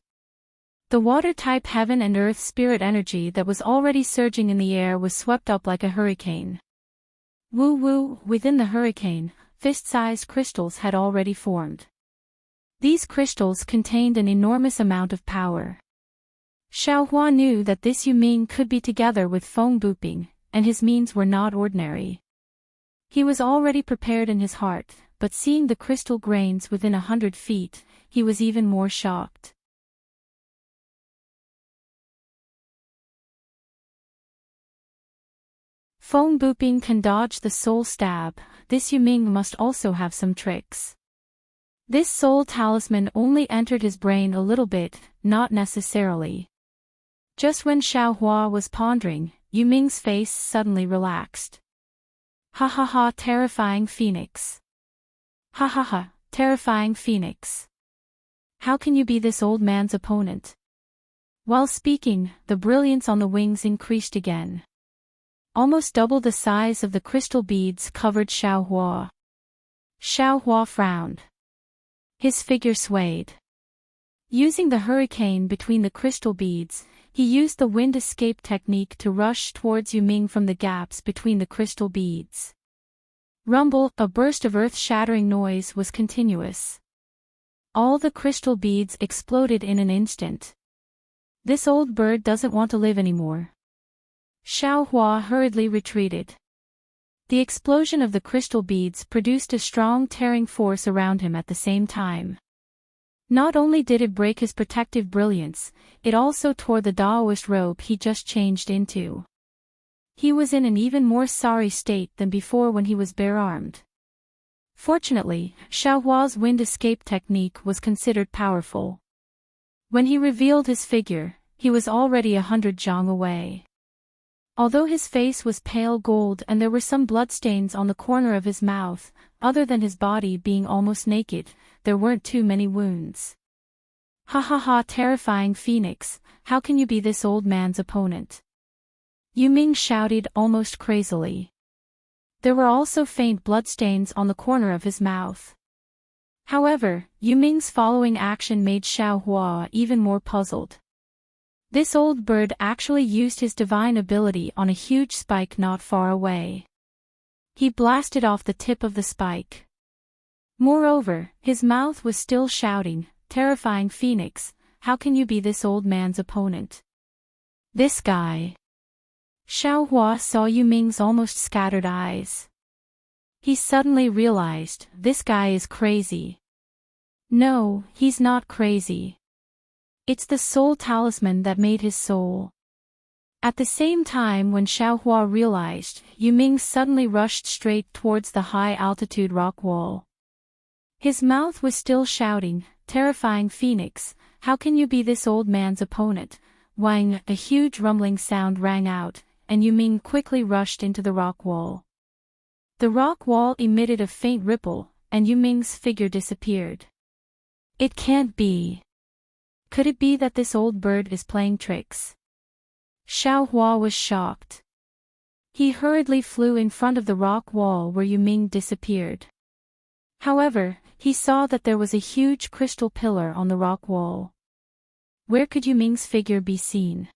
The water-type heaven and earth spirit energy that was already surging in the air was swept up like a hurricane. Woo-woo, within the hurricane, fist-sized crystals had already formed. These crystals contained an enormous amount of power. Xiaohua knew that this Yu Ming could be together with Feng Buping, and his means were not ordinary. He was already prepared in his heart, but seeing the crystal grains within 100 feet, he was even more shocked. Feng Buping can dodge the soul stab, this Yu Ming must also have some tricks. This soul talisman only entered his brain a little bit, not necessarily. Just when Xiaohua was pondering, Yu Ming's face suddenly relaxed. Ha ha ha, terrifying phoenix. Ha ha ha, terrifying phoenix. How can you be this old man's opponent? While speaking, the brilliance on the wings increased again. Almost double the size of the crystal beads covered Xiaohua. Xiaohua frowned. His figure swayed. Using the hurricane between the crystal beads, he used the wind escape technique to rush towards Yu Ming from the gaps between the crystal beads. Rumble, a burst of earth-shattering noise was continuous. All the crystal beads exploded in an instant. This old bird doesn't want to live anymore. Xiaohua hurriedly retreated. The explosion of the crystal beads produced a strong tearing force around him at the same time. Not only did it break his protective brilliance, it also tore the Daoist robe he just changed into. He was in an even more sorry state than before when he was bare-armed. Fortunately, Xiaohua's wind escape technique was considered powerful. When he revealed his figure, he was already 100 zhang away. Although his face was pale gold and there were some bloodstains on the corner of his mouth, other than his body being almost naked, there weren't too many wounds. Ha ha ha, terrifying phoenix, how can you be this old man's opponent? Yu Ming shouted almost crazily. There were also faint bloodstains on the corner of his mouth. However, Yu Ming's following action made Xiao Hua even more puzzled. This old bird actually used his divine ability on a huge spike not far away. He blasted off the tip of the spike. Moreover, his mouth was still shouting, terrifying phoenix, how can you be this old man's opponent? This guy. Xiao Hua saw Yu Ming's almost scattered eyes. He suddenly realized, this guy is crazy. No, he's not crazy. It's the soul talisman that made his soul. At the same time when Xiao Hua realized, Yu Ming suddenly rushed straight towards the high-altitude rock wall. His mouth was still shouting, terrifying phoenix, how can you be this old man's opponent? Wang, a huge rumbling sound rang out, and Yu Ming quickly rushed into the rock wall. The rock wall emitted a faint ripple, and Yu Ming's figure disappeared. It can't be. Could it be that this old bird is playing tricks? Xiao Hua was shocked. He hurriedly flew in front of the rock wall where Yu Ming disappeared. However, he saw that there was a huge crystal pillar on the rock wall. Where could Yu Ming's figure be seen?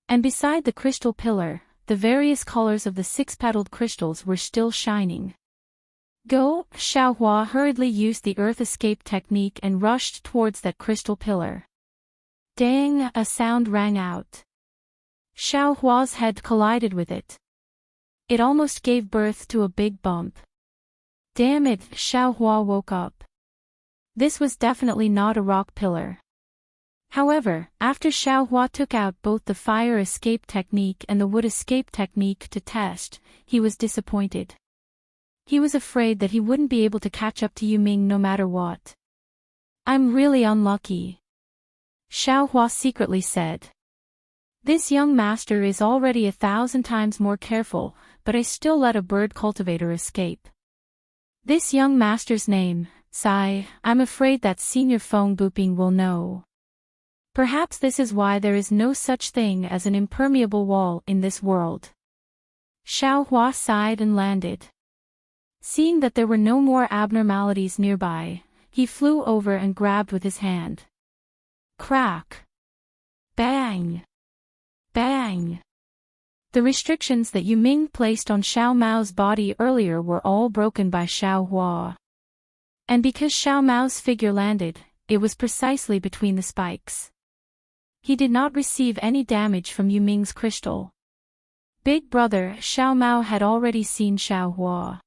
And beside the crystal pillar, the various colors of the six-petaled crystals were still shining. Go! Xiao Hua hurriedly used the earth escape technique and rushed towards that crystal pillar. Dang! A sound rang out. Xiao Hua's head collided with it. It almost gave birth to a big bump. Damn it! Xiao Hua woke up. This was definitely not a rock pillar. However, after Xiao Hua took out both the fire escape technique and the wood escape technique to test, he was disappointed. He was afraid that he wouldn't be able to catch up to Yu Ming no matter what. I'm really unlucky. Xiao Hua secretly said. This young master is already 1,000 times more careful, but I still let a bird cultivator escape. This young master's name, Sai, I'm afraid that Senior Feng Buping will know. Perhaps this is why there is no such thing as an impermeable wall in this world. Xiao Hua sighed and landed. Seeing that there were no more abnormalities nearby, he flew over and grabbed with his hand. Crack! Bang! Bang! The restrictions that Yu Ming placed on Xiao Mao's body earlier were all broken by Xiao Hua. And because Xiao Mao's figure landed, it was precisely between the spikes. He did not receive any damage from Yu Ming's crystal. Big brother Xiao Mao had already seen Xiao Hua.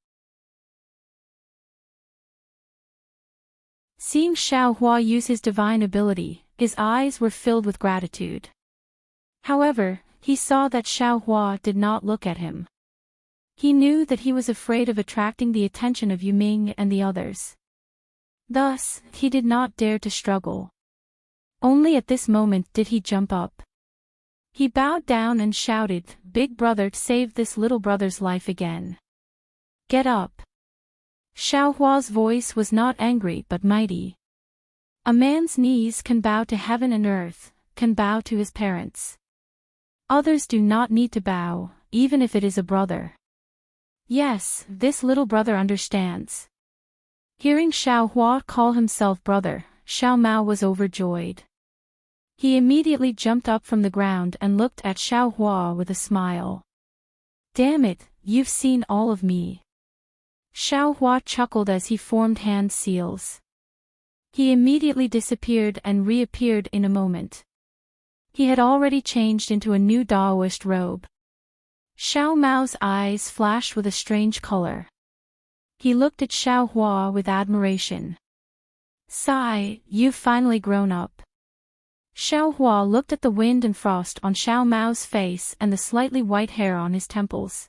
Seeing Xiao Hua use his divine ability, his eyes were filled with gratitude. However, he saw that Xiao Hua did not look at him. He knew that he was afraid of attracting the attention of Yu Ming and the others. Thus, he did not dare to struggle. Only at this moment did he jump up. He bowed down and shouted, "Big brother, save this little brother's life again. Get up." Xiao Hua's voice was not angry but mighty. A man's knees can bow to heaven and earth, can bow to his parents. Others do not need to bow, even if it is a brother. Yes, this little brother understands. Hearing Xiao Hua call himself brother, Xiao Mao was overjoyed. He immediately jumped up from the ground and looked at Xiao Hua with a smile. Damn it, you've seen all of me. Xiao Hua chuckled as he formed hand seals. He immediately disappeared and reappeared in a moment. He had already changed into a new Daoist robe. Xiao Mao's eyes flashed with a strange color. He looked at Xiao Hua with admiration. Sai, you've finally grown up. Xiao Hua looked at the wind and frost on Xiao Mao's face and the slightly white hair on his temples.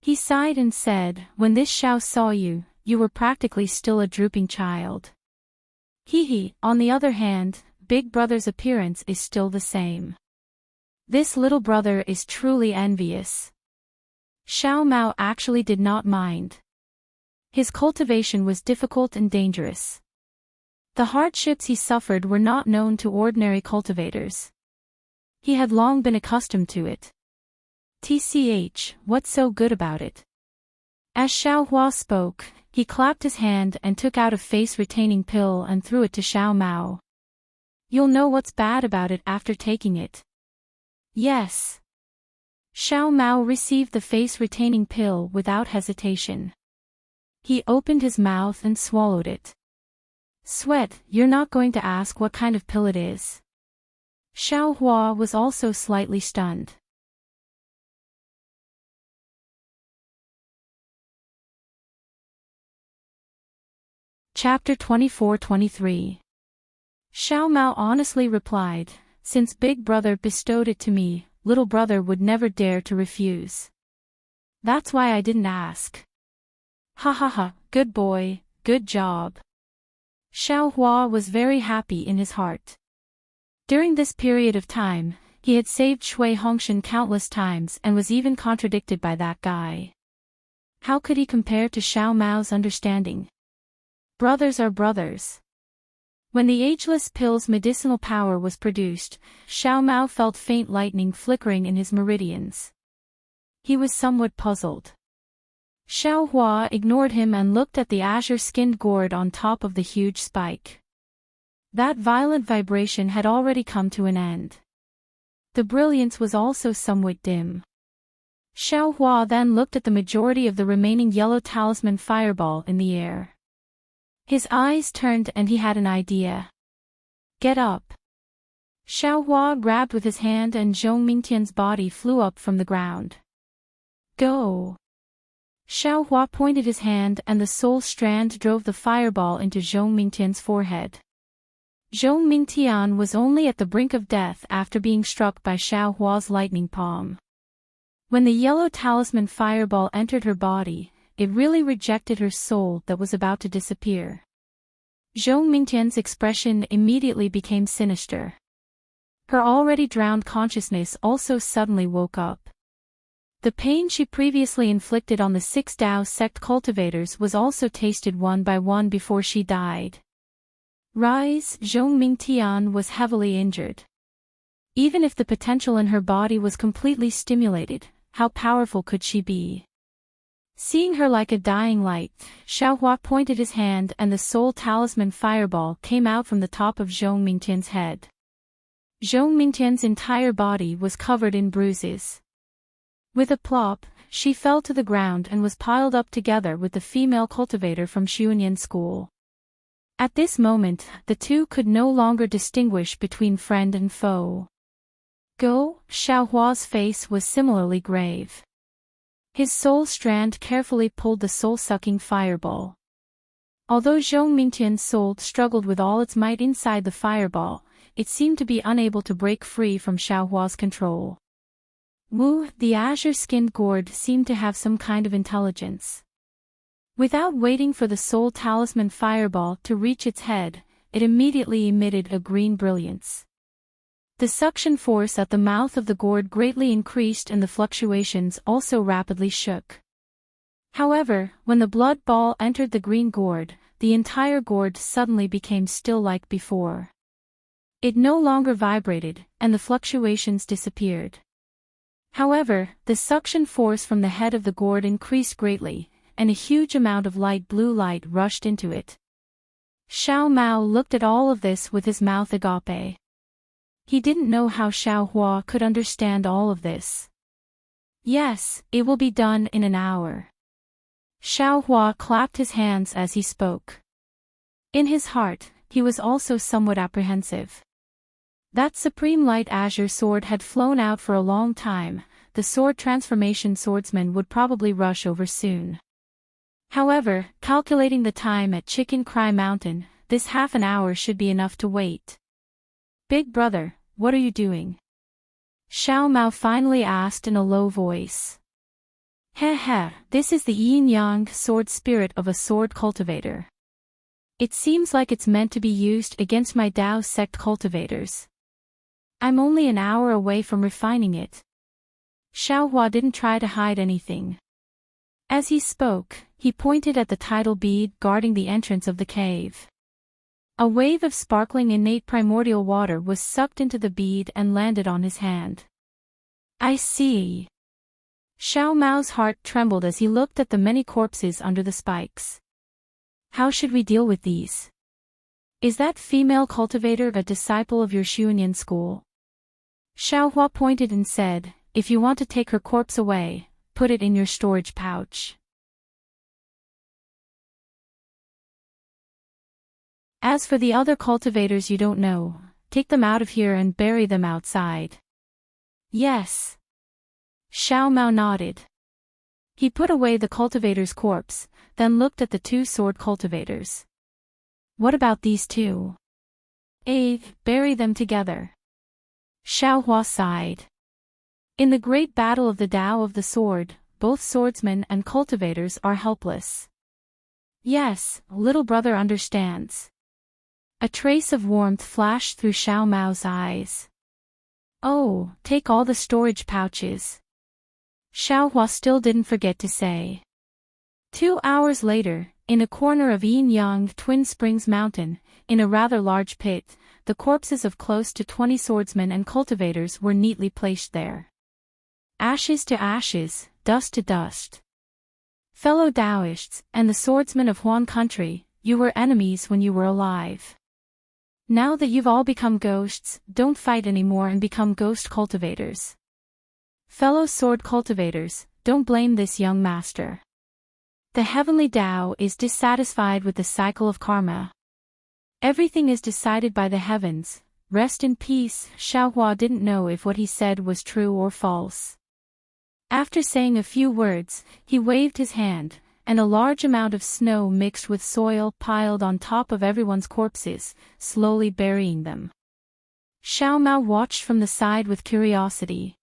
He sighed and said, when this Xiao saw you, you were practically still a drooping child. He, on the other hand, Big Brother's appearance is still the same. This little brother is truly envious. Xiao Mao actually did not mind. His cultivation was difficult and dangerous. The hardships he suffered were not known to ordinary cultivators. He had long been accustomed to it. What's so good about it? As Xiao Hua spoke, he clapped his hand and took out a face-retaining pill and threw it to Xiao Mao. You'll know what's bad about it after taking it. Yes. Xiao Mao received the face-retaining pill without hesitation. He opened his mouth and swallowed it. Sweat, you're not going to ask what kind of pill it is? Xiao Hua was also slightly stunned. Chapter 24-23. Xiao Mao honestly replied, since Big Brother bestowed it to me, Little Brother would never dare to refuse. That's why I didn't ask. Ha ha ha, good boy, good job. Xiao Hua was very happy in his heart. During this period of time, he had saved Shui Hongshan countless times and was even contradicted by that guy. How could he compare to Xiao Mao's understanding? Brothers are brothers. When the ageless pill's medicinal power was produced, Xiao Mao felt faint lightning flickering in his meridians. He was somewhat puzzled. Xiao Hua ignored him and looked at the azure-skinned gourd on top of the huge spike. That violent vibration had already come to an end. The brilliance was also somewhat dim. Xiao Hua then looked at the majority of the remaining yellow talisman fireball in the air. His eyes turned and he had an idea. Get up. Xiao Hua grabbed with his hand and Zhong Mingtian's body flew up from the ground. Go. Xiao Hua pointed his hand and the soul strand drove the fireball into Zhong Mingtian's forehead. Zhong Mingtian was only at the brink of death after being struck by Xiao Hua's lightning palm. When the yellow talisman fireball entered her body, it really rejected her soul that was about to disappear. Zhong Mingtian's expression immediately became sinister. Her already drowned consciousness also suddenly woke up. The pain she previously inflicted on the 6 Dao sect cultivators was also tasted one by one before she died. Rise, Zhong Mingtian was heavily injured. Even if the potential in her body was completely stimulated, how powerful could she be? Seeing her like a dying light, Xiao Hua pointed his hand and the soul talisman fireball came out from the top of Zhong Mingtian's head. Zhong Mingtian's entire body was covered in bruises. With a plop, she fell to the ground and was piled up together with the female cultivator from Xiunyan school. At this moment, the two could no longer distinguish between friend and foe. Go, Xiao Hua's face was similarly grave. His soul strand carefully pulled the soul-sucking fireball. Although Zhong Mingtian's soul struggled with all its might inside the fireball, it seemed to be unable to break free from Xiao Hua's control. Wu, the azure-skinned gourd seemed to have some kind of intelligence. Without waiting for the soul talisman fireball to reach its head, it immediately emitted a green brilliance. The suction force at the mouth of the gourd greatly increased and the fluctuations also rapidly shook. However, when the blood ball entered the green gourd, the entire gourd suddenly became still like before. It no longer vibrated, and the fluctuations disappeared. However, the suction force from the head of the gourd increased greatly, and a huge amount of light blue light rushed into it. Xiao Mao looked at all of this with his mouth agape. He didn't know how Xiao Hua could understand all of this. Yes, it will be done in an hour. Xiao Hua clapped his hands as he spoke. In his heart, he was also somewhat apprehensive. That supreme light azure sword had flown out for a long time, the sword transformation swordsman would probably rush over soon. However, calculating the time at Chicken Cry Mountain, this half an hour should be enough to wait. Big brother, what are you doing? Xiao Mao finally asked in a low voice. Heh, this is the yin-yang sword spirit of a sword cultivator. It seems like it's meant to be used against my Dao sect cultivators. I'm only an hour away from refining it. Xiaohua didn't try to hide anything. As he spoke, he pointed at the tidal bead guarding the entrance of the cave. A wave of sparkling innate primordial water was sucked into the bead and landed on his hand. I see. Xiao Mao's heart trembled as he looked at the many corpses under the spikes. How should we deal with these? Is that female cultivator a disciple of your Xuanyan school? Xiaohua pointed and said, if you want to take her corpse away, put it in your storage pouch. As for the other cultivators you don't know, take them out of here and bury them outside. Yes. Xiao Mao nodded. He put away the cultivator's corpse, then looked at the two sword cultivators. What about these two? Bury them together. Xiaohua sighed. In the great battle of the Tao of the Sword, both swordsmen and cultivators are helpless. Yes, little brother understands. A trace of warmth flashed through Xiao Mao's eyes. Oh, take all the storage pouches. Xiaohua still didn't forget to say. 2 hours later, in a corner of Yin-Yang Twin Springs Mountain, in a rather large pit, the corpses of close to 20 swordsmen and cultivators were neatly placed there. Ashes to ashes, dust to dust. Fellow Taoists, and the swordsmen of Huan country, you were enemies when you were alive. Now that you've all become ghosts, don't fight anymore and become ghost cultivators. Fellow sword cultivators, don't blame this young master. The heavenly Tao is dissatisfied with the cycle of karma. Everything is decided by the heavens. Rest in peace. Xiaohua didn't know if what he said was true or false. After saying a few words, he waved his hand, and a large amount of snow mixed with soil piled on top of everyone's corpses, slowly burying them. Xiao Mao watched from the side with curiosity.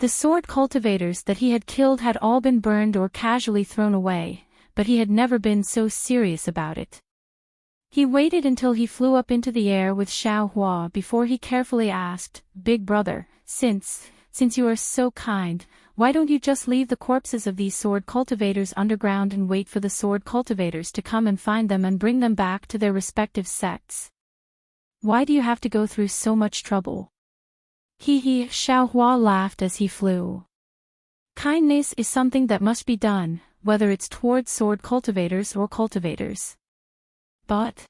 The sword cultivators that he had killed had all been burned or casually thrown away, but he had never been so serious about it. He waited until he flew up into the air with Xiaohua before he carefully asked, Big brother, since you are so kind, why don't you just leave the corpses of these sword cultivators underground and wait for the sword cultivators to come and find them and bring them back to their respective sects? Why do you have to go through so much trouble? Xiaohua laughed as he flew. Kindness is something that must be done, whether it's towards sword cultivators or cultivators. But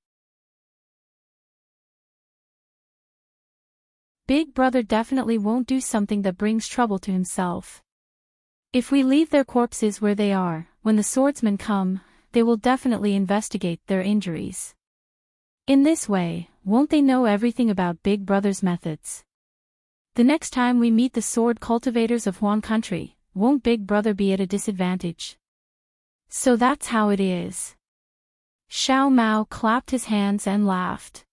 Big brother definitely won't do something that brings trouble to himself. If we leave their corpses where they are, when the swordsmen come, they will definitely investigate their injuries. In this way, won't they know everything about Big brother's methods? The next time we meet the sword cultivators of Huan country, won't Big brother be at a disadvantage? So that's how it is. Xiao Mao clapped his hands and laughed.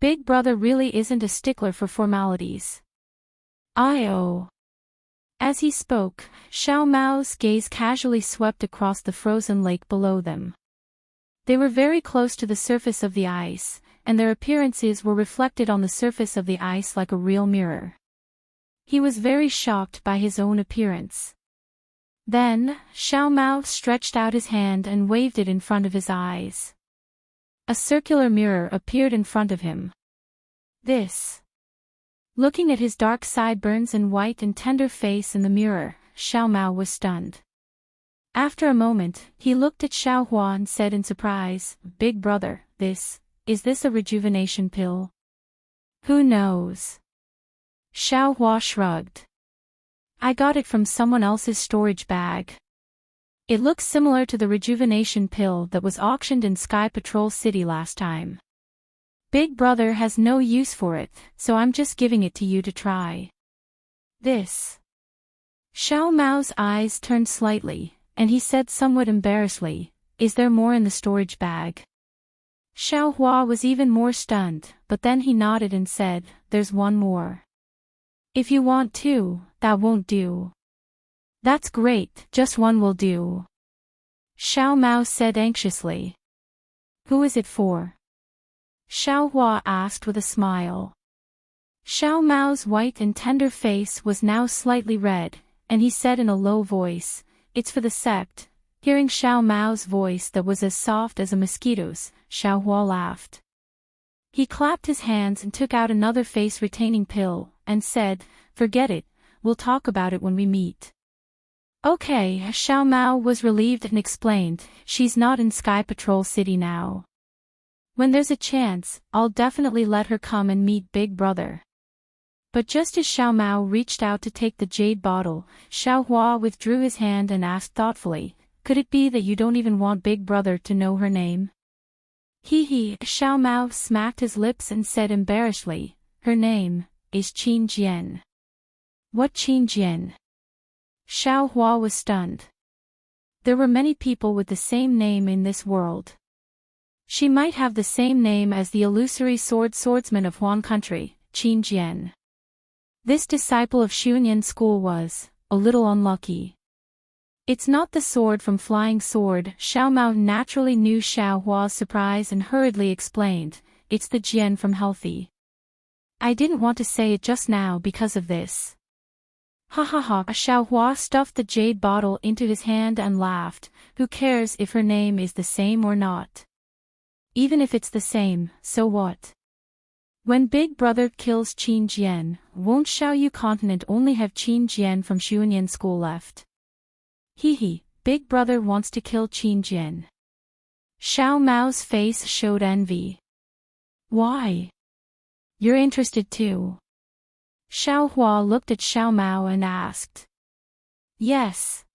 Big brother really isn't a stickler for formalities. As he spoke, Xiao Mao's gaze casually swept across the frozen lake below them. They were very close to the surface of the ice, and their appearances were reflected on the surface of the ice like a real mirror. He was very shocked by his own appearance. Then, Xiao Mao stretched out his hand and waved it in front of his eyes. A circular mirror appeared in front of him. Looking at his dark sideburns and white and tender face in the mirror, Xiao Mao was stunned. After a moment, he looked at Xiaohua and said in surprise, Big brother, is this a rejuvenation pill? Who knows? Xiaohua shrugged. I got it from someone else's storage bag. It looks similar to the rejuvenation pill that was auctioned in Sky Patrol City last time. Big brother has no use for it, so I'm just giving it to you to try. Xiao Mao's eyes turned slightly, and he said somewhat embarrassedly, Is there more in the storage bag? Xiaohua was even more stunned, but then he nodded and said, There's one more. If you want two, that won't do. That's great, just one will do. Xiao Mao said anxiously. Who is it for? Xiaohua asked with a smile. Xiao Mao's white and tender face was now slightly red, and he said in a low voice, "It's for the sept." Hearing Xiao Mao's voice that was as soft as a mosquito's, Xiao Hua laughed. He clapped his hands and took out another face-retaining pill, and said, "Forget it, we'll talk about it when we meet." Okay, Xiao Mao was relieved and explained, "She's not in Sky Patrol City now. When there's a chance, I'll definitely let her come and meet Big Brother." But just as Xiao Mao reached out to take the jade bottle, Xiao Hua withdrew his hand and asked thoughtfully, "Could it be that you don't even want Big Brother to know her name?" Hee. Xiao Mao smacked his lips and said embarrassedly, "Her name is Qin Jian." "What Qin Jian?" Xiao Hua was stunned. There were many people with the same name in this world. She might have the same name as the illusory swordsman of Huan Country, Qin Jian. This disciple of Xuanyan School was a little unlucky. "It's not the sword from Flying Sword." Xiao Mao naturally knew Xiao Hua's surprise and hurriedly explained, "It's the Jian from Healthy. I didn't want to say it just now because of this." Ha ha ha. Xiao Hua stuffed the jade bottle into his hand and laughed, "Who cares if her name is the same or not? Even if it's the same, so what? When Big Brother kills Qin Jian, won't Xiaoyu continent only have Qin Jian from Xuanyan School left?" Hee. Big Brother wants to kill Qin Jian. Xiao Mao's face showed envy. "Why? You're interested too?" Xiao Hua looked at Xiao Mao and asked. "Yes."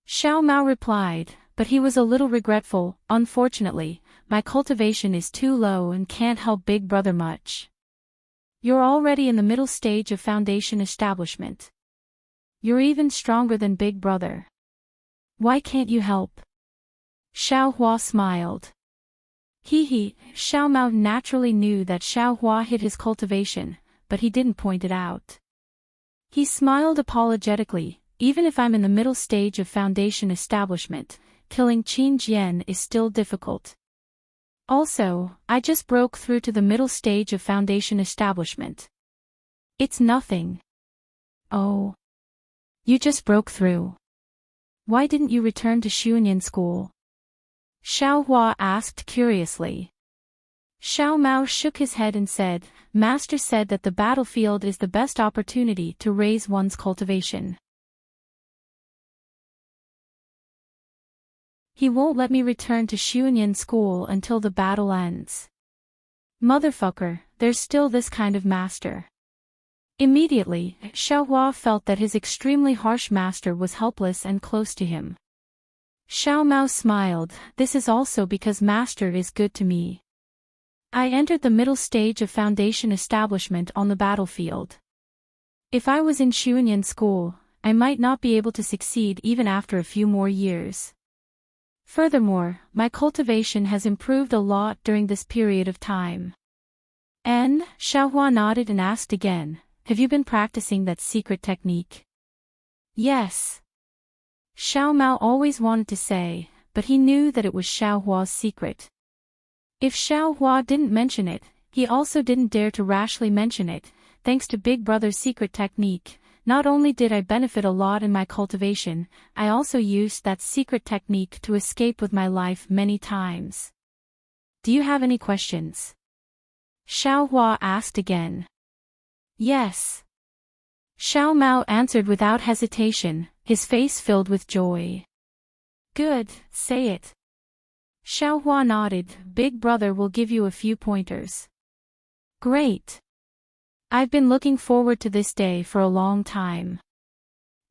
Xiao Mao replied, but he was a little regretful, "Unfortunately, my cultivation is too low and can't help Big Brother much. You're already in the middle stage of foundation establishment. You're even stronger than Big Brother. Why can't you help?" Xiao Hua smiled. Hee. Xiao Mao naturally knew that Xiao Hua hid his cultivation, but he didn't point it out. He smiled apologetically, "Even if I'm in the middle stage of foundation establishment, killing Qin Jian is still difficult. Also, I just broke through to the middle stage of foundation establishment. It's nothing." "Oh. You just broke through. Why didn't you return to Xuanyan School?" Xiao Hua asked curiously. Xiao Mao shook his head and said, "Master said that the battlefield is the best opportunity to raise one's cultivation. He won't let me return to Xuanyan School until the battle ends. Motherfucker, there's still this kind of master." Immediately, Xiao Hua felt that his extremely harsh master was helpless and close to him. Xiao Mao smiled, "This is also because master is good to me. I entered the middle stage of foundation establishment on the battlefield. If I was in Xuanyan School, I might not be able to succeed even after a few more years. Furthermore, my cultivation has improved a lot during this period of time." And Xiao Hua nodded and asked again, "Have you been practicing that secret technique?" "Yes." Xiao Mao always wanted to say, but he knew that it was Xiao Hua's secret. If Xiao Hua didn't mention it, he also didn't dare to rashly mention it. "Thanks to Big Brother's secret technique, not only did I benefit a lot in my cultivation, I also used that secret technique to escape with my life many times. Do you have any questions?" Xiao Hua asked again. "Yes." Xiao Mao answered without hesitation, his face filled with joy. "Good, say it." Xiao Hua nodded, "Big Brother will give you a few pointers." "Great. I've been looking forward to this day for a long time."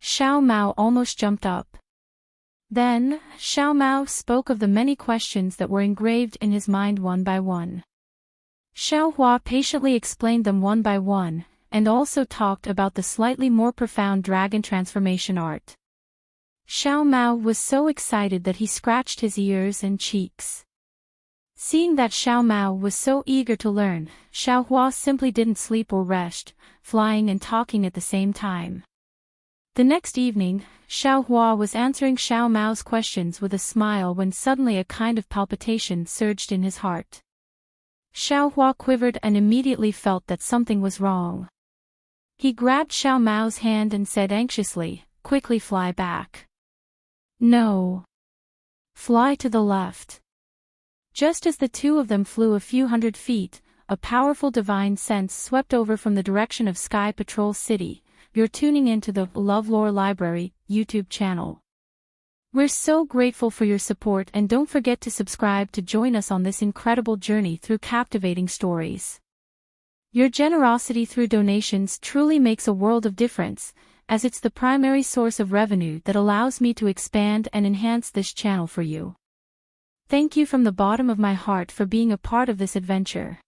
Xiao Mao almost jumped up. Then, Xiao Mao spoke of the many questions that were engraved in his mind one by one. Xiao Hua patiently explained them one by one, and also talked about the slightly more profound dragon transformation art. Xiao Mao was so excited that he scratched his ears and cheeks. Seeing that Xiao Mao was so eager to learn, Xiao Hua simply didn't sleep or rest, flying and talking at the same time. The next evening, Xiao Hua was answering Xiao Mao's questions with a smile when suddenly a kind of palpitation surged in his heart. Xiaohua quivered and immediately felt that something was wrong. He grabbed Xiao Mao's hand and said anxiously, "Quickly fly back." "No. Fly to the left." Just as the two of them flew a few hundred feet, a powerful divine sense swept over from the direction of Sky Patrol City. You're tuning into the LoveLore Library YouTube channel. We're so grateful for your support, and don't forget to subscribe to join us on this incredible journey through captivating stories. Your generosity through donations truly makes a world of difference, as it's the primary source of revenue that allows me to expand and enhance this channel for you. Thank you from the bottom of my heart for being a part of this adventure.